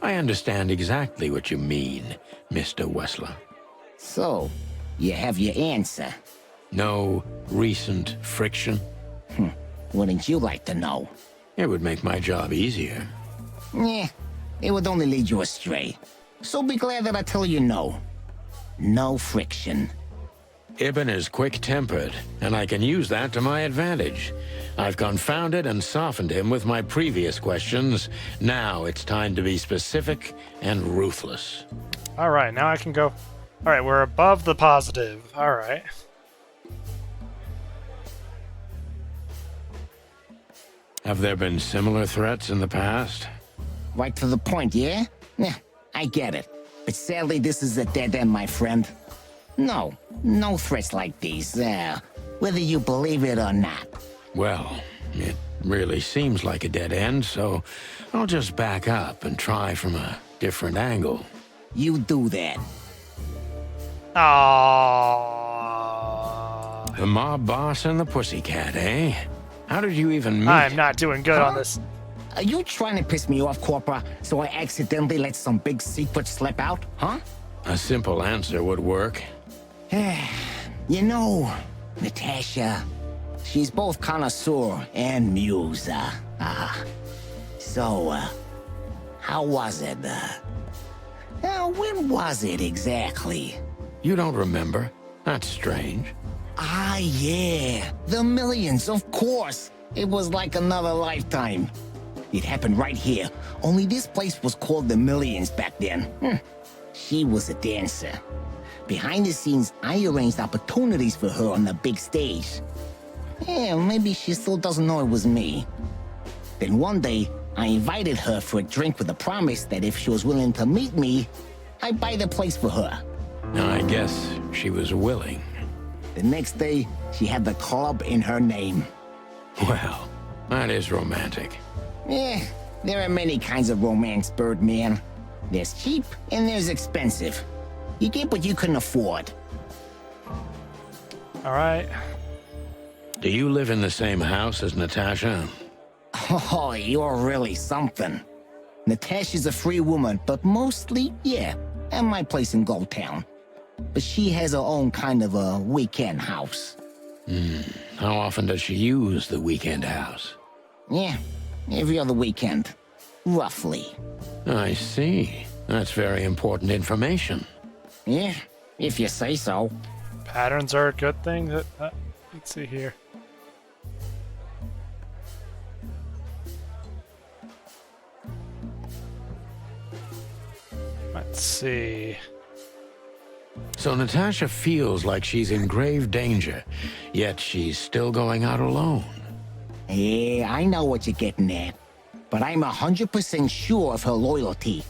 I understand exactly what you mean, Mr. Wessler. So, you have your answer. No recent friction? Wouldn't you like to know? It would make my job easier. It would only lead you astray. So be glad that I tell you no. No friction. Ibn is quick-tempered, and I can use that to my advantage. I've confounded and softened him with my previous questions. Now it's time to be specific and ruthless. Alright, now I can go... Alright, we're above the positive. Alright. Have there been similar threats in the past? Right to the point, yeah? I get it. But sadly, this is a dead end, my friend. No threats like these, whether you believe it or not. Well, it really seems like a dead end, so I'll just back up and try from a different angle. You do that. Aww. The mob boss and the pussycat, eh? How did you even meet? I'm not doing good on this. Are you trying to piss me off, Corpora, so I accidentally let some big secret slip out, huh? A simple answer would work. You know, Natasha, she's both connoisseur and muse. So, how was it? When was it exactly? You don't remember? That's strange. Yeah, the Millions, of course. It was like another lifetime. It happened right here, only this place was called the Millions back then. She was a dancer. Behind the scenes, I arranged opportunities for her on the big stage. Maybe she still doesn't know it was me. Then one day, I invited her for a drink with a promise that if she was willing to meet me, I'd buy the place for her. I guess she was willing. The next day, she had the club in her name. Well, that is romantic. There are many kinds of romance, Birdman. There's cheap and there's expensive. You get what you can afford. Alright. Do you live in the same house as Natasha? Oh, you're really something. Natasha's a free woman, but mostly, yeah, at my place in Gold Town. But she has her own kind of a weekend house. How often does she use the weekend house? Every other weekend. roughly. I see. That's very important information. Yeah, if you say so. Patterns are a good thing. That let's see here. Let's see. So Natasha feels like she's in grave danger, yet she's still going out alone. Yeah, I know what you're getting at, but I'm 100% sure of her loyalty.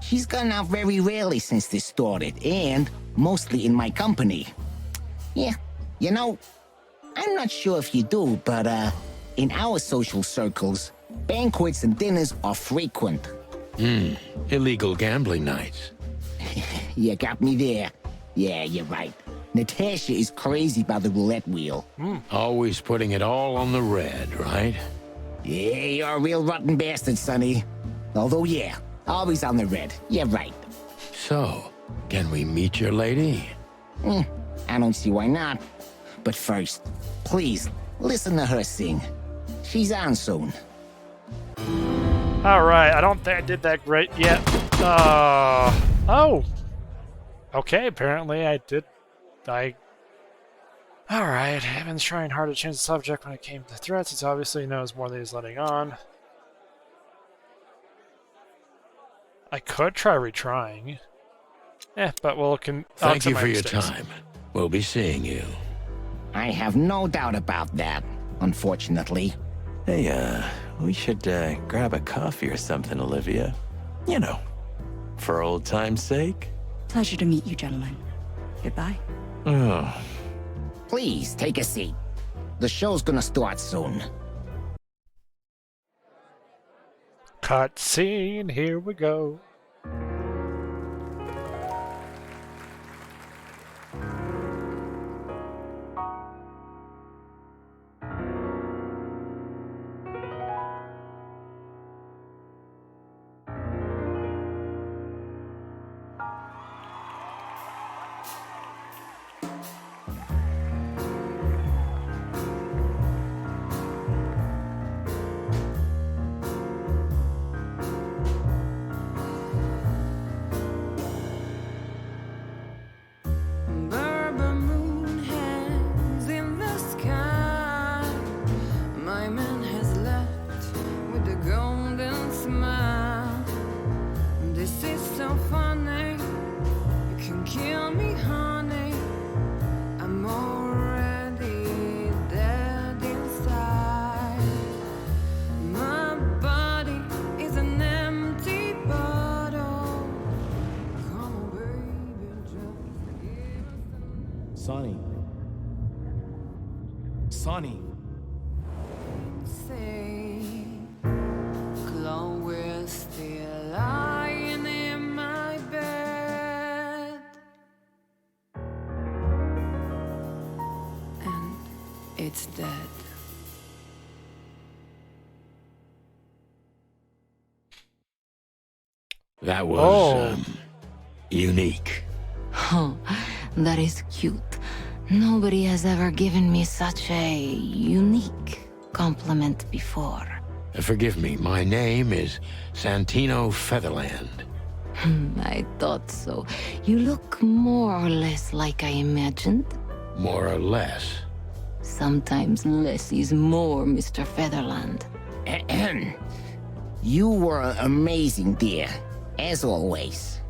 She's gone out very rarely since this started, and mostly in my company. Yeah, you know, I'm not sure if you do, but in our social circles, banquets and dinners are frequent. Illegal gambling nights. You got me there. Yeah, you're right. Natasha is crazy about the roulette wheel. Always putting it all on the red, right? Yeah, you're a real rotten bastard, Sonny. Although, yeah, always on the red. You're right. So, can we meet your lady? I don't see why not. But first, please, listen to her sing. She's on soon. Alright, I don't think I did that great yet. Oh! Okay, apparently I did. Alright, Evan's trying hard to change the subject when it came to threats. He obviously knows more than he's letting on. I could try retrying. But we'll Thank you for your time. We'll be seeing you. I have no doubt about that, unfortunately. Hey, we should grab a coffee or something, Olivia. You know, for old time's sake. Pleasure to meet you, gentlemen. Goodbye. Oh. Please, take a seat. The show's gonna start soon. Cut scene, here we go. Sonny. Chloe's still lying in my bed, and it's dead. That was unique. Oh, that is cute. Nobody has ever given me such a unique compliment before. Forgive me, my name is Santino Featherland. I thought so. You look more or less like I imagined. More or less. Sometimes less is more, Mr. Featherland. You were amazing, dear. As always.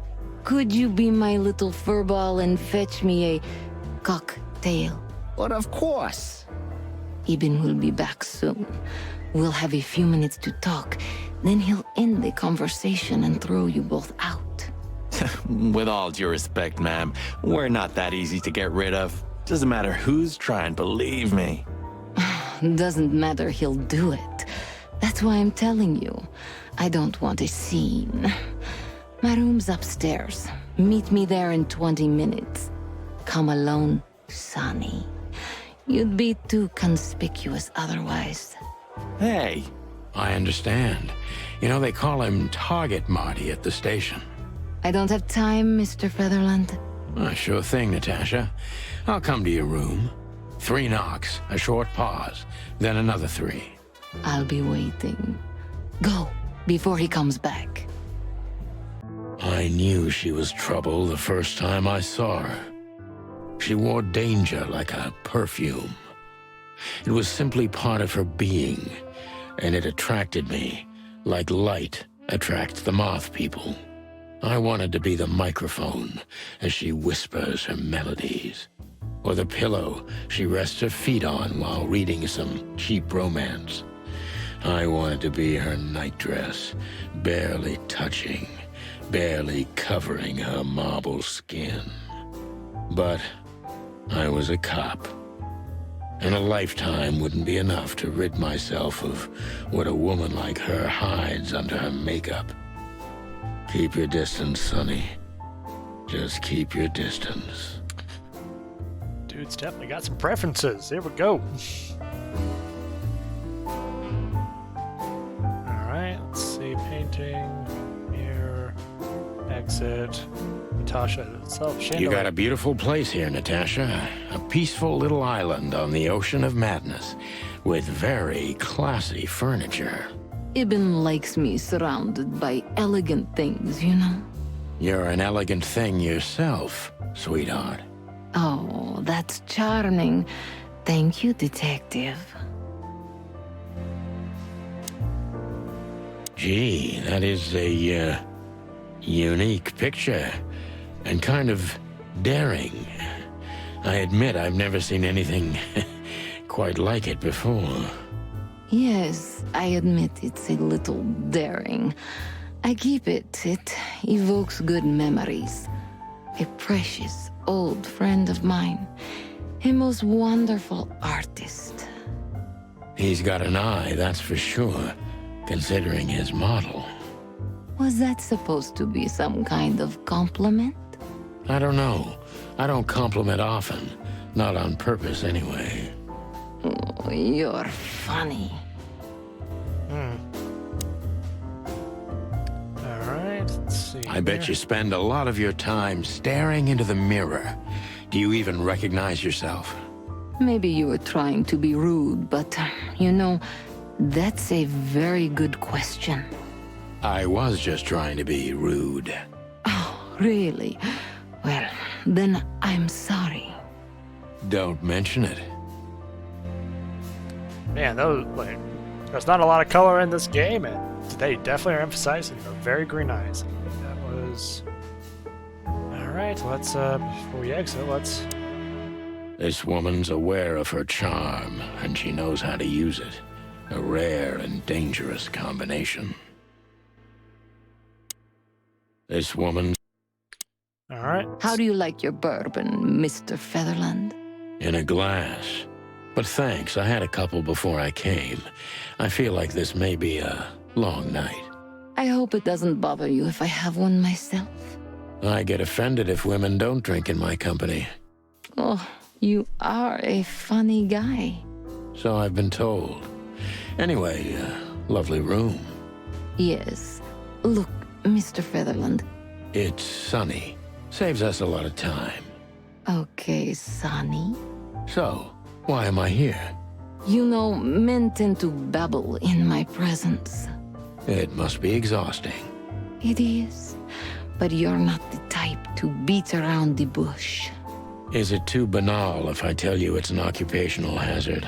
Could you be my little furball and fetch me a cocktail? But of course. Eben will be back soon. We'll have a few minutes to talk. Then he'll end the conversation and throw you both out. With all due respect, ma'am, we're not that easy to get rid of. Doesn't matter who's trying, believe me. Doesn't matter, he'll do it. That's why I'm telling you. I don't want a scene. My room's upstairs. Meet me there in 20 minutes. Come alone, Sonny. You'd be too conspicuous otherwise. Hey. I understand. You know, they call him Target Marty at the station. I don't have time, Mr. Featherland. Sure thing, Natasha. I'll come to your room. 3 knocks, a short pause, then another 3. I'll be waiting. Go. before he comes back. I knew she was trouble the first time I saw her. She wore danger like a perfume. It was simply part of her being, and it attracted me, like light attracts the moth people. I wanted to be the microphone as she whispers her melodies, or the pillow she rests her feet on while reading some cheap romance. I wanted to be her nightdress, barely touching, barely covering her marble skin. But I was a cop, and a lifetime wouldn't be enough to rid myself of what a woman like her hides under her makeup. Keep your distance, Sonny. Just keep your distance. Dude's definitely got some preferences. Here we go. Alright, let's see. Painting, mirror, exit. Natasha itself. You got a beautiful place here, Natasha. A peaceful little island on the ocean of madness, with very classy furniture. Ibn likes me surrounded by elegant things, you know? You're an elegant thing yourself, sweetheart. Oh, that's charming. Thank you, detective. Gee, that is a, unique picture. And kind of daring. I admit I've never seen anything quite like it before. Yes, I admit it's a little daring. I keep it. It evokes good memories. A precious old friend of mine. A most wonderful artist. He's got an eye, that's for sure, considering his model. Was that supposed to be some kind of compliment? I don't know. I don't compliment often. Not on purpose, anyway. Oh, you're funny. Alright, let's see. I bet you spend a lot of your time staring into the mirror. Do you even recognize yourself? Maybe you were trying to be rude, but, you know, that's a very good question. I was just trying to be rude. Oh, really? Well, then I'm sorry. Don't mention it. Man, there's not a lot of color in this game, and they definitely are emphasizing the very green eyes. That was... Alright, let's, before we exit, let's... This woman's aware of her charm, and she knows how to use it. A rare and dangerous combination. This woman... Alright. How do you like your bourbon, Mr. Featherland? In a glass. But thanks, I had a couple before I came. I feel like this may be a long night. I hope it doesn't bother you if I have one myself. I get offended if women don't drink in my company. Oh, you are a funny guy. So I've been told. Anyway, lovely room. Yes. Look, Mr. Featherland. It's sunny. Saves us a lot of time. Okay, Sonny. So, why am I here? You know, men tend to babble in my presence. It must be exhausting. It is. But you're not the type to beat around the bush. Is it too banal if I tell you it's an occupational hazard?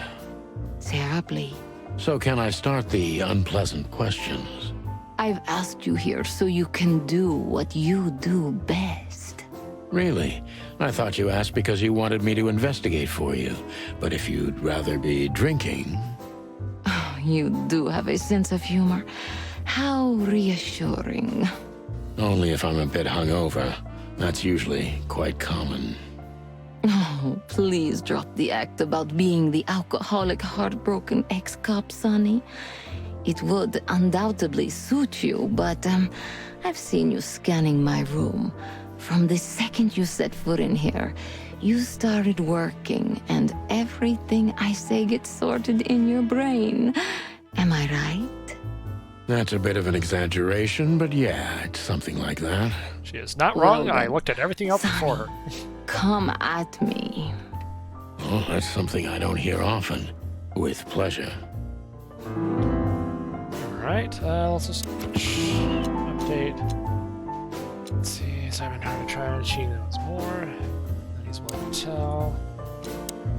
Terribly. So can I start the unpleasant questions? I've asked you here so you can do what you do best. Really? I thought you asked because you wanted me to investigate for you. But if you'd rather be drinking... Oh, you do have a sense of humor. How reassuring. Only if I'm a bit hungover. That's usually quite common. Oh, please drop the act about being the alcoholic, heartbroken ex-cop, Sonny. It would undoubtedly suit you, but I've seen you scanning my room. From the second you set foot in here, you started working, and everything I say gets sorted in your brain. Am I right? That's a bit of an exaggeration, but yeah, it's something like that. She is not wrong. I looked at everything else before her. Come at me. Oh, that's something I don't hear often. With pleasure. Alright, let's just update. Let's see, Simon Harder trying to cheat once more. And he's willing to tell.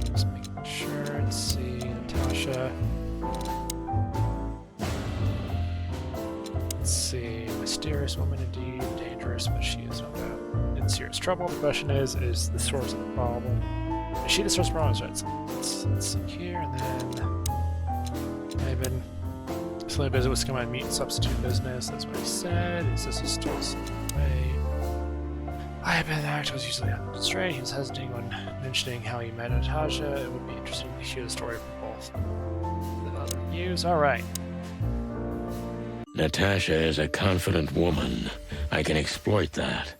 Just making sure. Let's see, Natasha. Let's see, mysterious woman indeed, dangerous, but she is no doubt in serious trouble. The question is the source of the problem? Is she the source of the problem? Let's see here, and then I've been slowly busy with scum and meat substitute business. That's what he said. Is this a still way? I have been there. I was usually straight. He was hesitating when mentioning how he met Natasha. It would be interesting to hear the story from both the other views. All right. Natasha is a confident woman. I can exploit that.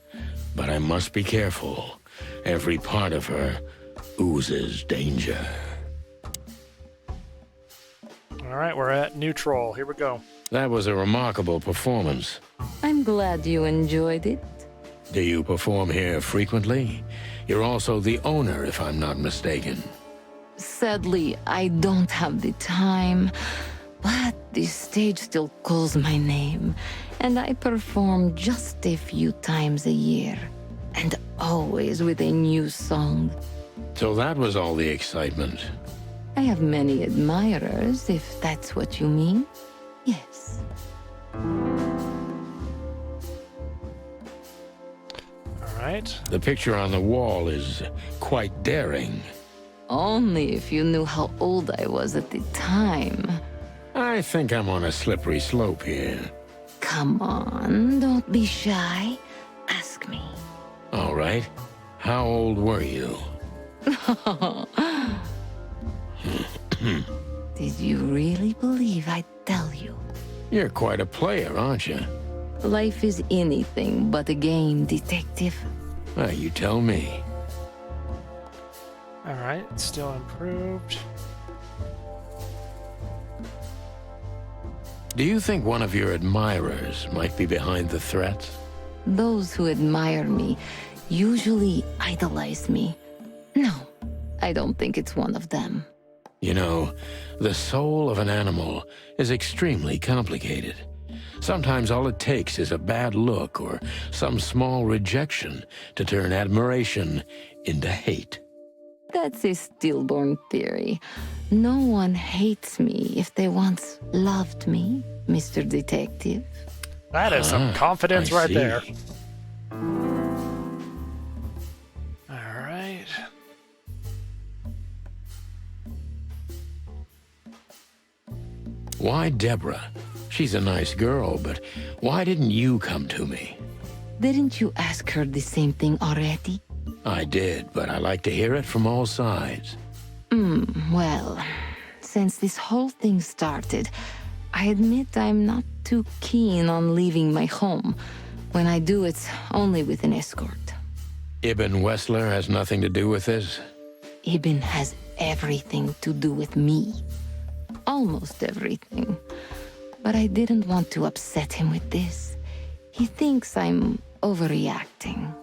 But I must be careful. Every part of her oozes danger. Alright, we're at neutral. Here we go. That was a remarkable performance. I'm glad you enjoyed it. Do you perform here frequently? You're also the owner, if I'm not mistaken. Sadly, I don't have the time. But this stage still calls my name, and I perform just a few times a year, and always with a new song. So that was all the excitement. I have many admirers, if that's what you mean. Yes. Alright. The picture on the wall is quite daring. Only if you knew how old I was at the time. I think I'm on a slippery slope here. Come on, don't be shy. Ask me. All right. How old were you? Did you really believe I'd tell you? You're quite a player, aren't you? Life is anything but a game, detective. Well, you tell me. Alright, still improved. Do you think one of your admirers might be behind the threats? Those who admire me usually idolize me. No, I don't think it's one of them. You know, the soul of an animal is extremely complicated. Sometimes all it takes is a bad look or some small rejection to turn admiration into hate. That's a stillborn theory. No one hates me if they once loved me, Mr. Detective. That is some confidence right there. Alright. Why Deborah? She's a nice girl, but why didn't you come to me? Didn't you ask her the same thing already? I did, but I like to hear it from all sides. Well, since this whole thing started, I admit I'm not too keen on leaving my home. When I do, it's only with an escort. Ibn Wessler has nothing to do with this? Ibn has everything to do with me. Almost everything. But I didn't want to upset him with this. He thinks I'm overreacting.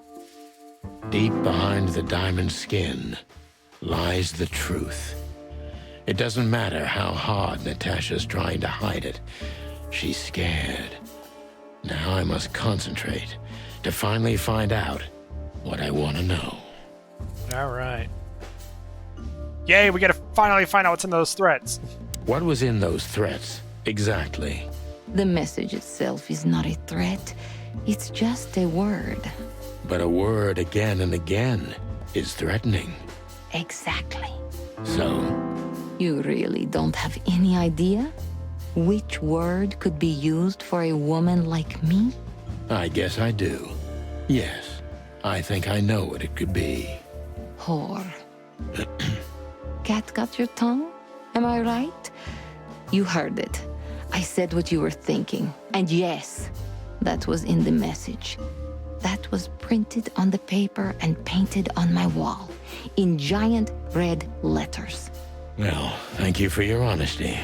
Deep behind the diamond skin lies the truth. It doesn't matter how hard Natasha's trying to hide it. She's scared. Now I must concentrate to finally find out what I want to know. Alright. Yay, we gotta finally find out what's in those threats. What was in those threats, exactly? The message itself is not a threat. It's just a word. But a word again and again is threatening. Exactly. So? You really don't have any idea? Which word could be used for a woman like me? I guess I do. Yes, I think I know what it could be. Whore. Cat got your tongue? Am I right? You heard it. I said what you were thinking. And yes, that was in the message. That was printed on the paper and painted on my wall in giant red letters. Well, thank you for your honesty.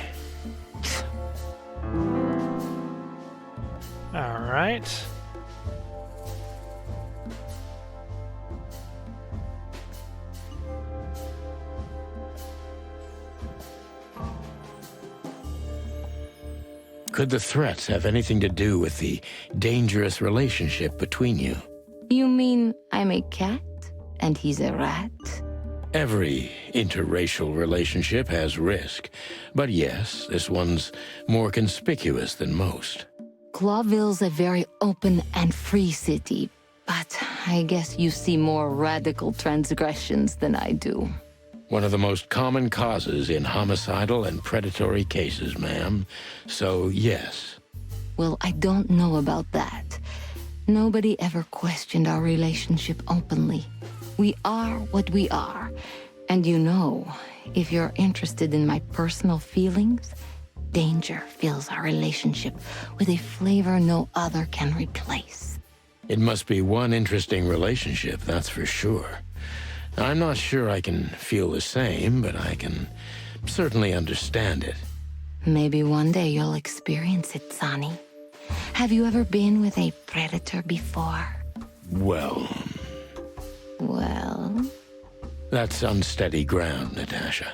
Alright. Could the threats have anything to do with the dangerous relationship between you? You mean I'm a cat and he's a rat? Every interracial relationship has risk, but yes, this one's more conspicuous than most. Clawville's a very open and free city, but I guess you see more radical transgressions than I do. One of the most common causes in homicidal and predatory cases, ma'am. So, yes. Well, I don't know about that. Nobody ever questioned our relationship openly. We are what we are. And you know, if you're interested in my personal feelings, danger fills our relationship with a flavor no other can replace. It must be one interesting relationship, that's for sure. I'm not sure I can feel the same, but I can certainly understand it. Maybe one day you'll experience it, Sonny. Have you ever been with a predator before? Well, that's unsteady ground, Natasha.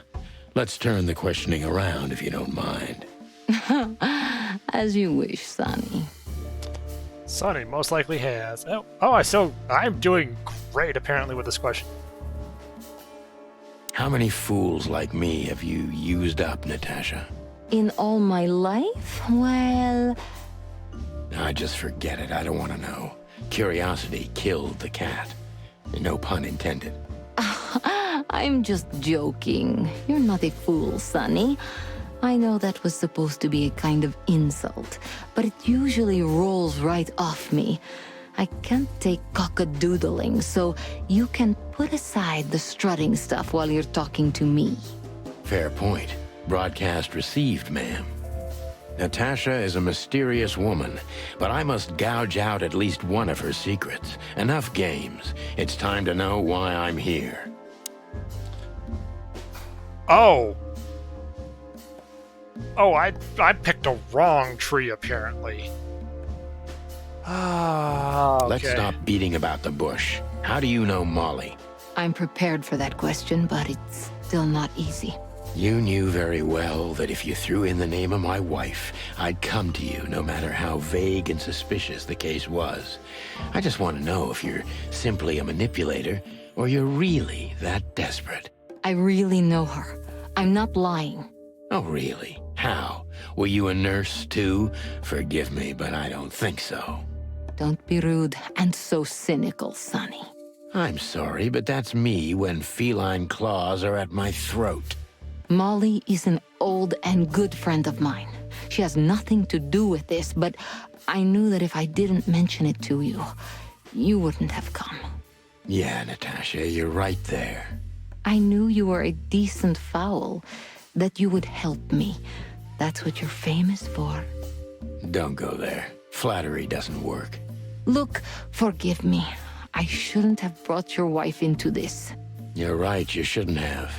Let's turn the questioning around if you don't mind. As you wish, Sonny. Sonny most likely has. I'm doing great apparently with this question. How many fools like me have you used up, Natasha? In all my life? Well... I just forget it. I don't want to know. Curiosity killed the cat. No pun intended. I'm just joking. You're not a fool, Sonny. I know that was supposed to be a kind of insult, but it usually rolls right off me. I can't take cockadoodling, so you can put aside the strutting stuff while you're talking to me. Fair point. Broadcast received, ma'am. Natasha is a mysterious woman, but I must gouge out at least one of her secrets. Enough games. It's time to know why I'm here. Oh, I picked a wrong tree, apparently. Okay. Let's stop beating about the bush. How do you know Molly? I'm prepared for that question, but it's still not easy. You knew very well that if you threw in the name of my wife, I'd come to you no matter how vague and suspicious the case was. I just want to know if you're simply a manipulator or you're really that desperate. I really know her. I'm not lying. Oh, really? How? Were you a nurse, too? Forgive me, but I don't think so. Don't be rude and so cynical, Sonny. I'm sorry, but that's me when feline claws are at my throat. Molly is an old and good friend of mine. She has nothing to do with this, but I knew that if I didn't mention it to you, you wouldn't have come. Yeah, Natasha, you're right there. I knew you were a decent fowl, that you would help me. That's what you're famous for. Don't go there. Flattery doesn't work. Look, forgive me. I shouldn't have brought your wife into this. You're right, you shouldn't have.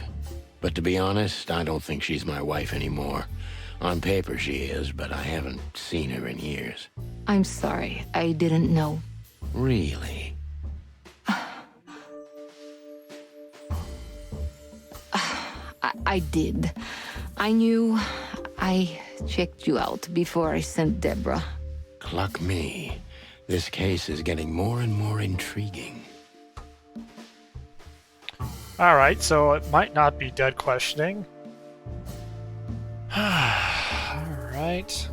But to be honest, I don't think she's my wife anymore. On paper she is, but I haven't seen her in years. I'm sorry, I didn't know. Really? I did. I knew. I checked you out before I sent Deborah. Cluck me. This case is getting more and more intriguing. Alright, so it might not be dead questioning. Alright.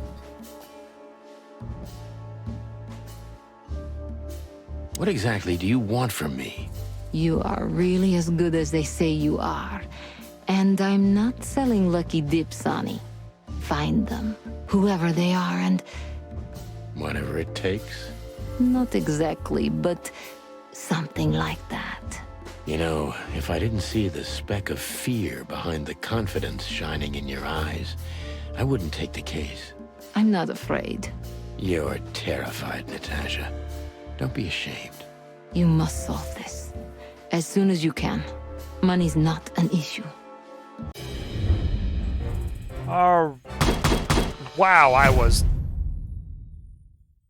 What exactly do you want from me? You are really as good as they say you are. And I'm not selling lucky dips, Sonny. Find them, whoever they are, and... Whatever it takes? Not exactly, but something like that. You know, if I didn't see the speck of fear behind the confidence shining in your eyes, I wouldn't take the case. I'm not afraid. You're terrified, Natasha. Don't be ashamed. You must solve this. As soon as you can. Money's not an issue. Wow,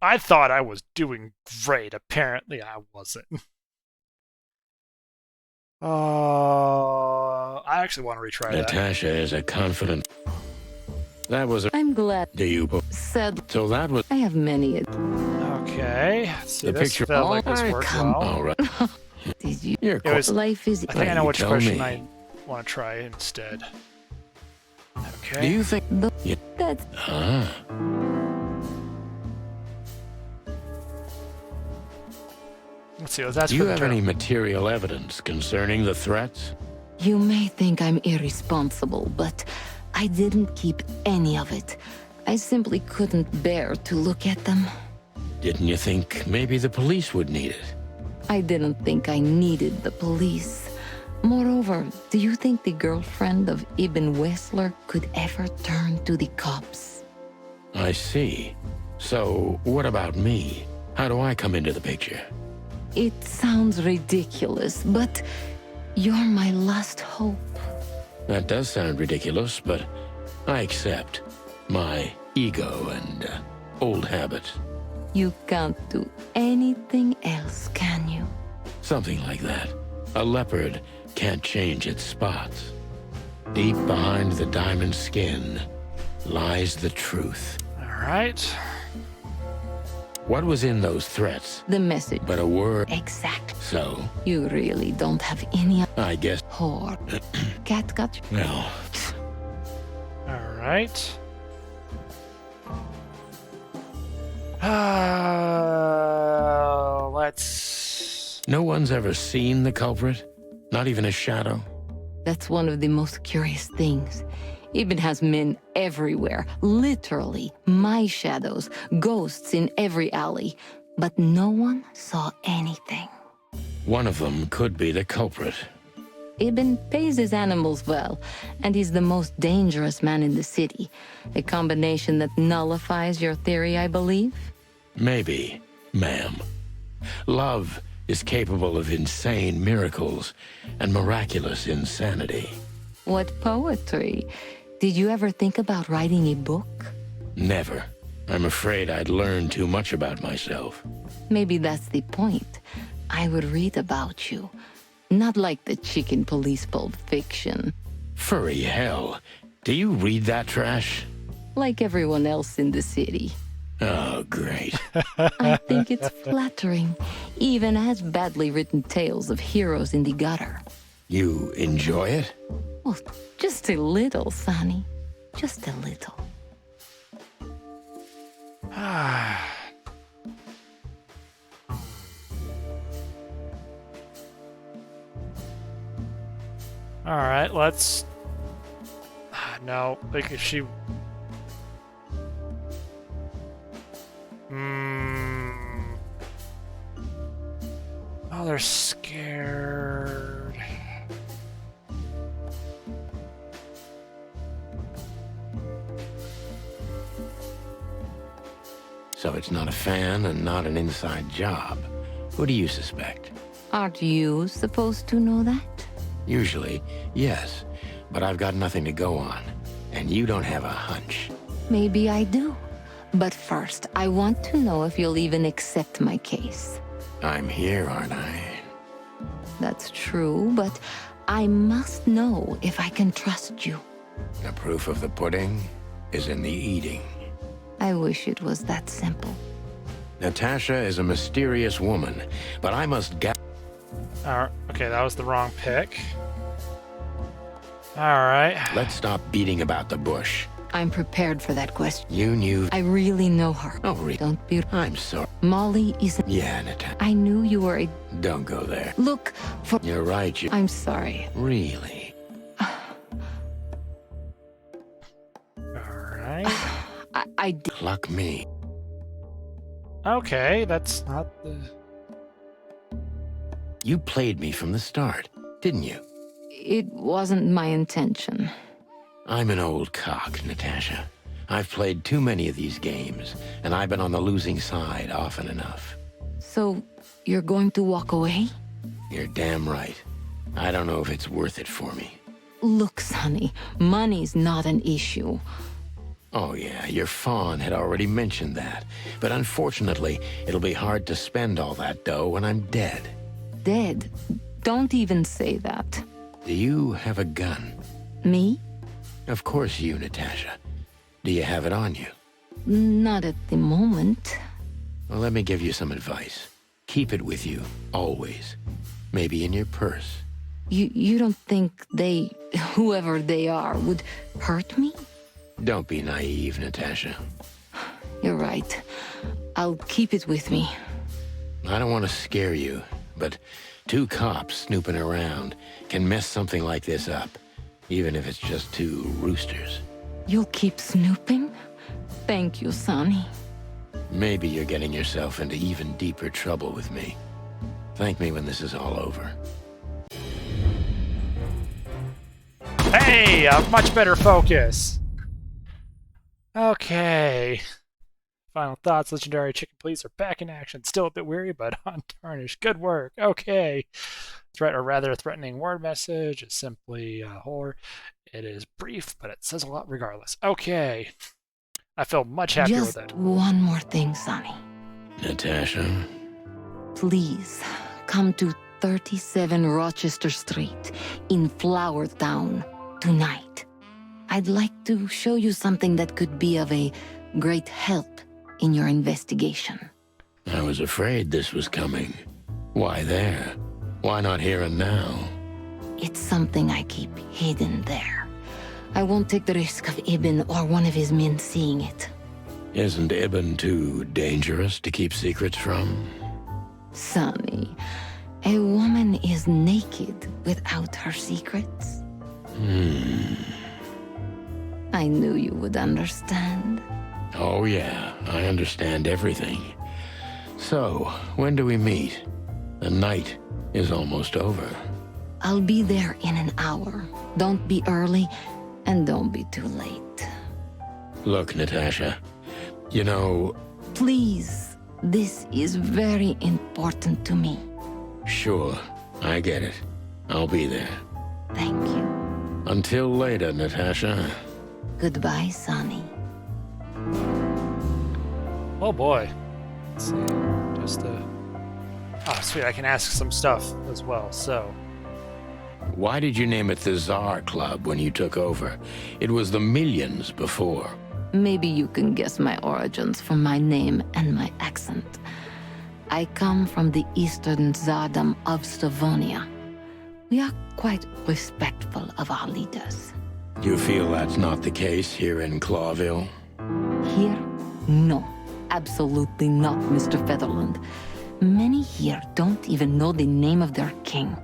I thought I was doing great. Apparently I wasn't. I actually want to retry that. Natasha is a confident... That was a... I'm glad. Do you... Said. So that was... I have many. Okay. Let's see, The this picture- felt like this Oh, worked come well. All right. Did you? You're It was- Life is. I think I know You which tell question me. I want to try instead. Okay. Do you think... Yeah. That's. Ah. Let's see, that's Do for you the have term. any material evidence concerning the threats? You may think I'm irresponsible, but I didn't keep any of it. I simply couldn't bear to look at them. Didn't you think maybe the police would need it? I didn't think I needed the police. Moreover, do you think the girlfriend of Ibn Wessler could ever turn to the cops? I see. So, what about me? How do I come into the picture? It sounds ridiculous, but you're my last hope. That does sound ridiculous, but I accept my ego and old habits. You can't do anything else, can you? Something like that. A leopard can't change its spots. Deep behind the diamond skin lies the truth. All right. What was in those threats? The message. But a word. Exact. So, You really don't have any I guess. whore. Cat got you. Well, All right. Let's... no one's ever seen the culprit? Not even a shadow? That's one of the most curious things. Ibn has men everywhere, literally, my shadows, ghosts in every alley. But no one saw anything. One of them could be the culprit. Ibn pays his animals well, and he's the most dangerous man in the city. A combination that nullifies your theory, I believe? Maybe, ma'am. Love is capable of insane miracles and miraculous insanity. What poetry. Did you ever think about writing a book? Never. I'm afraid I'd learn too much about myself. Maybe that's the point. I would read about you. Not like the chicken police Pulp Fiction. Furry hell. Do you read that trash? Like everyone else in the city. Oh, great. I think it's flattering, even as badly written tales of heroes in the gutter. You enjoy it? Well, just a little, Sonny. Just a little. All right, let's... No, like if she... Oh, they're scared. So it's not a fan and not an inside job. Who do you suspect? Aren't you supposed to know that? Usually, yes. But I've got nothing to go on. And you don't have a hunch. Maybe I do. But first, I want to know if you'll even accept my case. I'm here, aren't I? That's true, but I must know if I can trust you. The proof of the pudding is in the eating. I wish it was that simple. Natasha is a mysterious woman, but I must get... Okay, that was the wrong pick. Alright. Let's stop beating about the bush. I'm prepared for that question. You knew... I really know her. Oh, really? Don't be... I'm sorry. Molly isn't... Yeah, Natasha. I knew you were a... Don't go there. Look for... You're right, you... I'm sorry. Really? Alright. I did... Pluck me. Okay, that's not the... You played me from the start, didn't you? It wasn't my intention. I'm an old cock, Natasha. I've played too many of these games, and I've been on the losing side often enough. So, you're going to walk away? You're damn right. I don't know if it's worth it for me. Look, Sonny, money's not an issue. Oh yeah, your fawn had already mentioned that. But unfortunately, it'll be hard to spend all that dough when I'm dead. Dead? Don't even say that. Do you have a gun? Me? Of course you, Natasha. Do you have it on you? Not at the moment. Well, let me give you some advice. Keep it with you, always. Maybe in your purse. You don't think they, whoever they are, would hurt me? Don't be naive, Natasha. You're right. I'll keep it with me. I don't want to scare you, but 2 cops snooping around can mess something like this up, even if it's just 2 roosters. You'll keep snooping? Thank you, Sonny. Maybe you're getting yourself into even deeper trouble with me. Thank me when this is all over. Hey, a much better focus. Okay. Final thoughts. Legendary Chicken Police are back in action. Still a bit weary, but untarnished. Good work. Okay. Threat, or rather threatening word message, is simply horror. It is brief, but it says a lot regardless. Okay. I feel much happier with it. Just one more thing, Sonny. Natasha? Please, come to 37 Rochester Street in Flower Town tonight. I'd like to show you something that could be of a great help in your investigation. I was afraid this was coming. Why there? Why not here and now? It's something I keep hidden there. I won't take the risk of Ibn or one of his men seeing it. Isn't Ibn too dangerous to keep secrets from? Sonny, a woman is naked without her secrets. I knew you would understand. Oh yeah, I understand everything. So, when do we meet? The night is almost over. I'll be there in an hour. Don't be early, and don't be too late. Look, Natasha, you know... Please, this is very important to me. Sure, I get it. I'll be there. Thank you. Until later, Natasha. Goodbye, Sonny. Oh boy. Let's see. Just oh, sweet, I can ask some stuff as well, so... Why did you name it the Tsar Club when you took over? It was the Millions before. Maybe you can guess my origins from my name and my accent. I come from the eastern Tsardom of Slavonia. We are quite respectful of our leaders. You feel that's not the case here in Clawville? Here? No. Absolutely not, Mr. Featherland. Many here don't even know the name of their king.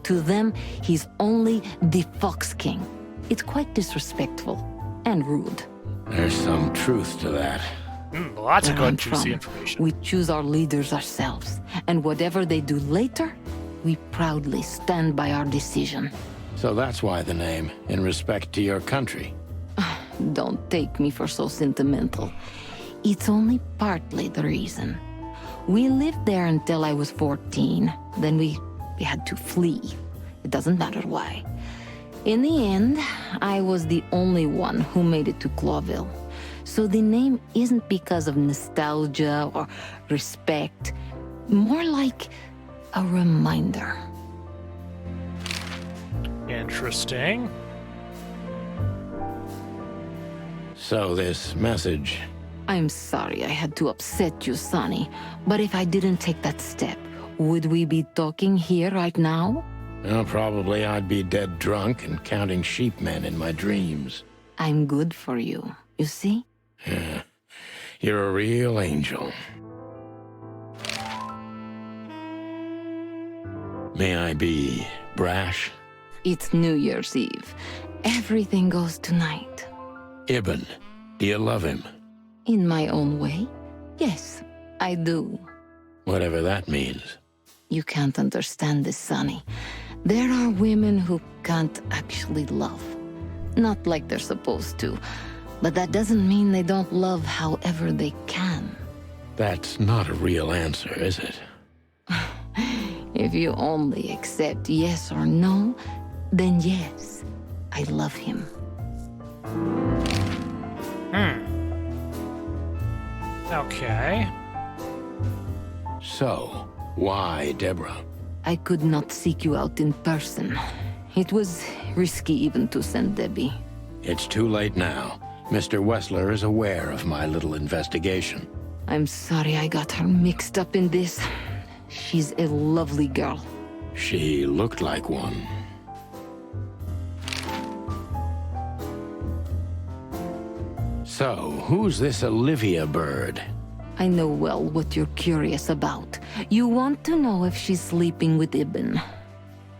To them, he's only the Fox King. It's quite disrespectful and rude. There's some truth to that. Lots of Where I'm good, juicy from, information. We choose our leaders ourselves, and whatever they do later, we proudly stand by our decision. So that's why the name, in respect to your country. Don't take me for so sentimental. It's only partly the reason. We lived there until I was 14. Then we had to flee. It doesn't matter why. In the end, I was the only one who made it to Clawville. So the name isn't because of nostalgia or respect. More like a reminder. Interesting. So this message... I'm sorry I had to upset you, Sonny, but if I didn't take that step, would we be talking here right now? Well, probably I'd be dead drunk and counting sheepmen in my dreams. I'm good for you, you see? Yeah, you're a real angel. May I be brash? It's New Year's Eve. Everything goes tonight. Ibn, do you love him? In my own way? Yes, I do. Whatever that means. You can't understand this, Sonny. There are women who can't actually love. Not like they're supposed to. But that doesn't mean they don't love however they can. That's not a real answer, is it? If you only accept yes or no, then yes, I love him. Okay. So, why Deborah? I could not seek you out in person. It was risky even to send Debbie. It's too late now. Mr. Wessler is aware of my little investigation. I'm sorry I got her mixed up in this. She's a lovely girl. She looked like one. So, who's this Olivia bird? I know well what you're curious about. You want to know if she's sleeping with Ibn.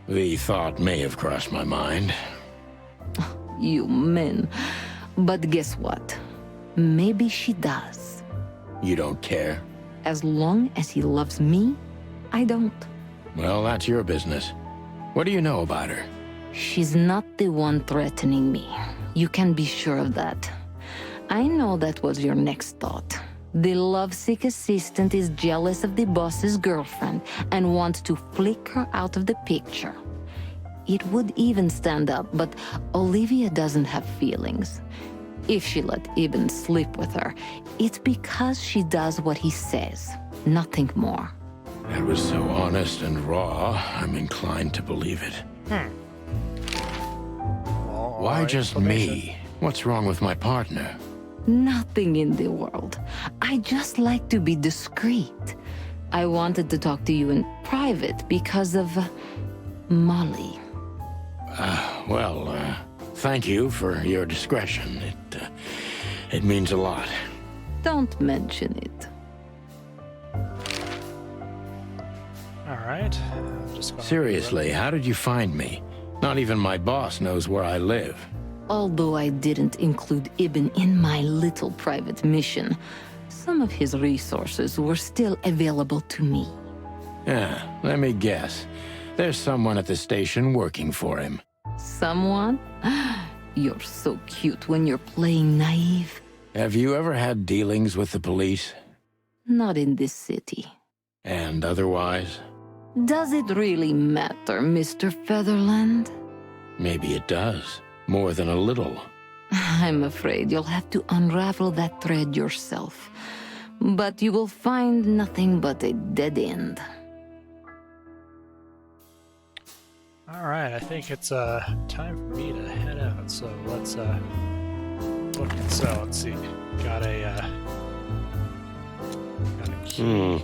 The thought may have crossed my mind. You men. But guess what? Maybe she does. You don't care? As long as he loves me, I don't. Well, that's your business. What do you know about her? She's not the one threatening me. You can be sure of that. I know that was your next thought. The lovesick assistant is jealous of the boss's girlfriend and wants to flick her out of the picture. It would even stand up, but Olivia doesn't have feelings. If she let Ibn sleep with her, it's because she does what he says, nothing more. That was so honest and raw, I'm inclined to believe it. Why just me? What's wrong with my partner? Nothing in the world. I just like to be discreet. I wanted to talk to you in private because of Molly. Thank you for your discretion. It means a lot. Don't mention it. Alright. Seriously, how did you find me? Not even my boss knows where I live. Although I didn't include Ibn in my little private mission, some of his resources were still available to me. Yeah, let me guess. There's someone at the station working for him. Someone? You're so cute when you're playing naive. Have you ever had dealings with the police? Not in this city. And otherwise? Does it really matter, Mr. Featherland? Maybe it does. More than a little. I'm afraid you'll have to unravel that thread yourself. But you will find nothing but a dead end. Alright, I think it's time for me to head out, so let's look and sell. Let's see. Got a key.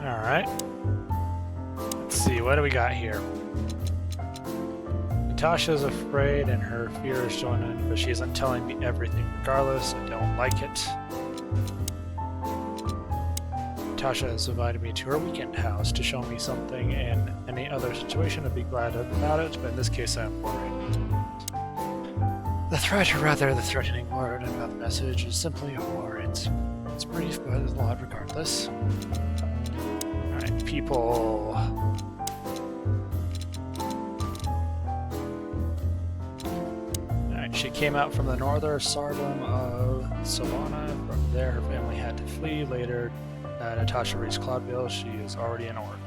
Alright. Let's see, what do we got here? Natasha's afraid and her fear is showing in, but she isn't telling me everything. Regardless, I don't like it. Natasha has invited me to her weekend house to show me something. In any other situation, I'd be glad about it, but in this case, I'm worried. The threat, or rather the threatening word about the message, is simply a war. It's brief, but it's a lot regardless. Alright, people... Alright, she came out from the northern Sardom of Savannah. From there, her family had to flee. Later, Natasha reached Cloudville. She was already an orphan.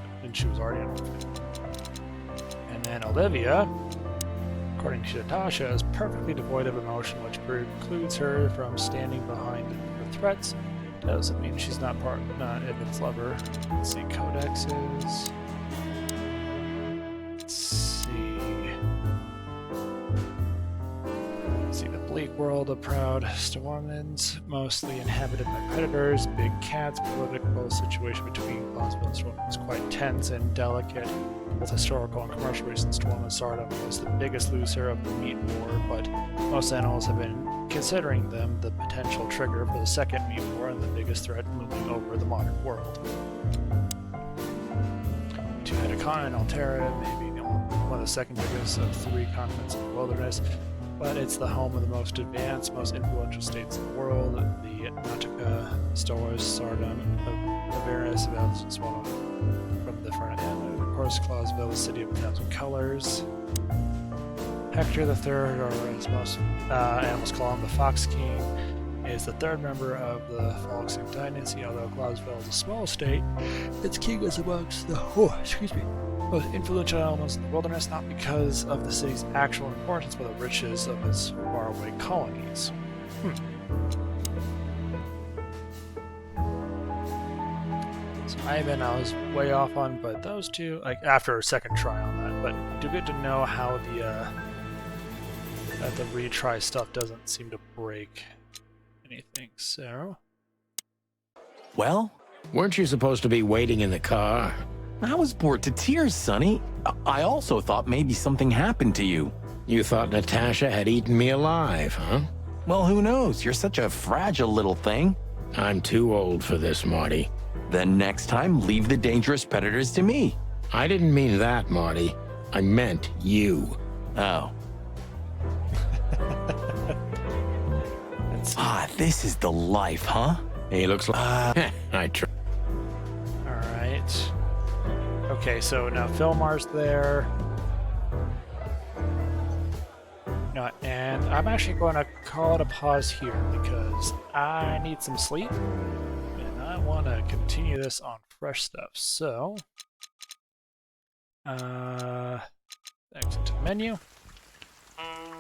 And then Olivia, according to Natasha, is perfectly devoid of emotion, which precludes her from standing behind the threats. Doesn't mean she's not Ibn's lover. Let's see, codexes. Let's see, the bleak world of proud Stormlands, mostly inhabited by predators, big cats. Political situation between Cloudville and Stormlands is quite tense and delicate. Both historical and commercial reasons, Stormland Sardom was the biggest loser of the meat war, but most analysts have been considering them the potential trigger for the second meat war and the biggest threat looming over the modern world. Two-headed continent, Altera, maybe one of the second biggest of three continents in the wilderness, but it's the home of the most advanced, most influential states in the world, the Nautica, Storos, Sardom, Avernus, Valswallow, from the front end. Of course, Cloudville, the city of a thousand colors. Hector III, or as most animals call him, the Fox King, is the third member of the Phyloxan dynasty. Although Cloudville is a small state, its king is amongst the most influential elements in the wilderness, not because of the city's actual importance, but the riches of its faraway colonies. So Ivan, I was way off on, but those two, like after a second try on that. But do good to know how that the retry stuff doesn't seem to break anything. So, well, weren't you supposed to be waiting in the car? I was bored to tears, Sonny. I also thought maybe something happened to you. You thought Natasha had eaten me alive, huh? Well, who knows? You're such a fragile little thing. I'm too old for this, Marty. Then next time, leave the dangerous predators to me. I didn't mean that, Marty. I meant you. Oh. This is the life, huh? He looks like... I try. Alright. Okay, so now Filmar's there. No, and I'm actually going to call it a pause here because I need some sleep. And I want to continue this on fresh stuff. So, exit to the menu.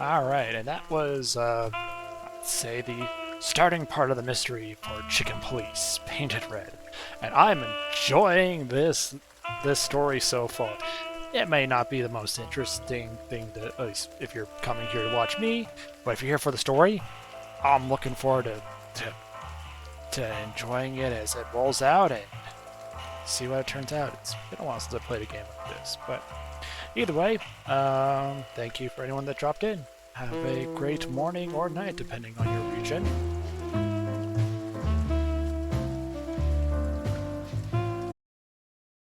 Alright, and that was, let's say, the starting part of the mystery for Chicken Police, Painted Red. And I'm enjoying this story so far. It may not be the most interesting thing to, at least if you're coming here to watch me, but if you're here for the story, I'm looking forward to enjoying it as it rolls out and see what it turns out. It's been a while since I played a game like this, but either way, thank you for anyone that dropped in. Have a great morning or night, depending on your region.